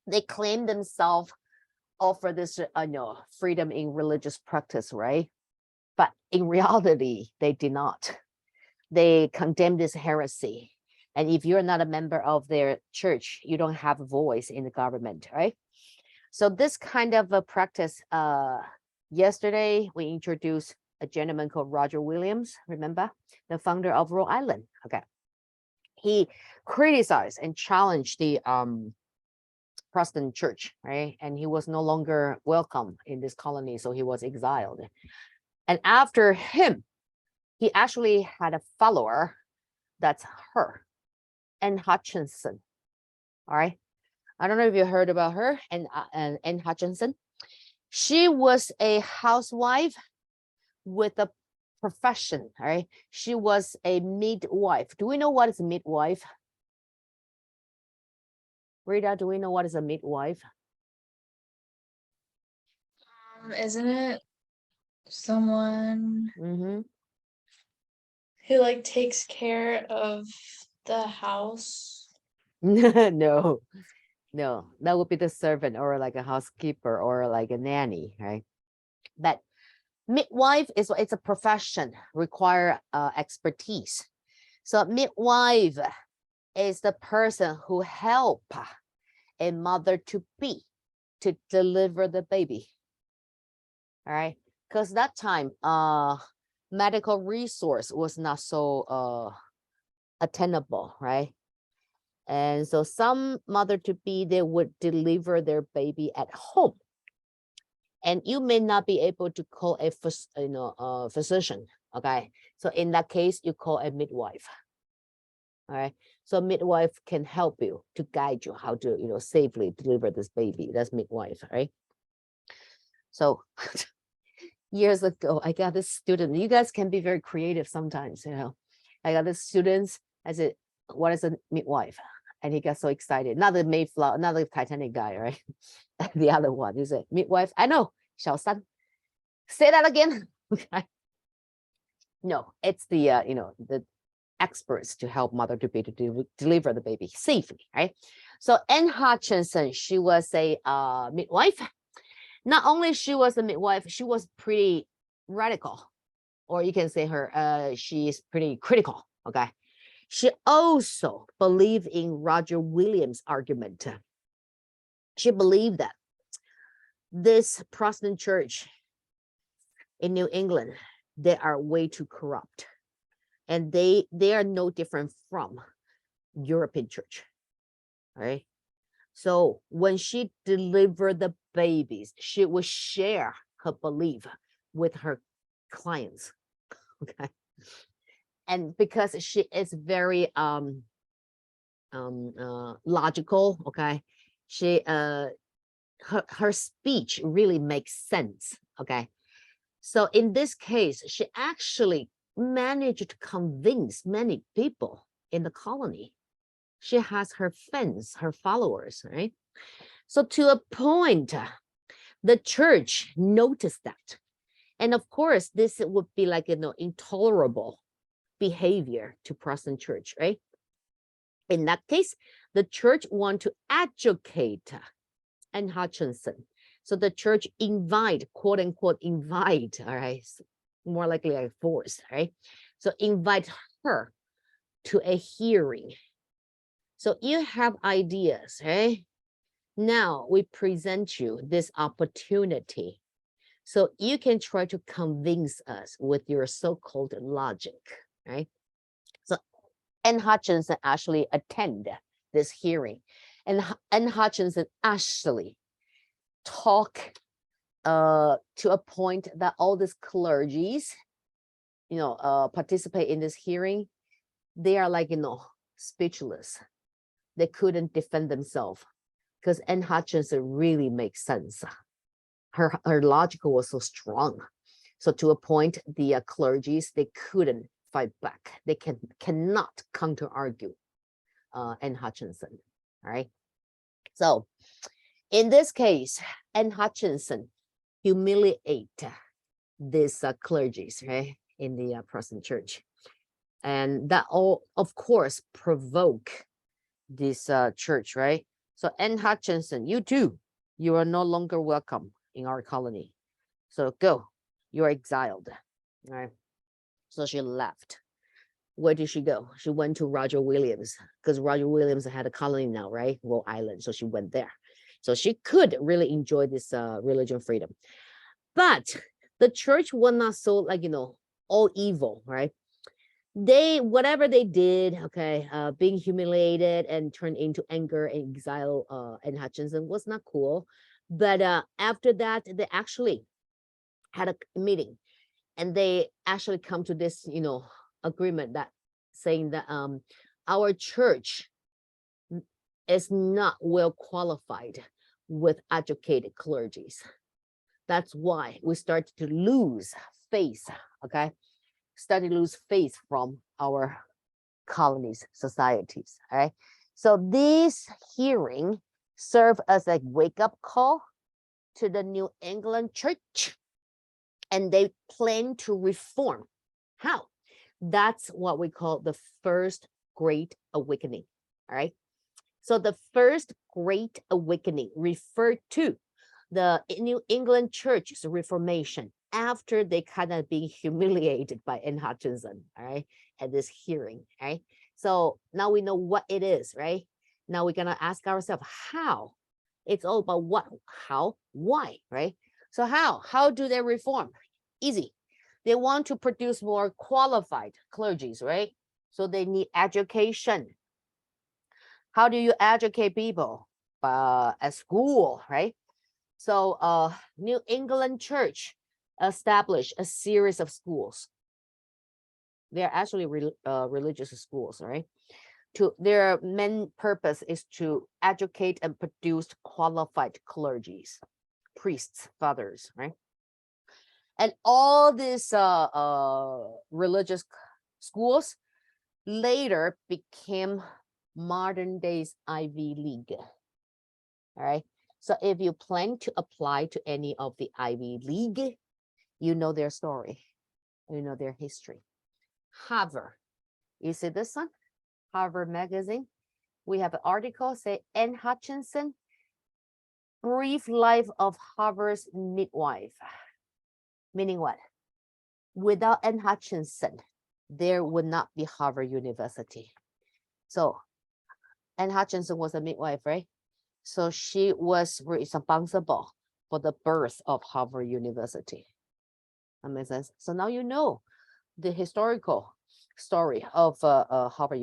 They claim themselves offer this freedom in religious practice, right? But in reality, they did not. They condemn this heresy. And if you're not a member of their church, you don't have a voice in the government, right? So this kind of a practice, yesterday we introduced a gentleman called Roger Williams, remember? The founder of Rhode Island, okay. He criticized and challenged the Protestant church, right? And he was no longer welcome in this colony, so he was exiled. And after him, he actually had a follower, that's her, Anne Hutchinson, all right? I don't know if you heard about her, and Anne Hutchinson. She was a housewife with a profession, all right? She was a midwife. Do we know what is a midwife? Rita, do we know what is a midwife? Isn't it someone Mm-hmm. who like takes care of the house? No, that would be the servant or like a housekeeper or like a nanny, right? But midwife it's a profession, require expertise. So midwife is the person who help a mother to be to deliver the baby. All right, because that time medical resource was not so attainable, right? And so some mother to be, they would deliver their baby at home, and you may not be able to call a physician, okay? So in that case, you call a midwife. All right, so midwife can help you to guide you how to safely deliver this baby. That's midwife, right? So years ago, I got this student. You guys can be very creative sometimes, I got this student. I said, what is a midwife? And he got so excited. Not the Mayflower, not the Titanic guy, right? The other one. He said, midwife, I know, Xiao San. Say that again. Okay. No, it's the the experts to help mother to be to deliver the baby safely, right? So Anne Hutchinson, she was a midwife. Not only she was a midwife, she was pretty radical, or you can say her she is pretty critical, okay? She also believed in Roger Williams' argument. She believed that this Protestant church in New England, they are way too corrupt, and they are no different from European church, right? So when she delivered the babies, she would share her belief with her clients, okay? And because she is very logical, okay, she her speech really makes sense, okay? So in this case, she actually managed to convince many people in the colony. She has her fans, her followers, right? So to a point, the church noticed that. And of course, this would be like, intolerable behavior to Protestant church, right? In that case, the church want to educate Anne Hutchinson. So the church invite, quote unquote, invite, all right, more likely like force, right? So invite her to a hearing. So you have ideas, right? Now we present you this opportunity. So you can try to convince us with your so-called logic, right? So Anne Hutchinson actually attended this hearing. And Anne Hutchinson actually talk to a point that all these clergies, participate in this hearing. They are like, speechless. They couldn't defend themselves because Anne Hutchinson really makes sense. Her logic was so strong. So to a point, the clergies, they couldn't fight back. They cannot counter argue Anne Hutchinson, all right? So in this case, Anne Hutchinson humiliate these clergies, right, in the Protestant church. And that all, of course, provoke this church, right? So Anne Hutchinson, you too, you are no longer welcome in our colony. So go, you're exiled. All right. So she left. Where did she go? She went to Roger Williams because Roger Williams had a colony now, right? Rhode Island. So she went there. So she could really enjoy this religion freedom. But the church was not so like, all evil, right? They, whatever they did, okay, being humiliated and turned into anger and exile, and Hutchinson was not cool. But after that, they actually had a meeting and they actually come to this, agreement that saying that our church is not well qualified with educated clergies. That's why we started to lose faith, okay? Started to lose faith from our colonies, societies, all right? So this hearing served as a wake-up call to the New England church, and they plan to reform. How? That's what we call the first Great Awakening, all right? So the first Great Awakening referred to the New England church's reformation after they kind of being humiliated by Anne Hutchinson, all right, at this hearing, right? So now we know what it is, right? Now we're gonna ask ourselves how. It's all about what, how, why, right? So how do they reform? Easy. They want to produce more qualified clergies, right? So they need education. How do you educate people? At school, right? So New England church established a series of schools. They're actually religious schools, right? Their main purpose is to educate and produce qualified clergies, priests, fathers, right? And all these religious schools later became modern days Ivy League. All right. So if you plan to apply to any of the Ivy League, you know their story, you know their history. Harvard, you see this one? Harvard Magazine. We have an article say Anne Hutchinson, brief life of Harvard's midwife. Meaning what? Without Anne Hutchinson, there would not be Harvard University. So Anne Hutchinson was a midwife, right? So she was responsible for the birth of Harvard University. That makes sense. So now you know the historical story of Harvard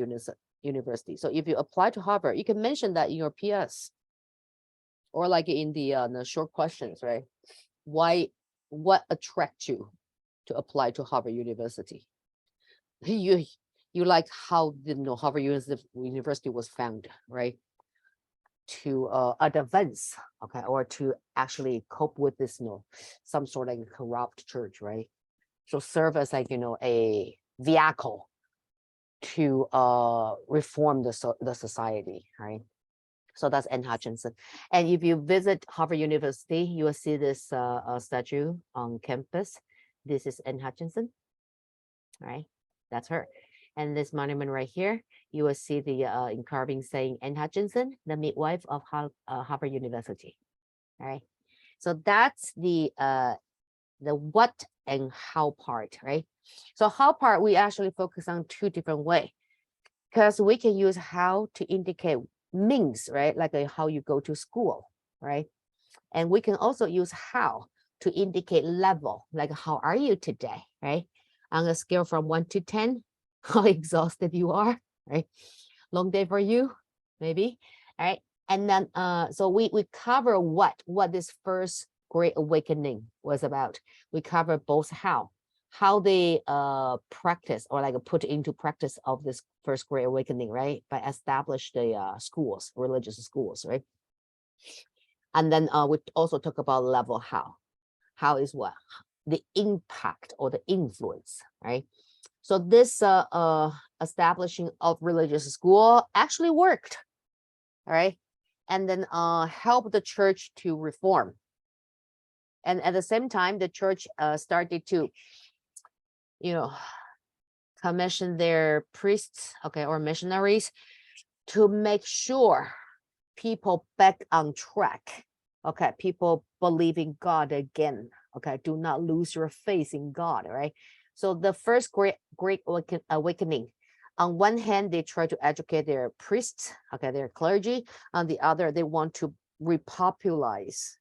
University. So if you apply to Harvard, you can mention that in your PS or like in the short questions, right? Why, what attracts you to apply to Harvard University? You like how the Harvard University was found, right? To advance, okay, or to actually cope with this, some sort of corrupt church, right? So serve as like, a vehicle to reform the society, right? So that's Anne Hutchinson. And if you visit Harvard University, you will see this statue on campus. This is Anne Hutchinson, right? That's her. And this monument right here, you will see the carving saying Anne Hutchinson, the midwife of Harvard University. All right. So that's the what and how part, right? So how part, we actually focus on two different ways, because we can use how to indicate means, right? Like how you go to school, right? And we can also use how to indicate level, like how are you today, right? On a scale from 1 to 10, how exhausted you are, right? Long day for you, maybe, all right? And then, so we cover what this first Great Awakening was about. We cover both how they practice or like put into practice of this first Great Awakening, right? By establish the schools, religious schools, right? And then we also talk about level how. How is what? The impact or the influence, right? So this establishing of religious school actually worked, all right? And then help the church to reform. And at the same time, the church started to, commissioned their priests, okay, or missionaries to make sure people back on track. Okay, people believe in God again. Okay, do not lose your faith in God, right? So the first great awakening, on one hand, they try to educate their priests, okay, their clergy. On the other, they want to repopularize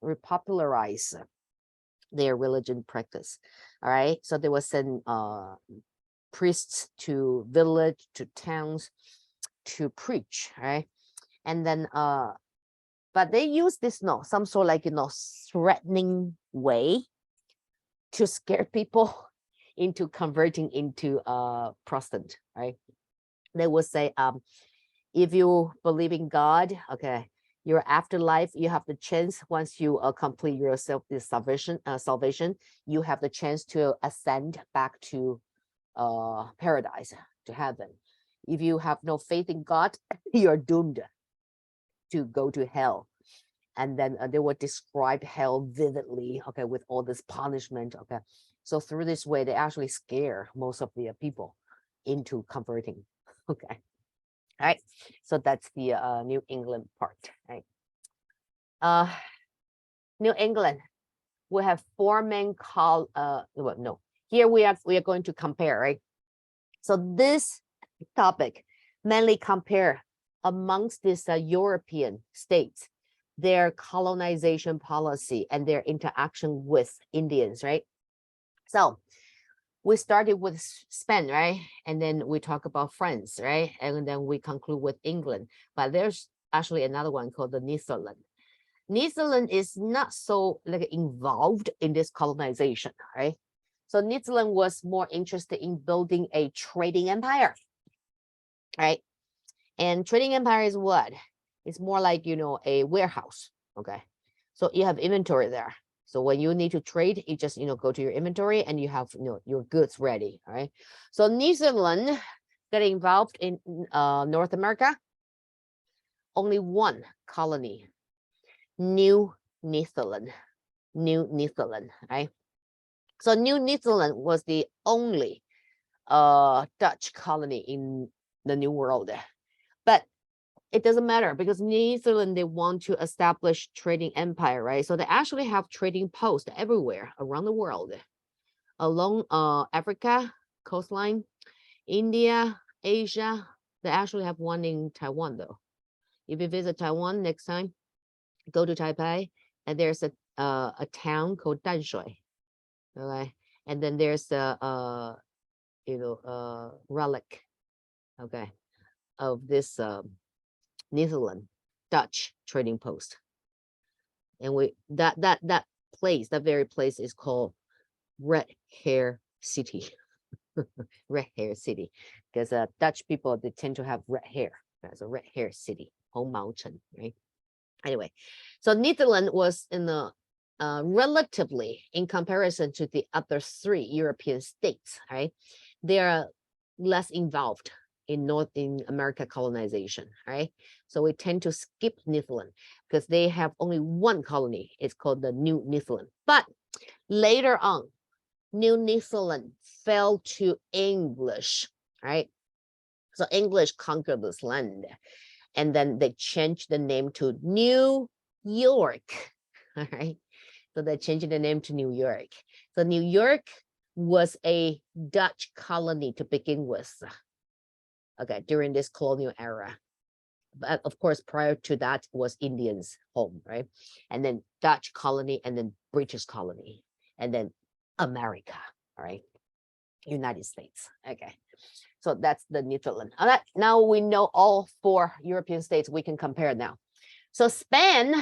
their religion practice. All right, so they will send priests to village, to towns, to preach, right? And then but they use this some sort like threatening way to scare people into converting into Protestant, right? They would say, if you believe in God, okay, your afterlife, you have the chance, once you complete your salvation, you have the chance to ascend back to paradise, to heaven. If you have no faith in God, you're doomed to go to hell. And then they would describe hell vividly, okay, with all this punishment, okay. So through this way, they actually scare most of the people into converting, okay. All right, so that's the New England part, right? New England, we have four main here we are going to compare, right? So this topic mainly compare amongst these European states, their colonization policy and their interaction with Indians, right? So we started with Spain, right? And then we talk about France, right? And then we conclude with England. But there's actually another one called the Netherlands. Netherlands is not so like involved in this colonization, right? So Netherlands was more interested in building a trading empire, right? And trading empire is what? It's more like, a warehouse, okay? So you have inventory there. So when you need to trade, you just, go to your inventory and you have, your goods ready, all right? So Netherlands got involved in North America. Only one colony, New Netherlands, right? So New Netherlands was the only Dutch colony in the New World. But it doesn't matter because Netherlands, they want to establish trading empire, right? So they actually have trading posts everywhere around the world, along Africa coastline, India, Asia. They actually have one in Taiwan though. If you visit Taiwan next time, go to Taipei, and there's a town called Danshui, okay? And then there's a relic, okay, of this Netherlands Dutch trading post, and that place, that very place, is called Red Hair City. Red Hair City, because Dutch people, they tend to have red hair. That's a Red Hair City, Hong Mountain, right? Anyway, so Netherlands was in the relatively, in comparison to the other three European states, right? They are less involved in North America colonization, right? So we tend to skip Netherlands because they have only one colony. It's called the New Netherlands. But later on, New Netherlands fell to English, right? So English conquered this land, and then they changed the name to New York, all right? So they changed the name to New York. So New York was a Dutch colony to begin with, okay, during this colonial era. But of course, prior to that was Indians' home, right? And then Dutch colony, and then British colony, and then America, all right? United States, okay. So that's the Netherlands. All right, now we know all four European states. We can compare now. So Spain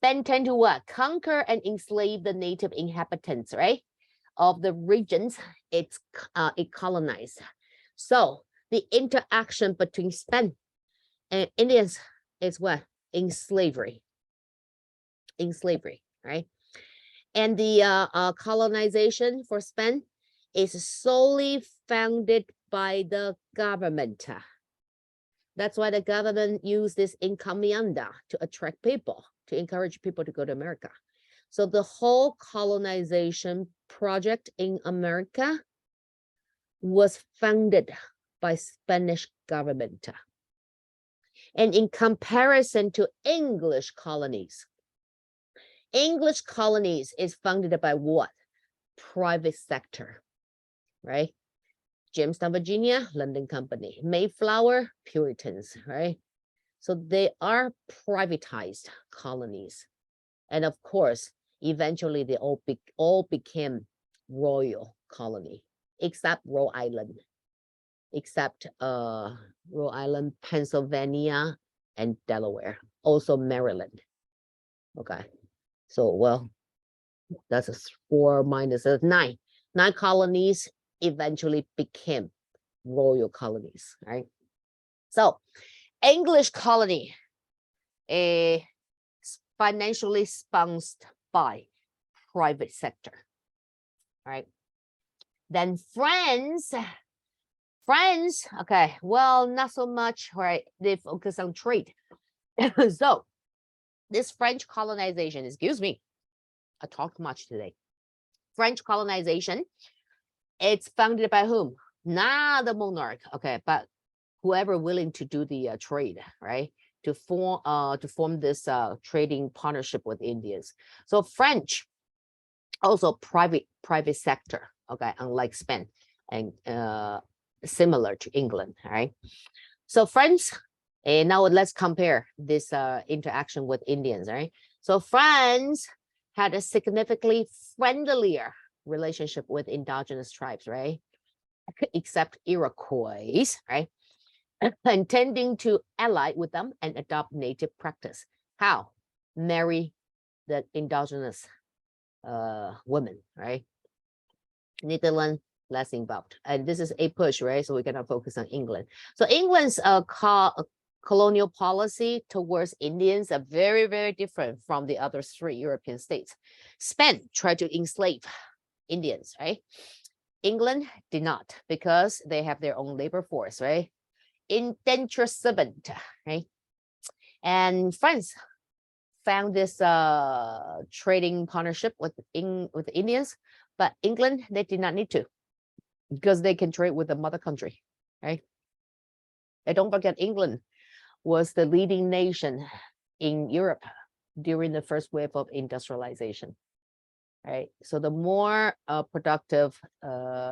tend to what? Conquer and enslave the native inhabitants, right? Of the regions it colonized. So the interaction between Spain and Indians is what? In slavery, right? And the colonization for Spain is solely funded by the government. That's why the government used this encomienda to attract people, to encourage people to go to America. So the whole colonization project in America was founded by Spanish government. And in comparison to English colonies is founded by what? Private sector, right? Jamestown, Virginia, London Company. Mayflower, Puritans, right? So they are privatized colonies. And of course, eventually they all became royal colony, except Rhode Island, Rhode Island, Pennsylvania, and Delaware, also Maryland. Okay, so well, that's a 4 minus 9. 9 colonies eventually became royal colonies, right? So English colony, financially sponsored by private sector, right? Then France, okay, well, not so much, right? They focus on trade. So this French colonization, excuse me, I talked much today. French colonization, it's founded by whom? Not the monarch, okay, but whoever willing to do the trade, right? To form this trading partnership with Indians. So French, also private sector, okay, unlike Spain and similar to England, right? So France, and now let's compare this interaction with Indians, right? So France had a significantly friendlier relationship with indigenous tribes, right? Except Iroquois, right? Intending to ally with them and adopt native practice. How? Marry the indigenous women, right? Netherlands, less involved. And this is APUSH, right? So we cannot focus on England. So England's colonial policy towards Indians are very, very different from the other 3 European states. Spain tried to enslave Indians, right? England did not, because they have their own labor force, right? Indentured servant, right? And France found this trading partnership with the Indians, but England, they did not need to, because they can trade with the mother country, right? And don't forget, England was the leading nation in Europe during the first wave of industrialization, right? So the more productive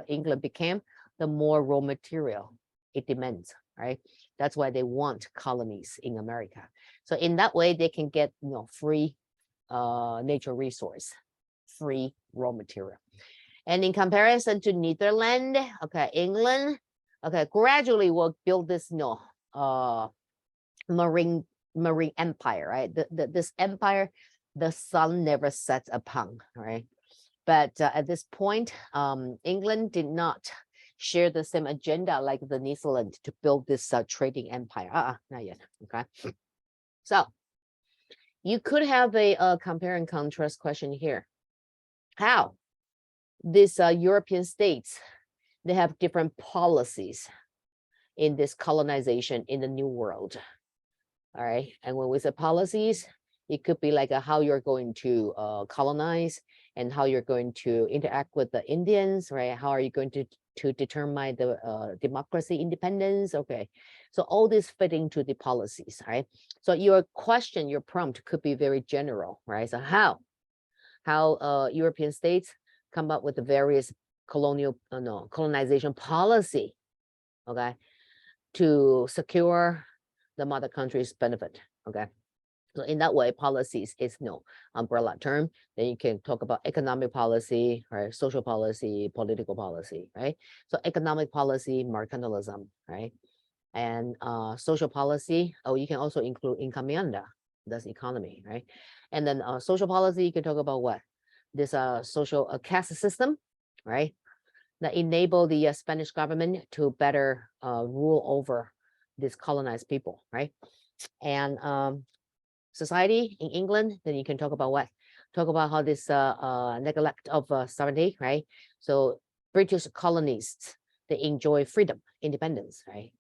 England became, the more raw material it demands, right? That's why they want colonies in America. So in that way, they can get, you know, free nature resource, free raw material. And in comparison to Netherlands, okay, England, okay, gradually will build this, you know, marine empire, right? This empire, the sun never sets upon, right? But at this point, England did not share the same agenda like the Netherlands to build this trading empire. Not yet, okay? So you could have a compare and contrast question here. How these European states, they have different policies in this colonization in the New World. All right, and when we say policies, it could be like how you're going to colonize and how you're going to interact with the Indians, right? How are you going to determine the democracy independence? Okay, so all this fit into the policies, right? So your question, your prompt could be very general, right? So how European states come up with the various colonization policy, okay, to secure the mother country's benefit, okay? So in that way, policies is no umbrella term. Then you can talk about economic policy, right? Social policy, political policy, right? So economic policy, mercantilism, right? And social policy, you can also include encomienda, that's economy, right? And then social policy, you can talk about what? This social caste system, right? That enable the Spanish government to better rule over these colonized people, right? And society in England, then you can talk about what? Talk about how this neglect of sovereignty, right? So British colonists, they enjoy freedom, independence, right?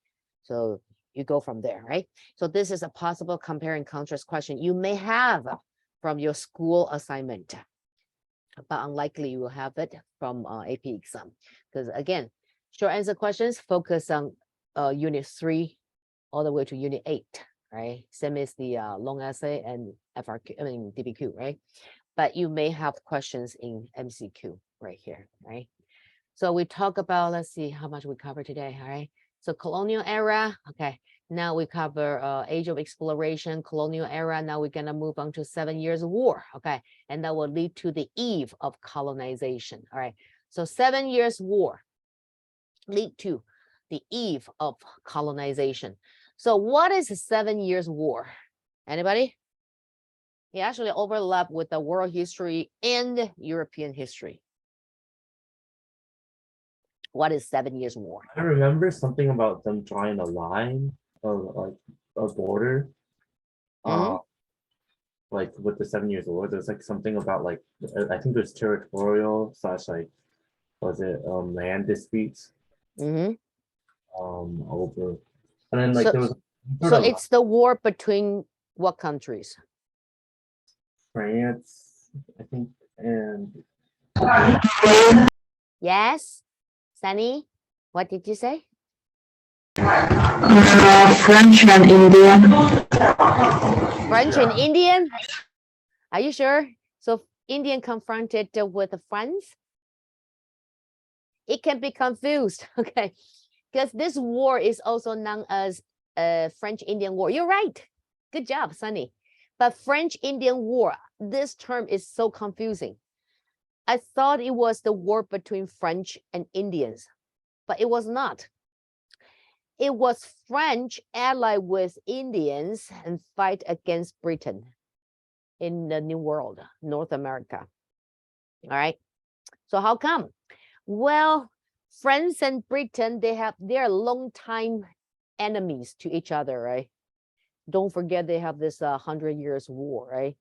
So you go from there, right? So this is a possible compare and contrast question you may have from your school assignment, but unlikely you will have it from AP exam. Because again, short answer questions focus on unit 3 all the way to unit 8, right? Same as the long essay and FRQ, I mean DBQ, right? But you may have questions in MCQ right here, right? So we talk about, let's see how much we cover today, all right? So colonial era, okay. Now we cover age of exploration, colonial era. Now we're gonna move on to 7 Years War, okay? And that will lead to the eve of colonization, all right? So 7 Years War lead to the eve of colonization. So what is the 7 Years War? Anybody? It actually overlap with the world history and European history. What is 7 Years War? I remember something about them drawing a line of like a border. Mhm. Like with the 7 Years War, there's like something about like I think there's territorial slash like was it land disputes Mhm. over, and then like So- there was sort So of it's the war between what countries? France, I think, and Yes, Sunny, what did you say? French and Indian. French and Indian? Are you sure? So Indian confronted with the French? It can be confused, okay? Because this war is also known as French-Indian War. You're right. Good job, Sunny. But French-Indian War, this term is so confusing. I thought it was the war between French and Indians, but it was not. It was French allied with Indians and fight against Britain in the New World, North America. All right. So how come? Well, France and Britain, they're long-time enemies to each other, right? Don't forget they have this 100 Years War, right?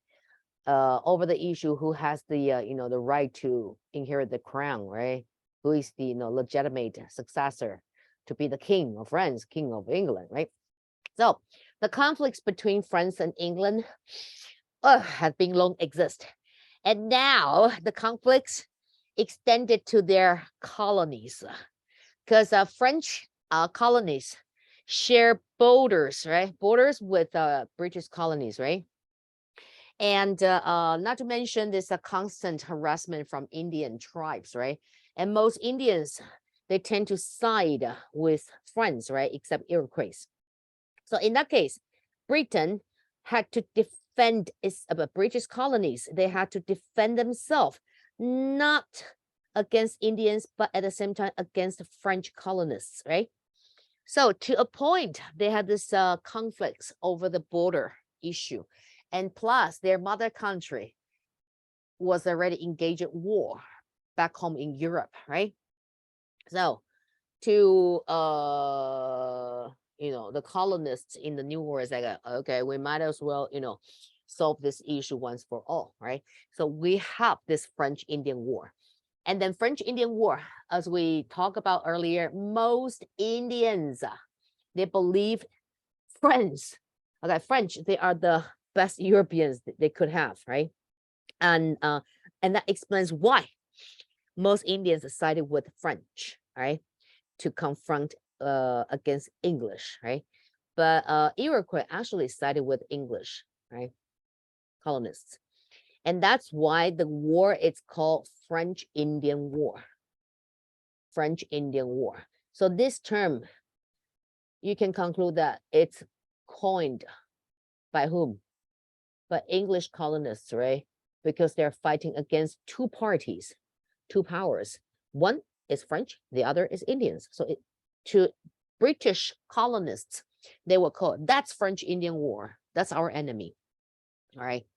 Over the issue who has the the right to inherit the crown, right? Who is the legitimate successor to be the king of France, king of England, right? So the conflicts between France and England have been long exist, and now the conflicts extended to their colonies, because French colonies share borders, right? Borders with British colonies, right? And not to mention this constant harassment from Indian tribes, right? And most Indians, they tend to side with France, right? Except Iroquois. So in that case, Britain had to defend its British colonies. They had to defend themselves, not against Indians, but at the same time against French colonists, right? So to a point, they had this conflicts over the border issue. And plus, their mother country was already engaged in war back home in Europe, right? So to the colonists in the New World is like, okay, we might as well solve this issue once for all, right? So we have this French-Indian War. And then French-Indian War, as we talked about earlier, most Indians, they believe French, they are the best Europeans they could have, right? And that explains why most Indians sided with French, right, to confront against English, right? But Iroquois actually sided with English, right, colonists. And that's why the war is called French-Indian War. French-Indian War. So this term, you can conclude that it's coined by whom? By English colonists, right? Because they're fighting against two parties, two powers. One is French, the other is Indians. So to British colonists, they will call it, that's French-Indian War. That's our enemy, all right?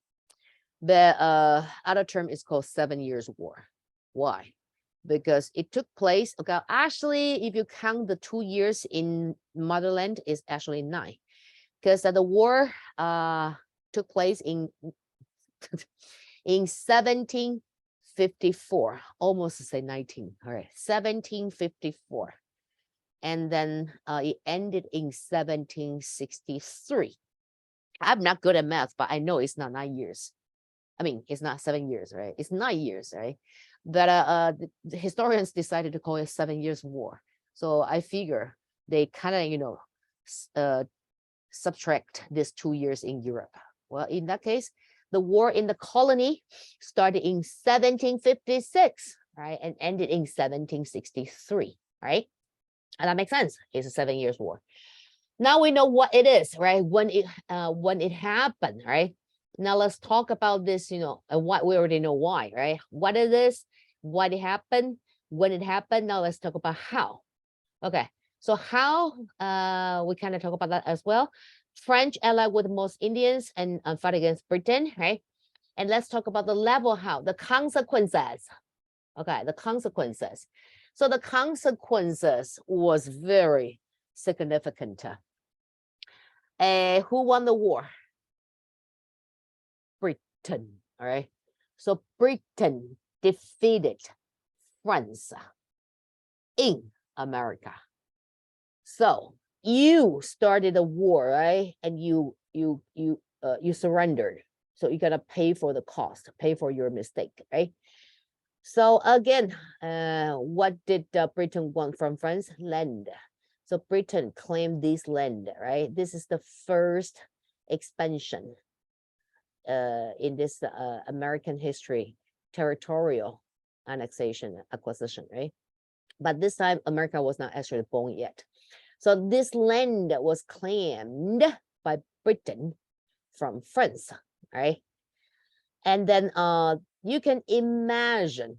The other term is called 7 Years War. Why? Because it took place, okay, actually, if you count the 2 years in motherland, it's actually 9. Because the war took place in 1754, almost to say 19, all right, 1754. And then it ended in 1763. I'm not good at math, but I know it's not 9 years. I mean, it's not 7 years, right? It's 9 years, right? But the historians decided to call it 7 Years War. So I figure they kind of, you know, subtract this 2 years in Europe. Well, in that case, the war in the colony started in 1756, right, and ended in 1763, right? And that makes sense. It's a 7 years war. Now we know what it is, right? When it happened, right? Now let's talk about this, you know, and what we already know why, right? What it is, what it happened, when it happened. Now let's talk about how. Okay, so how, we kind of talk about that as well. French allied with most Indians and fight against Britain, right? And let's talk about the level how, the consequences. Okay, the consequences. So the consequences was very significant. Who won the war? Britain, all right? So Britain defeated France in America. So you started a war, right? And you surrendered. So you gotta pay for the cost, pay for your mistake, right? So again, what did Britain want from France? Land. So Britain claimed this land, right? This is the first expansion in this American history, territorial annexation, acquisition, right? But this time America was not actually born yet. So this land was claimed by Britain from France, right? And then you can imagine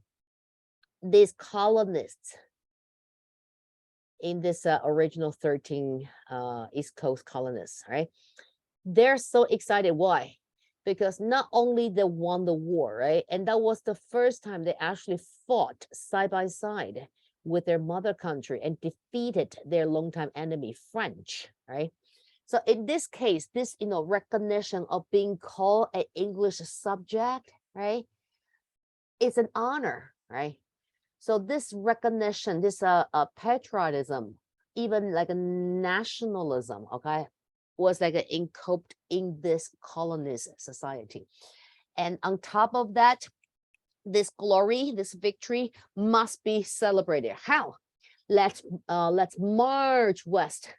these colonists in this original 13 East Coast colonists, right? They're so excited. Why? Because not only they won the war, right? And that was the first time they actually fought side by side with their mother country and defeated their longtime enemy, French, right? So in this case, this, you know, recognition of being called an English subject, right? It's an honor, right? So this recognition, this patriotism, even like a nationalism, okay, was like inculcated in this colonist society. And on top of that, this glory, this victory must be celebrated. How? Let's march west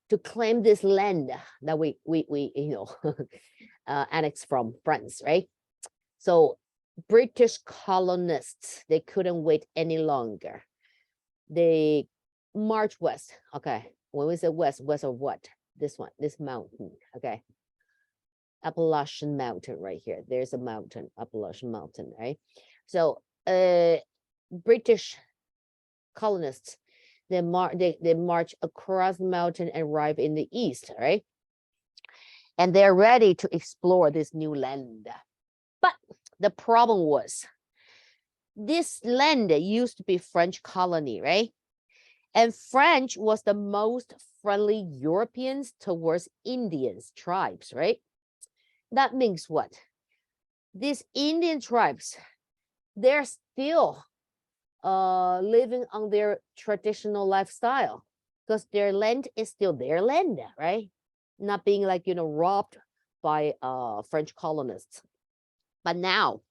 to claim this land that we you know annexed from France, right? So British colonists, they couldn't wait any longer. They march west. Okay, when we say west, west of what? This one, this mountain. Okay, Appalachian Mountain right here. There's a mountain, Appalachian Mountain, right? So British colonists, they march across the mountain and arrive in the east, right? And they're ready to explore this new land. But the problem was, this land used to be French colony, right? And French was the most friendly Europeans towards Indians tribes, right? That means what? These Indian tribes, they're still living on their traditional lifestyle because their land is still their land, right? Not being like, you know, robbed by French colonists. But now,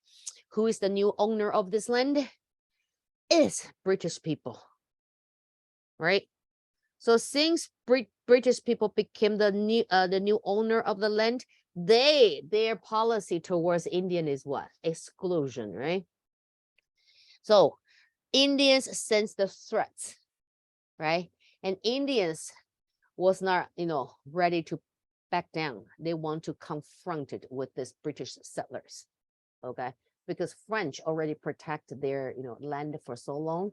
who is the new owner of this land? Is British people, right? So since British people became the new owner of the land, their policy towards Indian is what? Exclusion, right? So Indians sense the threats, right? And Indians was not, you know, ready to back down. They want to confront it with this British settlers, okay? Because French already protected their, you know, land for so long,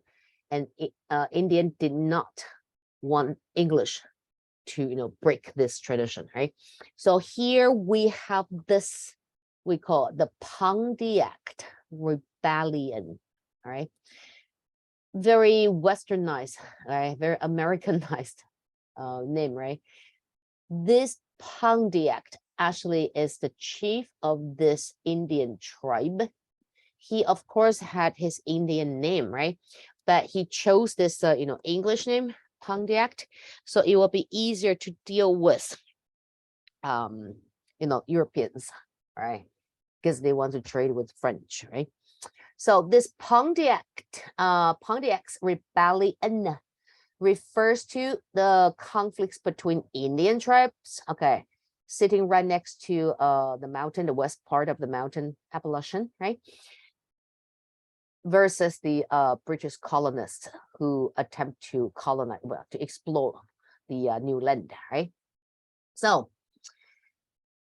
and Indian did not want English to, you know, break this tradition, right? So here we have this, we call it the Pontiac Rebellion, all right? Very westernized, right? Very Americanized name, right? This Pontiac actually is the chief of this Indian tribe. He, of course, had his Indian name, right? But he chose this, you know, English name, Pontiac, so it will be easier to deal with, you know, Europeans, right? Because they want to trade with French, right? So this Pontiac's rebellion refers to the conflicts between Indian tribes, okay, sitting right next to the mountain, the west part of the mountain Appalachian, right? Versus the British colonists who attempt to colonize, well, to explore the new land, right? So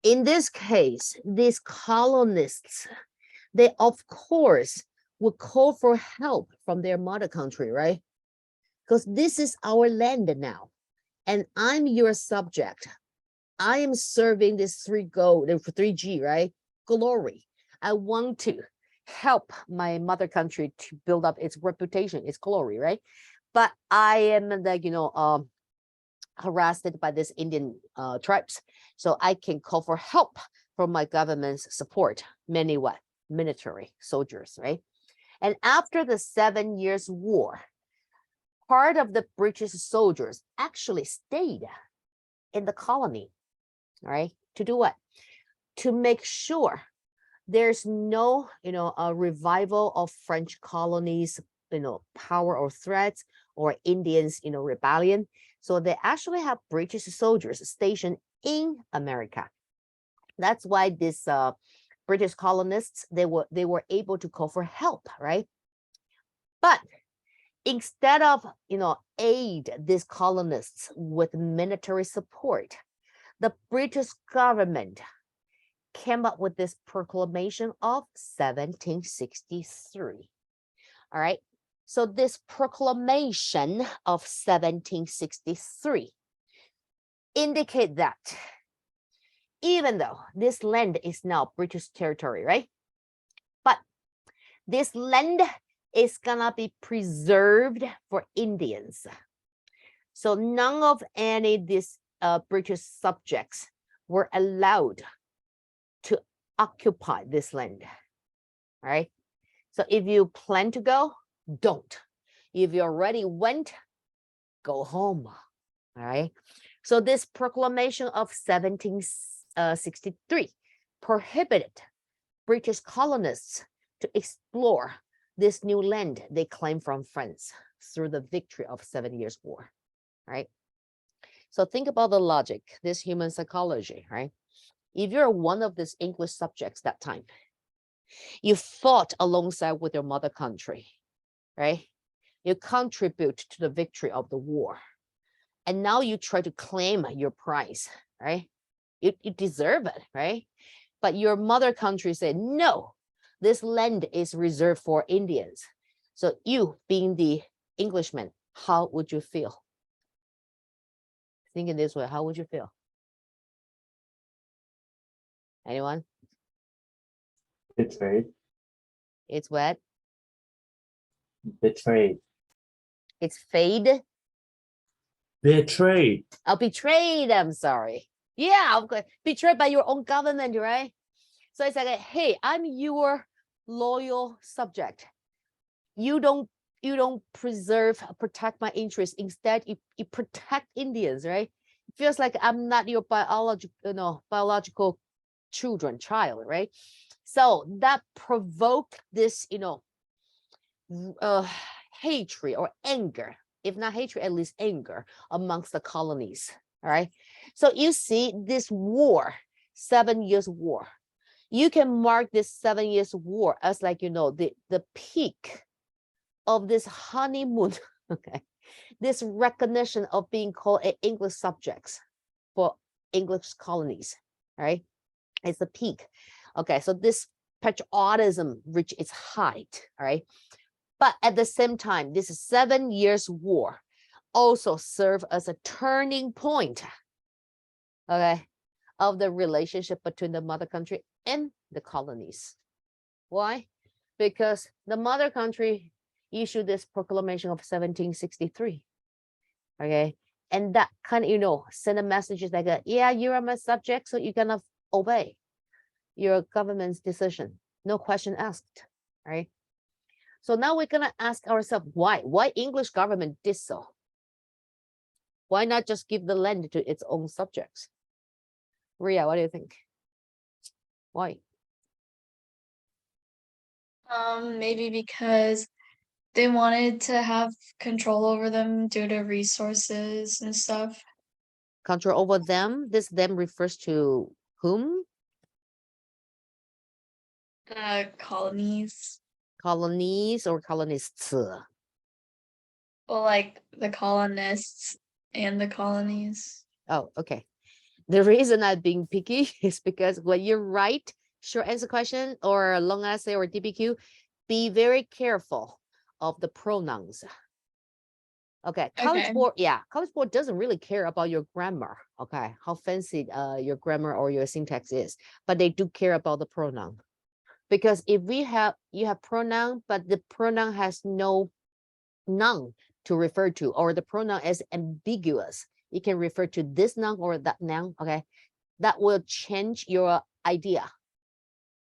in this case, these colonists, they of course would call for help from their mother country, right? Because this is our land now, and I'm your subject. I am serving this 3G, right? Glory. I want to help my mother country to build up its reputation, its glory, right? But I am like, harassed by this Indian tribes. So I can call for help from my government's support, many what? Military soldiers, right? And after the 7 Years' War, part of the British soldiers actually stayed in the colony, right? To do what? To make sure there's no, a revival of French colonies, power or threats, or Indians, rebellion. So they actually have British soldiers stationed in America. That's why these British colonists, they were able to call for help, right? But instead of, aid these colonists with military support, the British government came up with this proclamation of 1763. All right. So this proclamation of 1763 indicate that even though this land is now British territory, right? But this land is gonna be preserved for Indians. So none of any of these British subjects were allowed to occupy this land. All right. So if you plan to go, don't. If you already went, go home. All right. So this proclamation of 1763 prohibited British colonists to explore this new land they claimed from France through the victory of 7 Years' War. Right. So think about the logic, this human psychology, right? If you're one of these English subjects that time, you fought alongside with your mother country, right? You contribute to the victory of the war. And now you try to claim your prize, right? You deserve it, right? But your mother country said, no, this land is reserved for Indians. So you, being the Englishman, how would you feel? Think in this way, how would you feel? Anyone? Betrayed. It's what? Betrayed. It's fade. Betrayed. Oh, betrayed. I'm sorry. Yeah, of course. Betrayed by your own government, right? So it's like, hey, I'm your loyal subject. You don't preserve, protect my interests. Instead, you protect Indians, right? It feels like I'm not your biological child, right? So that provoked this, hatred or anger, if not hatred, at least anger amongst the colonies. All right. So you see this war, 7 Years' War. You can mark this 7 Years' War as like, the peak of this honeymoon. Okay. This recognition of being called English subjects for English colonies. All right. It's the peak. Okay. So this patriotism reached its height. All right. But at the same time, this 7 Years' War also served as a turning point, okay, of the relationship between the mother country and the colonies. Why? Because the mother country issued this proclamation of 1763, okay, and that kind of, send a message like, yeah, you are my subject, so you're gonna obey your government's decision, no question asked, right? So now we're gonna ask ourselves why English government did so. Why not just give the land to its own subjects? Ria, what do you think? Why? Maybe because they wanted to have control over them due to resources and stuff. Control over them. This them refers to whom? The colonies. Colonies or colonists? Well, like the colonists and the colonies. Oh, okay. The reason I'm being picky is because when you write short answer question or long essay or DBQ, be very careful of the pronouns. Okay, College Okay. Board, yeah, College Board doesn't really care about your grammar, okay, how fancy your grammar or your syntax is, but they do care about the pronoun. Because if you have pronoun, but the pronoun has no noun to refer to, or the pronoun is ambiguous, it can refer to this noun or that noun, okay, that will change your idea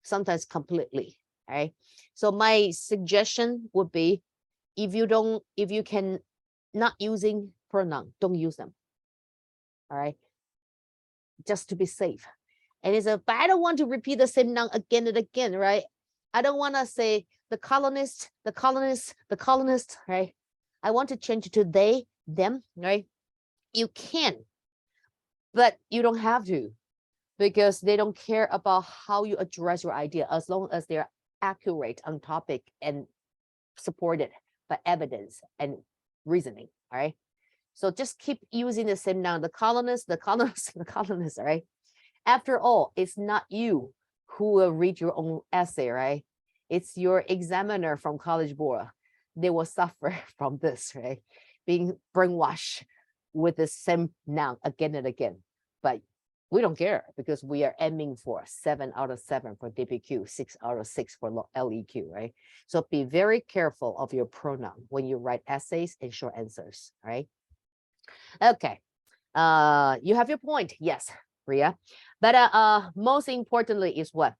sometimes completely, right? So my suggestion would be, if you can not using pronoun, don't use them, all right, just to be safe. And it's but I don't want to repeat the same noun again and again, right? I don't want to say the colonists, the colonists, the colonists, right? I want to change it to they, them, right? You can, but you don't have to, because they don't care about how you address your idea as long as they're accurate on topic and supported by evidence and reasoning, all right? So just keep using the same noun, the colonists, the colonists, the colonists, all right? After all, it's not you who will read your own essay, right? It's your examiner from College Board. They will suffer from this, right? Being brainwashed with the same noun again and again. But we don't care, because we are aiming for 7 out of 7 for DPQ, 6 out of 6 for LEQ, right? So be very careful of your pronoun when you write essays and short answers, right? Okay, you have your point, yes, Ria. But most importantly is what?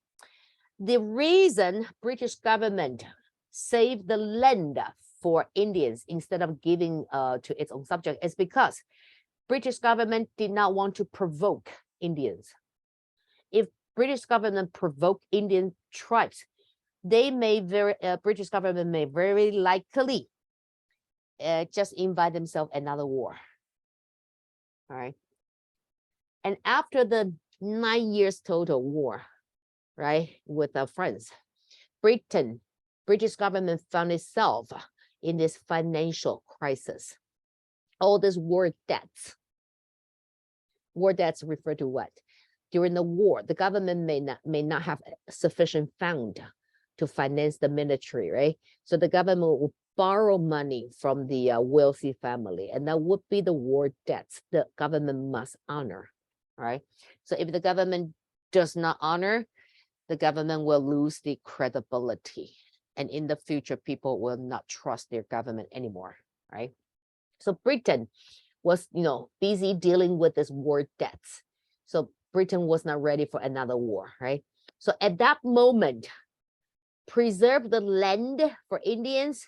The reason British government saved the land for Indians instead of giving to its own subject is because British government did not want to provoke Indians. If British government provoked Indian tribes, they may British government may very likely just invite themselves another war. All right. And after the 9 years total war, right, with France, British government found itself in this financial crisis. All this war debts. War debts refer to what? During the war, the government may not have sufficient fund to finance the military, right? So the government will borrow money from the wealthy family, and that would be the war debts the government must honor, right? So if the government does not honor, the government will lose the credibility, and in the future, people will not trust their government anymore, right? So Britain was, busy dealing with this war debts. So Britain was not ready for another war, right? So at that moment, preserve the land for Indians,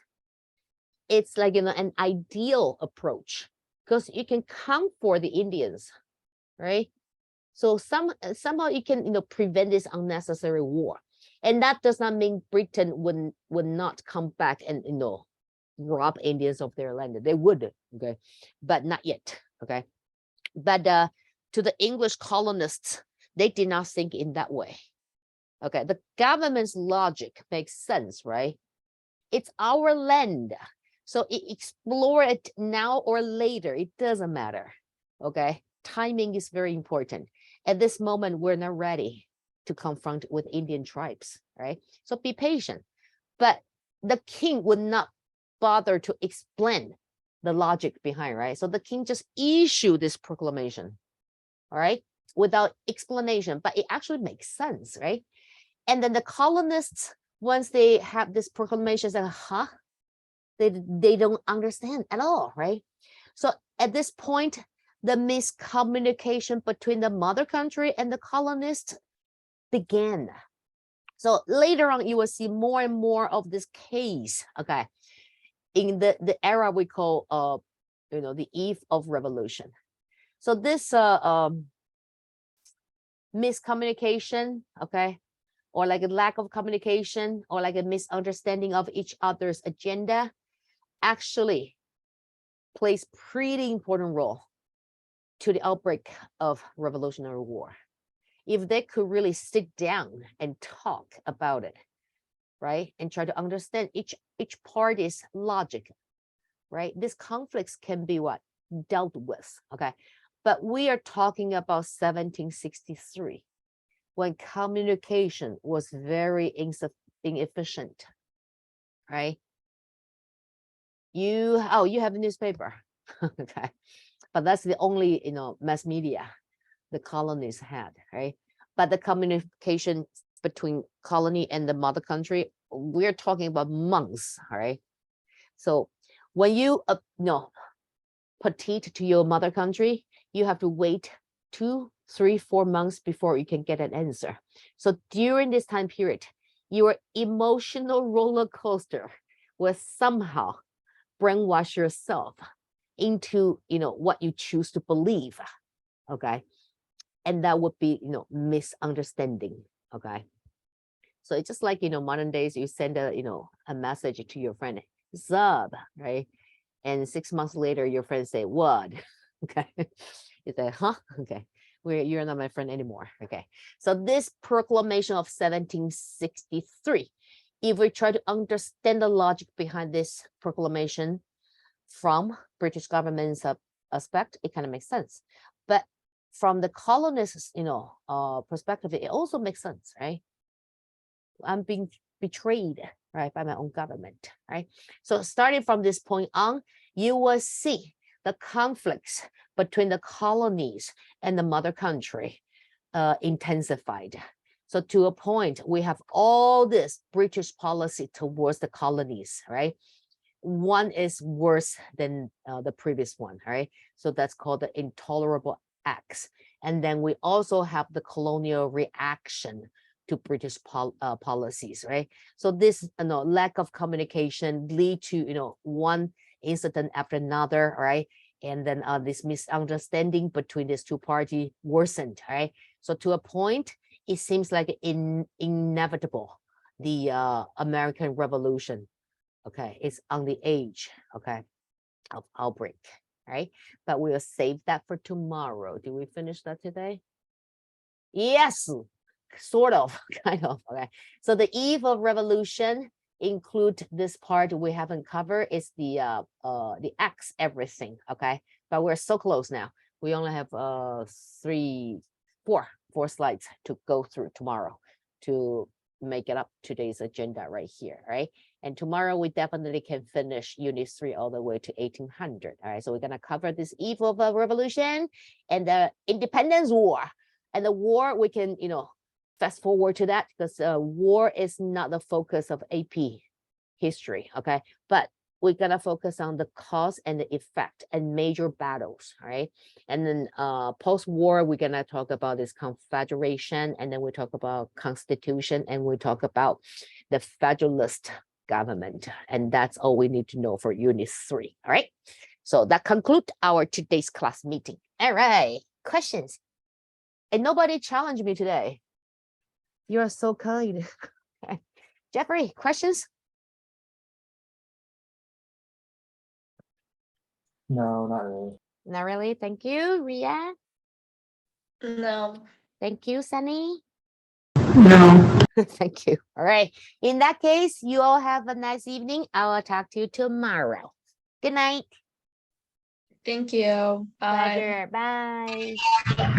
it's like, an ideal approach, because you can count for the Indians, right? So somehow you can, prevent this unnecessary war. And that does not mean Britain would not come back and, rob Indians of their land. They would, okay, but not yet, okay. But to the English colonists, they did not think in that way. Okay, the government's logic makes sense, right? It's our land, so explore it now or later. It doesn't matter, okay? Timing is very important. At this moment, we're not ready to confront with Indian tribes, right? So be patient. But the king would not bother to explain the logic behind, right? So the king just issued this proclamation, all right, without explanation, but it actually makes sense, right? And then the colonists, once they have this proclamation, say, huh? They don't understand at all, right? So at this point, the miscommunication between the mother country and the colonists began. So later on, you will see more and more of this case, okay, in the era we call, the eve of revolution. So this miscommunication, okay, or like a lack of communication, or like a misunderstanding of each other's agenda, actually plays pretty important role to the outbreak of Revolutionary War. If they could really sit down and talk about it, right, and try to understand each party's logic, right, these conflicts can be what dealt with. Okay, but we are talking about 1763, when communication was very inefficient, right? You have a newspaper. Okay, but that's the only mass media the colonies had, right? But the communication between colony and the mother country, we're talking about months, all right? So when you petite to your mother country, you have to wait 2, 3, 4 months before you can get an answer. So during this time period, your emotional roller coaster will somehow brainwash yourself into what you choose to believe. Okay, and that would be misunderstanding. Okay, so it's just like modern days, you send a message to your friend, sub, right, and 6 months later your friends say what? Okay, you say, huh? Okay, you're not my friend anymore. Okay, so this proclamation of 1763, if we try to understand the logic behind this proclamation from British government's aspect, it kind of makes sense. But from the colonists, perspective, it also makes sense, right? I'm being betrayed, right, by my own government, right? So starting from this point on, you will see the conflicts between the colonies and the mother country intensified. So to a point, we have all this British policy towards the colonies, right? One is worse than the previous one, right? So that's called the intolerable acts. And then we also have the colonial reaction to British policies, right? So this lack of communication lead to one incident after another, right? And then this misunderstanding between these two parties worsened, right? So to a point, it seems like inevitable, the American Revolution, okay, it's on the edge, okay, of outbreak, right? But we'll save that for tomorrow. Did we finish that today? Yes, sort of, kind of, okay. So the eve of revolution include this part we haven't covered, is the X everything, okay? But we're so close now. We only have 4 slides to go through tomorrow to make it up today's agenda right here, right? And tomorrow we definitely can finish Unit 3 all the way to 1800. All right, so we're gonna cover this eve of a revolution and the Independence War. And the war, we can fast forward to that, because war is not the focus of AP history, okay? But we're gonna focus on the cause and the effect and major battles, all right? And then post-war, we're gonna talk about this confederation, and then we talk about constitution, and we talk about the federalist government. And that's all we need to know for Unit 3, all right? So that concludes our today's class meeting. All right, questions? And nobody challenged me today. You are so kind. Okay. Jeffrey, questions? No, not really. Not really. Thank you, Ria. No. Thank you, Sunny. No. Thank you. All right. In that case, you all have a nice evening. I will talk to you tomorrow. Good night. Thank you. Bye. Pleasure. Bye.